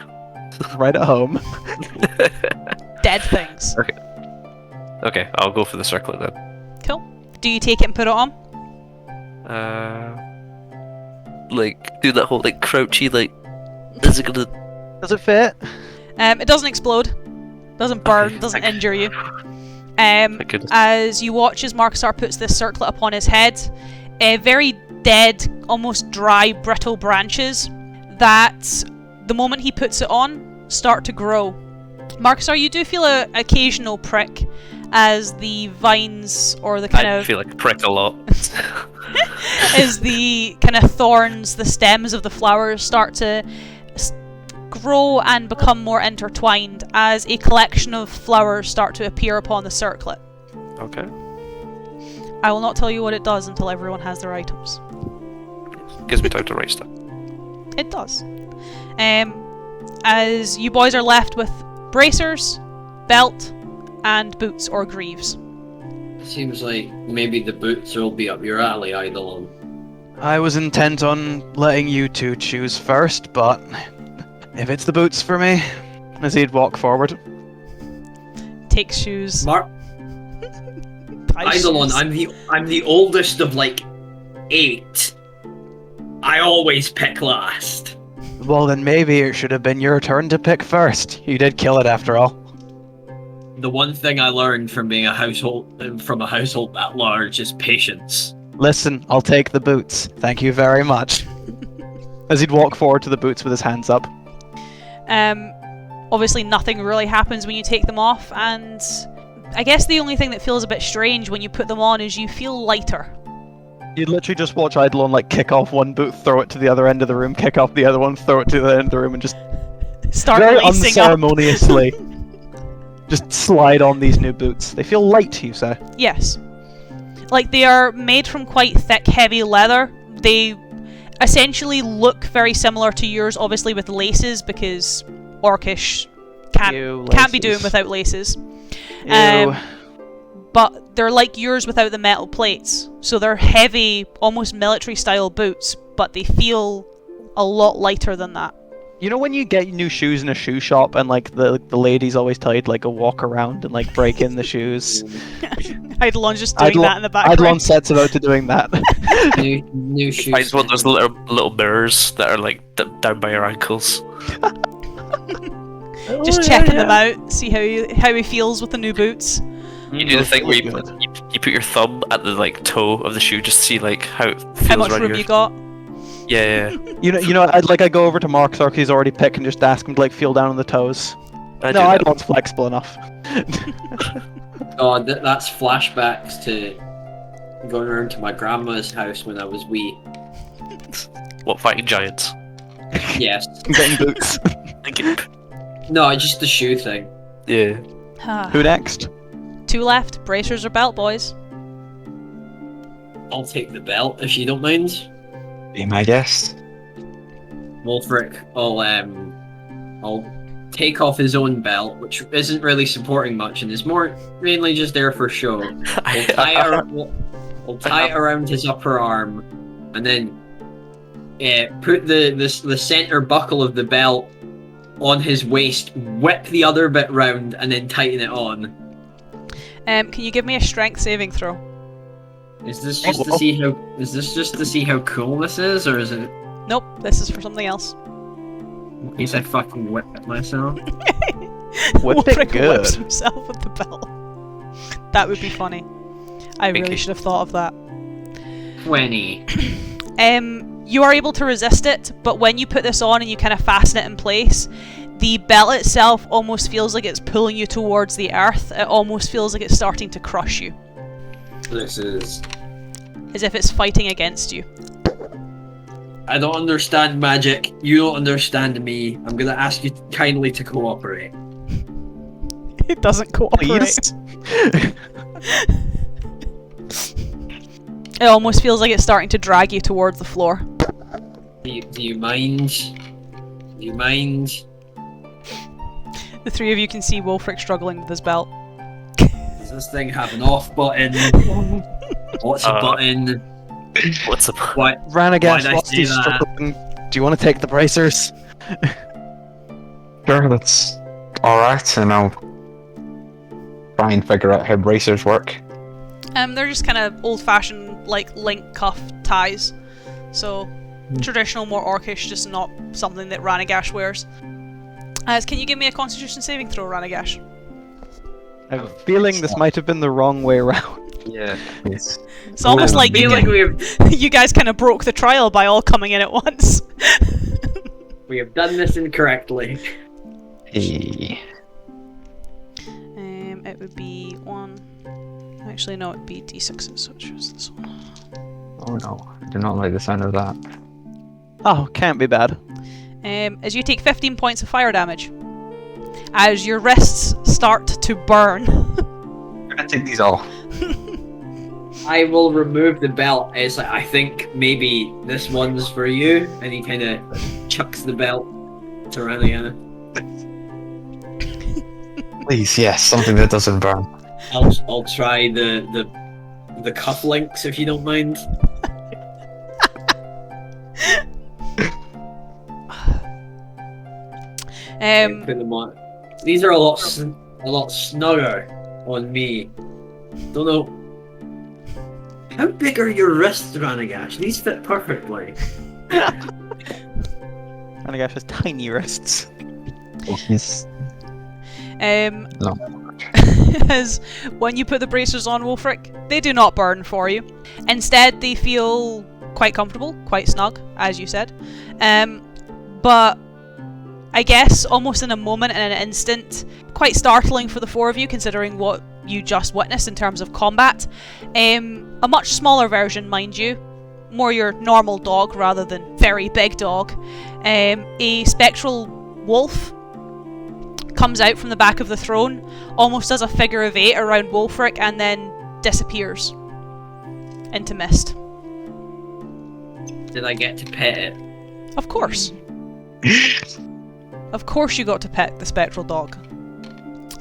Right at home. Dead things. Okay, I'll go for the circlet then. Cool. Do you take it and put it on? Like do that whole like crouchy like. Is it gonna? Does it fit? It doesn't explode. Doesn't burn. Okay, Doesn't thank- injure you. Thank goodness. As you watch as Marcusar puts this circlet upon his head, very dead, almost dry, brittle branches that, the moment he puts it on, start to grow. Marcusar, you do feel an occasional prick as the vines, or the kind I of... feel like a prick a lot. as the kind of thorns, the stems of the flowers start to grow and become more intertwined as a collection of flowers start to appear upon the circlet. Okay. I will not tell you what it does until everyone has their items. Gives me time to write stuff. It does. As you boys are left with bracers, belt, and boots or greaves. Seems like maybe the boots will be up your alley, Eidolon. I was intent on letting you two choose first, but if it's the boots for me, as he'd walk forward. Take shoes. Tie Eidolon, shoes. I'm the oldest of like 8. I always pick last. Well, then maybe it should have been your turn to pick first. You did kill it after all. The one thing I learned from being a household that large is patience. Listen, I'll take the boots. Thank you very much. As he'd walk forward to the boots with his hands up. Obviously nothing really happens when you take them off, and I guess the only thing that feels a bit strange when you put them on is you feel lighter. You'd literally just watch Eidolon like kick off one boot, throw it to the other end of the room, kick off the other one, throw it to the end of the room, and just Start very releasing unceremoniously just slide on these new boots. They feel light, you say? Yes. Like, they are made from quite thick, heavy leather. They essentially look very similar to yours, obviously with laces, because Orcish can't be doing without laces. But they're like yours without the metal plates. So they're heavy, almost military-style boots, but they feel a lot lighter than that. You know when you get new shoes in a shoe shop and like the ladies always tell you to like go walk around and like break in the shoes? Eidolon's just doing that in the background. Eidolon sets about to doing that. New shoes. Finds one of those little mirrors that are like down by your ankles. Just checking them out, see how he feels with the new boots. You do the thing where you put your thumb at the like toe of the shoe just to see like how it feels. How much room you got? Yeah. You know, I go over to Mark Sark, he's already picked, and just ask him to like feel down on the toes. I don't flexible enough. Oh, that's flashbacks to going around to my grandma's house when I was wee. What, fighting giants? Yes. Getting boots. No, just the shoe thing. Yeah. Who next? 2 left. Bracers or belt, boys? I'll take the belt if you don't mind. Be my guest. Wolfric, I'll take off his own belt, which isn't really supporting much and is mainly just there for show. We'll tie it around his upper arm, and then put the center buckle of the belt on his waist, whip the other bit round, and then tighten it on. Can you give me a strength saving throw? Is this just to see how cool this is, or is it? Nope, this is for something else. In case I fucking whip it myself. Whip it good. Whips himself with the belt. That would be funny. I really should have thought of that. 20. You are able to resist it, but when you put this on and you kind of fasten it in place, the belt itself almost feels like it's pulling you towards the earth. It almost feels like it's starting to crush you. This is... as if it's fighting against you. I don't understand magic. You don't understand me. I'm gonna ask you kindly to cooperate. It doesn't cooperate. Please? It almost feels like it's starting to drag you towards the floor. Do you mind? Do you mind? The 3 of you can see Wolfric struggling with his belt. Does this thing have an off button? What's a button? What's the Why? Ranagash, Why'd I whilst say he's that? struggling, do you want to take the bracers? Sure, that's alright, and I'll try and figure out how bracers work. They're just kind of old-fashioned, like, link cuff ties. So, traditional, more orcish, just not something that Ranagash wears. Can you give me a constitution saving throw, Ranagash? I have a feeling this might have been the wrong way around. Yeah. Yes. It's almost like you, you guys kind of broke the trial by all coming in at once. We have done this incorrectly. Hey. It would be 1... Actually, no, it'd be d6s, so choose this one. Oh no, I do not like the sound of that. Oh, can't be bad. As you take 15 points of fire damage. As your wrists start to burn. I'm gonna take these all. I will remove the belt. It's like, I think maybe this one's for you, and he kind of chucks the belt to Raniana. Please, yes, something that doesn't burn. I'll try the cufflinks if you don't mind. Put them on. These are a lot snugger on me. Don't know. How big are your wrists, Ranagash? These fit perfectly. Ranagash has tiny wrists. Oh, he's... No. As when you put the bracers on, Wolfric, they do not burn for you. Instead, they feel quite comfortable, quite snug, as you said. But I guess almost in a moment, in an instant, quite startling for the 4 of you, considering what you just witnessed in terms of combat. A much smaller version, mind you, more your normal dog rather than very big dog. A spectral wolf comes out from the back of the throne, almost as a figure of 8 around Wolfric, and then disappears into mist. Did I get to pet it? Of course. Of course you got to pet the spectral dog.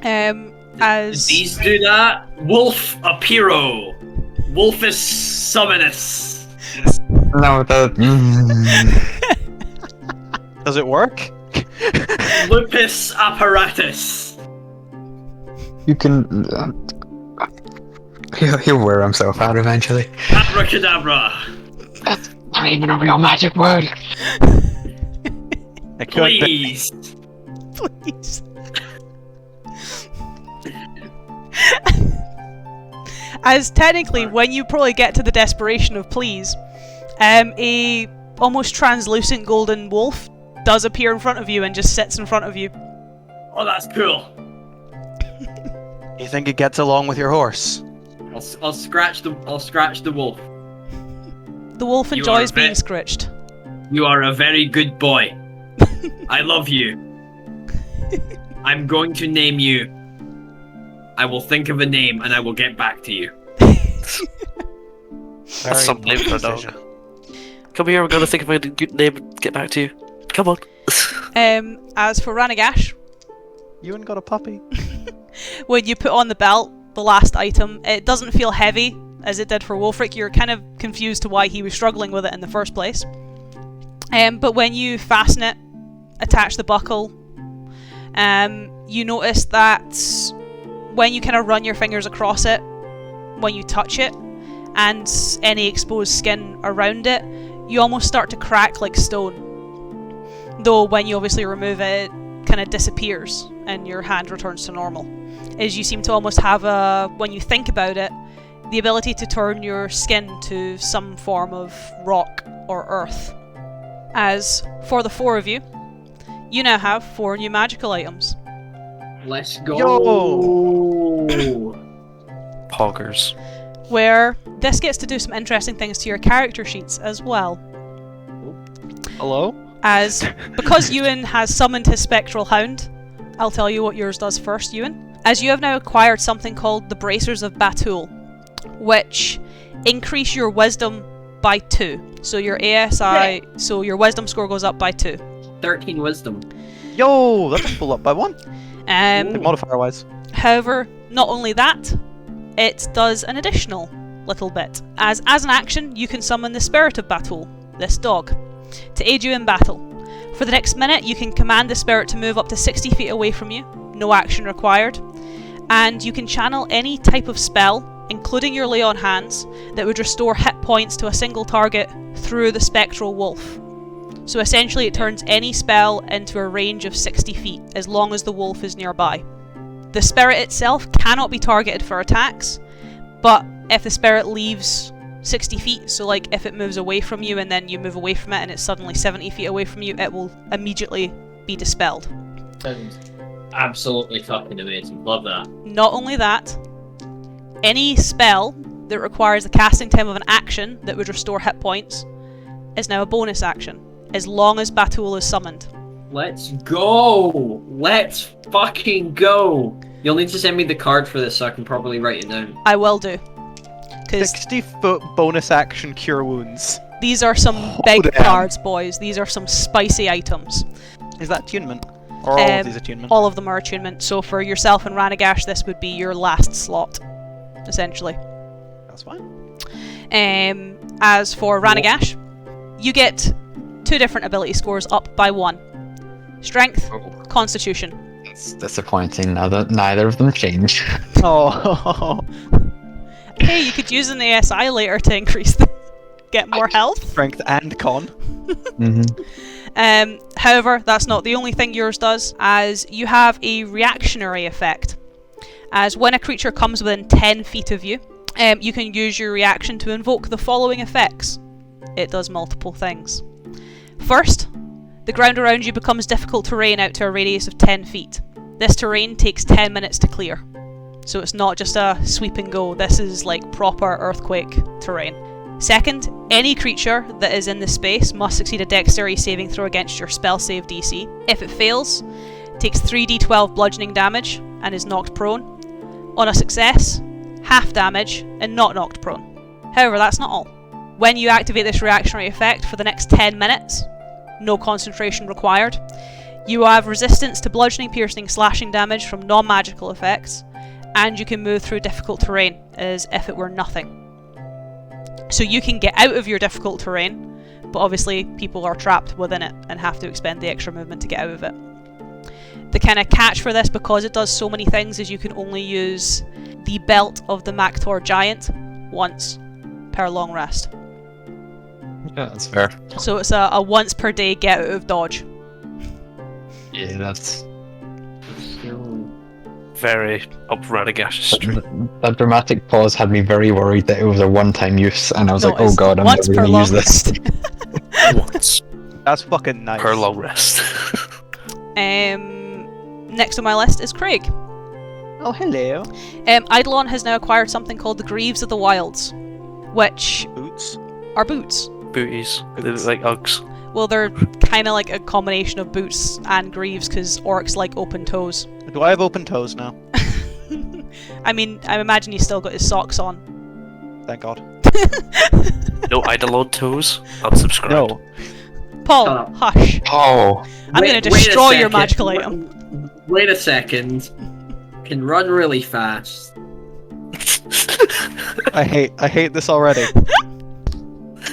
As... These do that? Wolf Apiro! Wolfus Summonus! No, that. Does it work? Lupus Apparatus! You can. He'll wear himself out eventually. Abracadabra! That's not even a real magic word. It could be. Please! Please. As technically, when you probably get to the desperation of please, a almost translucent golden wolf does appear in front of you and just sits in front of you. Oh, that's cool. You think it gets along with your horse? I'll scratch the wolf. The wolf You enjoys are being ve- scratched. You are a very good boy. I love you. I'm going to name you. I will think of a name and I will get back to you. That's some name for a dog. Come here, we're gonna think of a good name and get back to you. Come on. As for Ranagash, Ewan got a puppy. when you put on the belt, the last item, it doesn't feel heavy as it did for Wolfric. You're kind of confused to why he was struggling with it in the first place. But when you fasten it, attach the buckle, you notice that when you kind of run your fingers across it, when you touch it, and any exposed skin around it, you almost start to crack like stone. Though when you obviously remove it, it kind of disappears and your hand returns to normal. As you seem to almost have when you think about it, the ability to turn your skin to some form of rock or earth. As for the four of you, you now have 4 new magical items. Let's go. Poggers. Where this gets to do some interesting things to your character sheets as well. Hello? As, because Ewan has summoned his spectral hound, I'll tell you what yours does first, Ewan. As you have now acquired something called the Bracers of Batul, which increase your wisdom by 2. So your ASI, so your wisdom score goes up by 2. 13 wisdom. Yo, that's a full up by 1. Um, Modifier wise. However, not only that, it does an additional little bit. As an action, you can summon the Spirit of Batul, this dog, to aid you in battle. For the next minute, you can command the spirit to move up to 60 feet away from you, no action required, and you can channel any type of spell, including your lay on hands, that would restore hit points to a single target through the spectral wolf. So essentially it turns any spell into a range of 60 feet, as long as the wolf is nearby. The spirit itself cannot be targeted for attacks, but if the spirit leaves 60 feet, so like if it moves away from you and then you move away from it and it's suddenly 70 feet away from you, it will immediately be dispelled. Sounds absolutely fucking amazing. Love that. Not only that, any spell that requires the casting time of an action that would restore hit points is now a bonus action, as long as Batul is summoned. Let's go! Let's fucking go! You'll need to send me the card for this so I can properly write it down. I will do. Because 60-foot bonus action cure wounds. these are some big damn. cards, boys. These are some spicy items. Is that attunement? Or all of these attunement? All of them are attunement. So for yourself and Ranagash, this would be your last slot, essentially. That's fine. As for Ranagash, you get 2 different ability scores up by 1. Strength, Constitution. It's disappointing now that neither of them change. Oh. Hey, you could use an ASI later to increase them. Get more health. Strength and con. However, that's not the only thing yours does, as you have a reactionary effect. As when a creature comes within 10 feet of you, you can use your reaction to invoke the following effects. It does multiple things. First, the ground around you becomes difficult terrain out to a radius of 10 feet. This terrain takes 10 minutes to clear. So it's not just a sweep and go, this is like proper earthquake terrain. Second, any creature that is in the space must succeed a dexterity saving throw against your spell save DC. If it fails, it takes 3d12 bludgeoning damage and is knocked prone. On a success, half damage and not knocked prone. However, that's not all. When you activate this reactionary effect for the next 10 minutes, no concentration required, you have resistance to bludgeoning, piercing, slashing damage from non-magical effects, and you can move through difficult terrain as if it were nothing. So you can get out of your difficult terrain, but obviously people are trapped within it and have to expend the extra movement to get out of it. The kind of catch for this, because it does so many things, is you can only use the Belt of the Mak'tor Giant once per long rest. Yeah, that's fair. So it's a once per day get out of dodge. Yeah, that's... Very up Radagash's street. That dramatic pause had me very worried that it was a one-time use, and I was No, like, oh it's god, I'm once never per going to use long this. rest. Once That's fucking nice. per long rest. Next on my list is Craig. Oh, hello. Eidolon has now acquired something called the Greaves of the Wilds, which Boots. are boots. Booties. They're like Uggs. Well, they're kind of like a combination of boots and greaves, because orcs like open toes. Do I have open toes now? I mean, I imagine he's still got his socks on. Thank God. No Eidolon toes? Unsubscribe. No. Paul, Shut up. hush. Oh, I'm going to destroy your magical item. Wait a second. Can run really fast. I hate this already.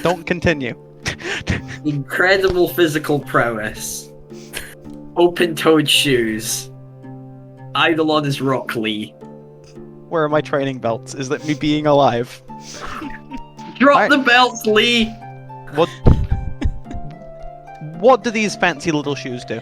Don't continue. Incredible physical prowess. Open-toed shoes. Eidolon is Rock Lee. Where are my training belts? Is that me being alive? Drop the belts, Lee! What? What do these fancy little shoes do?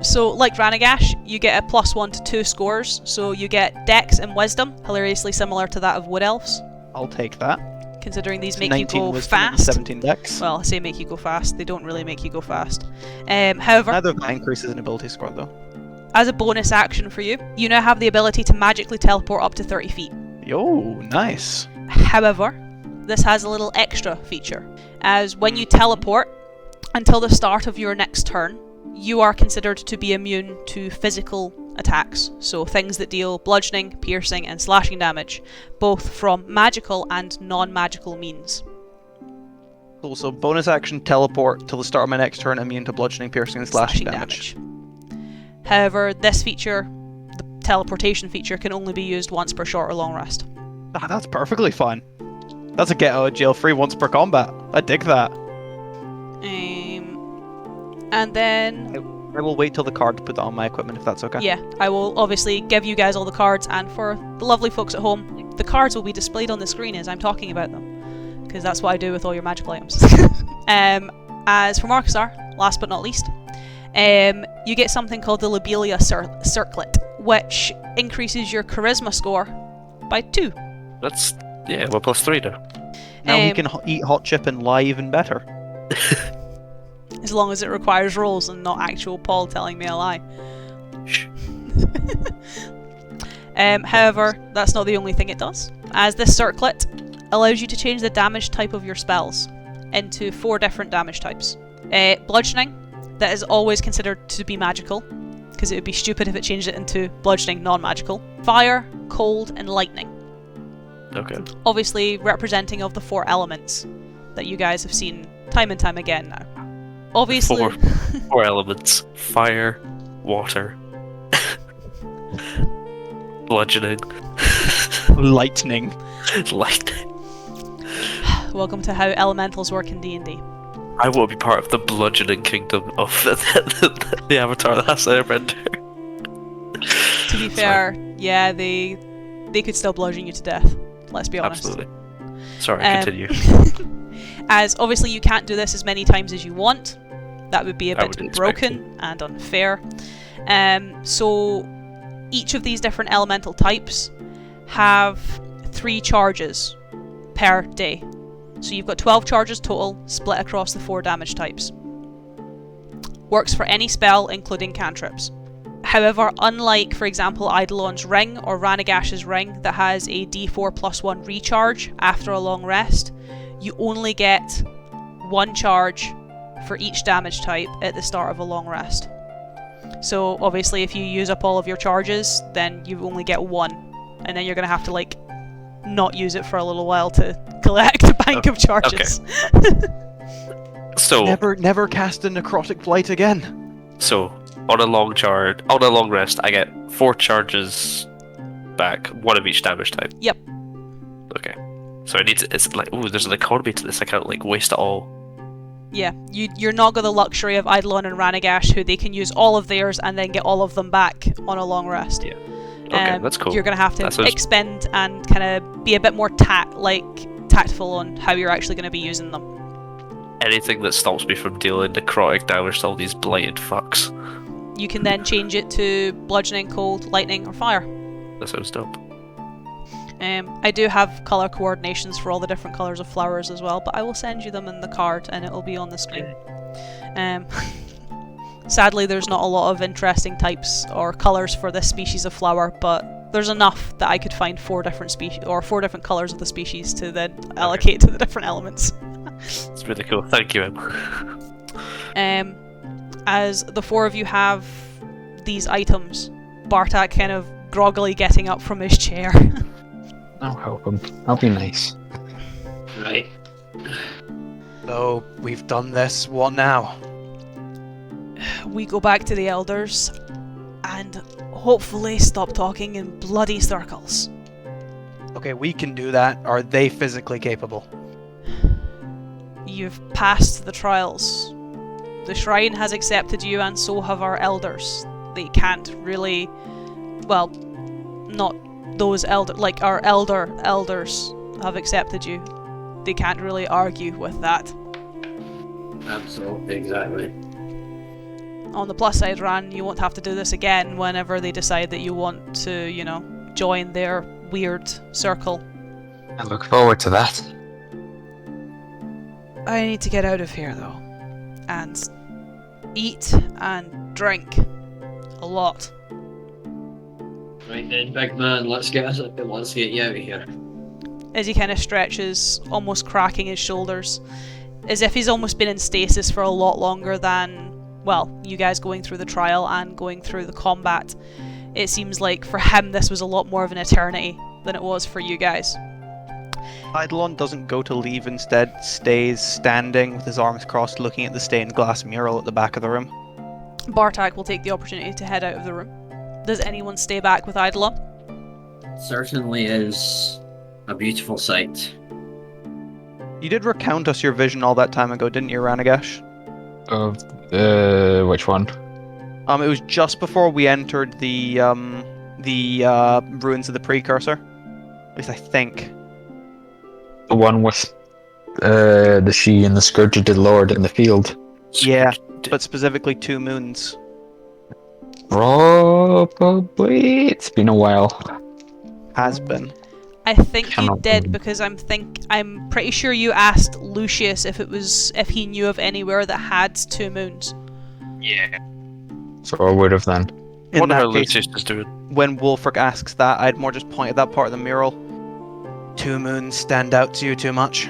So, like Ranagash, you get a +1 to 2 scores, so you get Dex and Wisdom, hilariously similar to that of Wood Elves, I'll take that. considering these make you 19 go wisdom and fast. 17 dex. Well, I say make you go fast, they don't really make you go fast. However, Neither of that increases in ability score though. as a bonus action for you, you now have the ability to magically teleport up to 30 feet. Yo, nice. However, this has a little extra feature, as when you teleport, until the start of your next turn, you are considered to be immune to physical attacks, so things that deal bludgeoning, piercing, and slashing damage, both from magical and non-magical means. Cool, so bonus action teleport till the start of my next turn, immune to bludgeoning, piercing, and slashing damage. However, this feature, the teleportation feature, can only be used once per short or long rest. Ah, that's perfectly fine. That's a get out of jail free once per combat. I dig that. And then, I will wait till the card to put that on my equipment if that's okay. yeah, I will obviously give you guys all the cards, and for the lovely folks at home, the cards will be displayed on the screen as I'm talking about them, because that's what I do with all your magical items. As for Marcusar, last but not least, you get something called the Lobelia Circlet, which increases your charisma score by 2. That's, yeah, we're +3 now. Now he can eat hot chip and lie even better. As long as it requires rolls and not actual Paul telling me a lie. Shh. However, that's not the only thing it does, as this circlet allows you to change the damage type of your spells into 4 different damage types. Bludgeoning, that is always considered to be magical, because it would be stupid if it changed it into bludgeoning non-magical. Fire, cold, and lightning. Okay. Obviously representing of the 4 elements that you guys have seen time and time again now. Obviously... 4 elements. Fire, water, bludgeoning, Lightning. lightning. Welcome to how elementals work in D&D. I want to be part of the bludgeoning kingdom of the Avatar that has Airbender. To be fair, yeah, they could still bludgeon you to death. Let's be honest. Absolutely. Sorry, continue. As obviously you can't do this as many times as you want. That would be a I bit would expect broken and unfair. So each of these different elemental types have 3 charges per day. So you've got 12 charges total, split across the 4 damage types. Works for any spell, including cantrips. However, unlike, for example, Eidolon's Ring or Ranagash's Ring that has a d4 + 1 recharge after a long rest, you only get 1 charge for each damage type at the start of a long rest. So obviously if you use up all of your charges, then you only get 1, and then you're going to have to like not use it for a little while to collect bank of charges. So Never cast a necrotic blight again. So, on a long rest, I get 4 charges back, 1 of each damage type. Yep. Okay. So I need to. It's like, ooh, there's an economy to this. I can't like waste it all. Yeah, you're not got the luxury of Eidolon and Ranagash, who they can use all of theirs and then get all of them back on a long rest. Yeah. Okay, that's cool. You're gonna have to That sounds- expend and kind of be a bit more tactful on how you're actually going to be using them. Anything that stops me from dealing necrotic damage to all these blighted fucks. You can then change it to bludgeoning, cold, lightning, or fire. That sounds dope. I do have colour coordinations for all the different colours of flowers as well, but I will send you them in the card and it'll be on the screen. Sadly, there's not a lot of interesting types or colours for this species of flower, but there's enough that I could find 4 different species or 4 different colours of the species to then allocate to the different elements. It's really cool. Thank you, Em. As the 4 of you have these items, Bartak kind of groggily getting up from his chair. I'll help him. I'll be nice. Right. So we've done this. What now? We go back to the elders and hopefully stop talking in bloody circles. Okay, we can do that. Are they physically capable? You've passed the trials. The Shrine has accepted you and so have our elders. They can't really... Well, not those like our elders have accepted you. They can't really argue with that. Absolutely, exactly. On the plus side, Ran, you won't have to do this again whenever they decide that you want to, join their weird circle. I look forward to that. I need to get out of here, though. And eat and drink. A lot. Right then, big man, let's get you out of here. As he kind of stretches, almost cracking his shoulders. As if he's almost been in stasis for a lot longer than, well, you guys going through the trial and going through the combat. It seems like for him this was a lot more of an eternity than it was for you guys. Eidolon doesn't go to leave, instead stays standing with his arms crossed looking at the stained glass mural at the back of the room. Bartak will take the opportunity to head out of the room. Does anyone stay back with Eidolon? Certainly is a beautiful sight. You did recount us your vision all that time ago, didn't you, Ranagash? Of which one? It was just before we entered the ruins of the Precursor. At least I think. The one with the she and the scourged lord in the field. Yeah, but specifically 2 moons. Probably. It's been a while. Has been. I think you Cannot did be. because I'm pretty sure you asked Lucius if he knew of anywhere that had 2 moons. Yeah. So I would have then. In Wonder how that case, Lucius is doing. when Wolfric asks that, I'd more just point at that part of the mural. 2 moons stand out to you too much.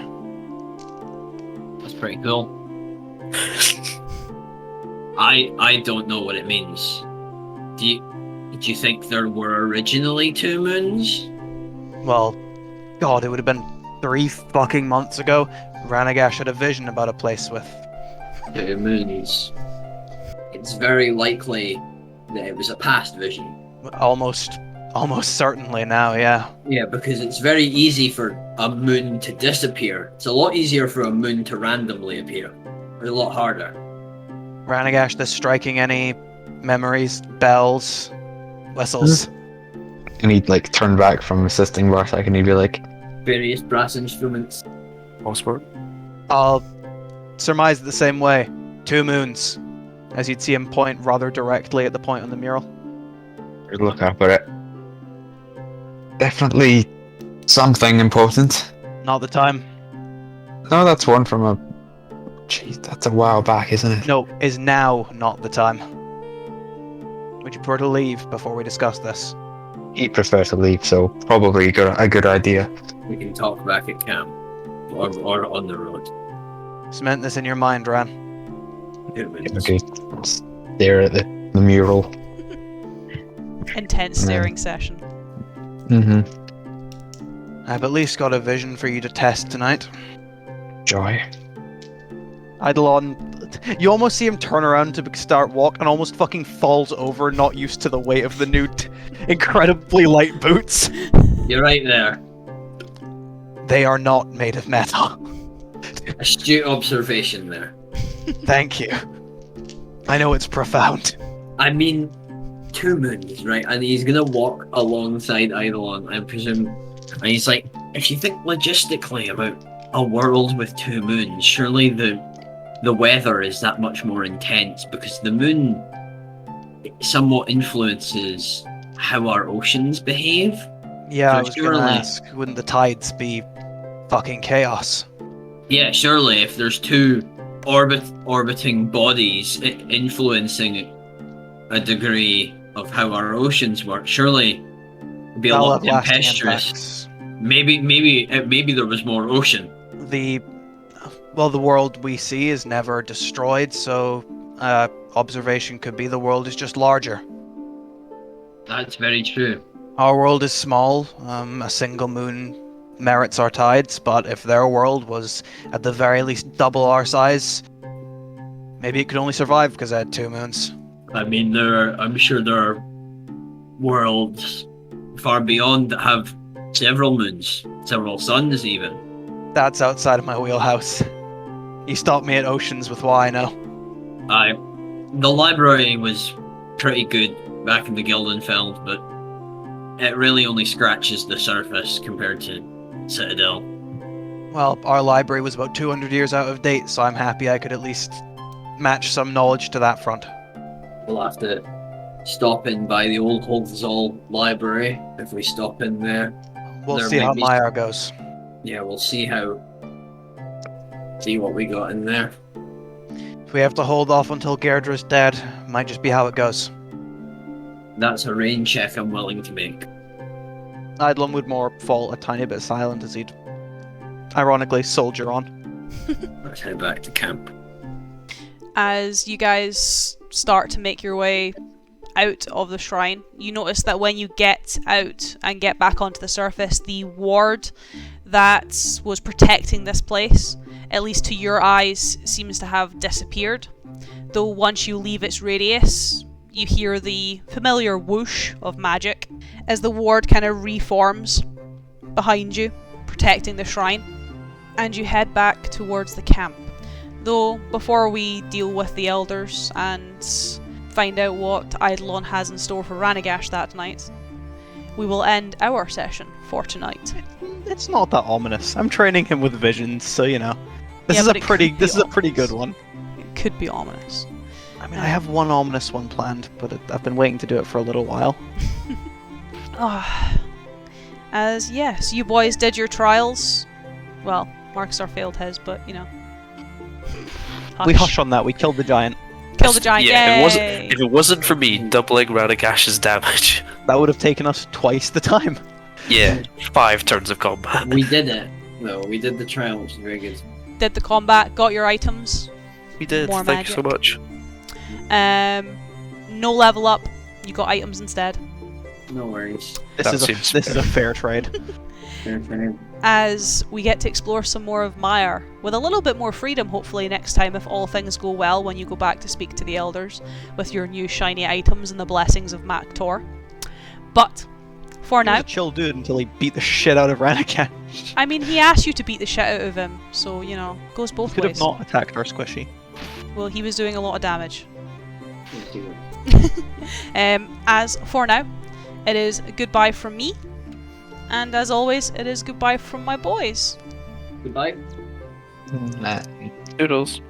That's pretty cool. I don't know what it means. Do you think there were originally 2 moons? Well, God, it would have been 3 fucking months ago. Ranagash had a vision about a place with... 2 moons. It's very likely that it was a past vision. Almost certainly now, yeah. Yeah, because it's very easy for a moon to disappear. It's a lot easier for a moon to randomly appear. It's a lot harder. Ranagash, this striking any memories, bells, whistles? And he'd like turn back from assisting Bartek and he'd be like, Various brass instruments. Osborne? I'll surmise it the same way. 2 moons. As you'd see him point rather directly at the point on the mural. "Good look up at it. Definitely something important." Not the time. No, that's one from a... Jeez, that's a while back, isn't it? No, is now not the time. Would you prefer to leave before we discuss this? He'd prefer to leave, so probably a good idea. We can talk back at camp. Or on the road. Cement this in your mind, Ran. 2 moons. Okay, stare at the mural. Intense staring session. Mm-hmm. I've at least got a vision for you to test tonight. Joy. Eidolon, you almost see him turn around to start walk and almost fucking falls over, not used to the weight of the new incredibly light boots. You're right there. They are not made of metal. Astute observation there. Thank you. I know it's profound. I mean, 2 moons, right? And he's gonna walk alongside Eidolon, I presume. And he's like, if you think logistically about a world with 2 moons, surely the weather is that much more intense because the moon somewhat influences how our oceans behave. Yeah, So I was gonna surely- ask, wouldn't the tides be fucking chaos? Yeah, surely if there's 2 orbiting bodies influencing a degree of how our oceans work, surely it'd be a That'll lot have lasting tempestuous. impacts. Maybe there was more ocean. The world we see is never destroyed, so observation could be the world is just larger. That's very true. Our world is small. A single moon merits our tides, but if their world was at the very least double our size, maybe it could only survive because it had 2 moons. I mean, I'm sure there are worlds far beyond that have several moons, several suns even. That's outside of my wheelhouse. You stopped me at oceans with what I know. The library was pretty good back in the Gildenfeld, but it really only scratches the surface compared to Citadel. Well, our library was about 200 years out of date, so I'm happy I could at least match some knowledge to that front. We'll have to stop in by the old Holzall library if we stop in there. We'll There see may how be- Maiar goes. Yeah, we'll see what we got in there. If we have to hold off until Gairdre's dead, might just be how it goes. That's a rain check I'm willing to make. Eidolon would more fall a tiny bit silent as he'd, ironically, soldier on. Let's head back to camp. As you guys start to make your way out of the shrine, you notice that when you get out and get back onto the surface, the ward that was protecting this place, at least to your eyes, seems to have disappeared. Though once you leave its radius, you hear the familiar whoosh of magic as the ward kind of reforms behind you, protecting the shrine, and you head back towards the camp. Though, before we deal with the elders and find out what Eidolon has in store for Ranagash that night, we will end our session for tonight. It's not that ominous. I'm training him with visions, so you know. This Yeah, is but a it pretty could be good ominous. one. It could be ominous. I mean, I have one ominous one planned, but I've been waiting to do it for a little while. As yes, you boys did your trials. Well, Markstar failed his, but you know. We hush on that. We killed the giant. Kill the giant. Yeah, Yay! if it wasn't for me doubling Radagash's damage, That would have taken us twice the time. yeah, 5 turns of combat. We did it. No, we did the trial, which is very good. Did the combat, got your items. We did. More Thank you so much. No level up. You got items instead. No worries. This That is seems a fair trade. Fair, fair. As we get to explore some more of Maiar, with a little bit more freedom hopefully next time if all things go well when you go back to speak to the elders with your new shiny items and the blessings of Mak'tor. But, for He was now, a chill dude until he beat the shit out of Ranagash. I mean, he asked you to beat the shit out of him, so, you know, goes He both could have ways. not attacked our squishy. Well, he was doing a lot of damage. Let's do it. As for now, it is goodbye from me, and as always, it is goodbye from my boys. Goodbye. Nah. Doodles.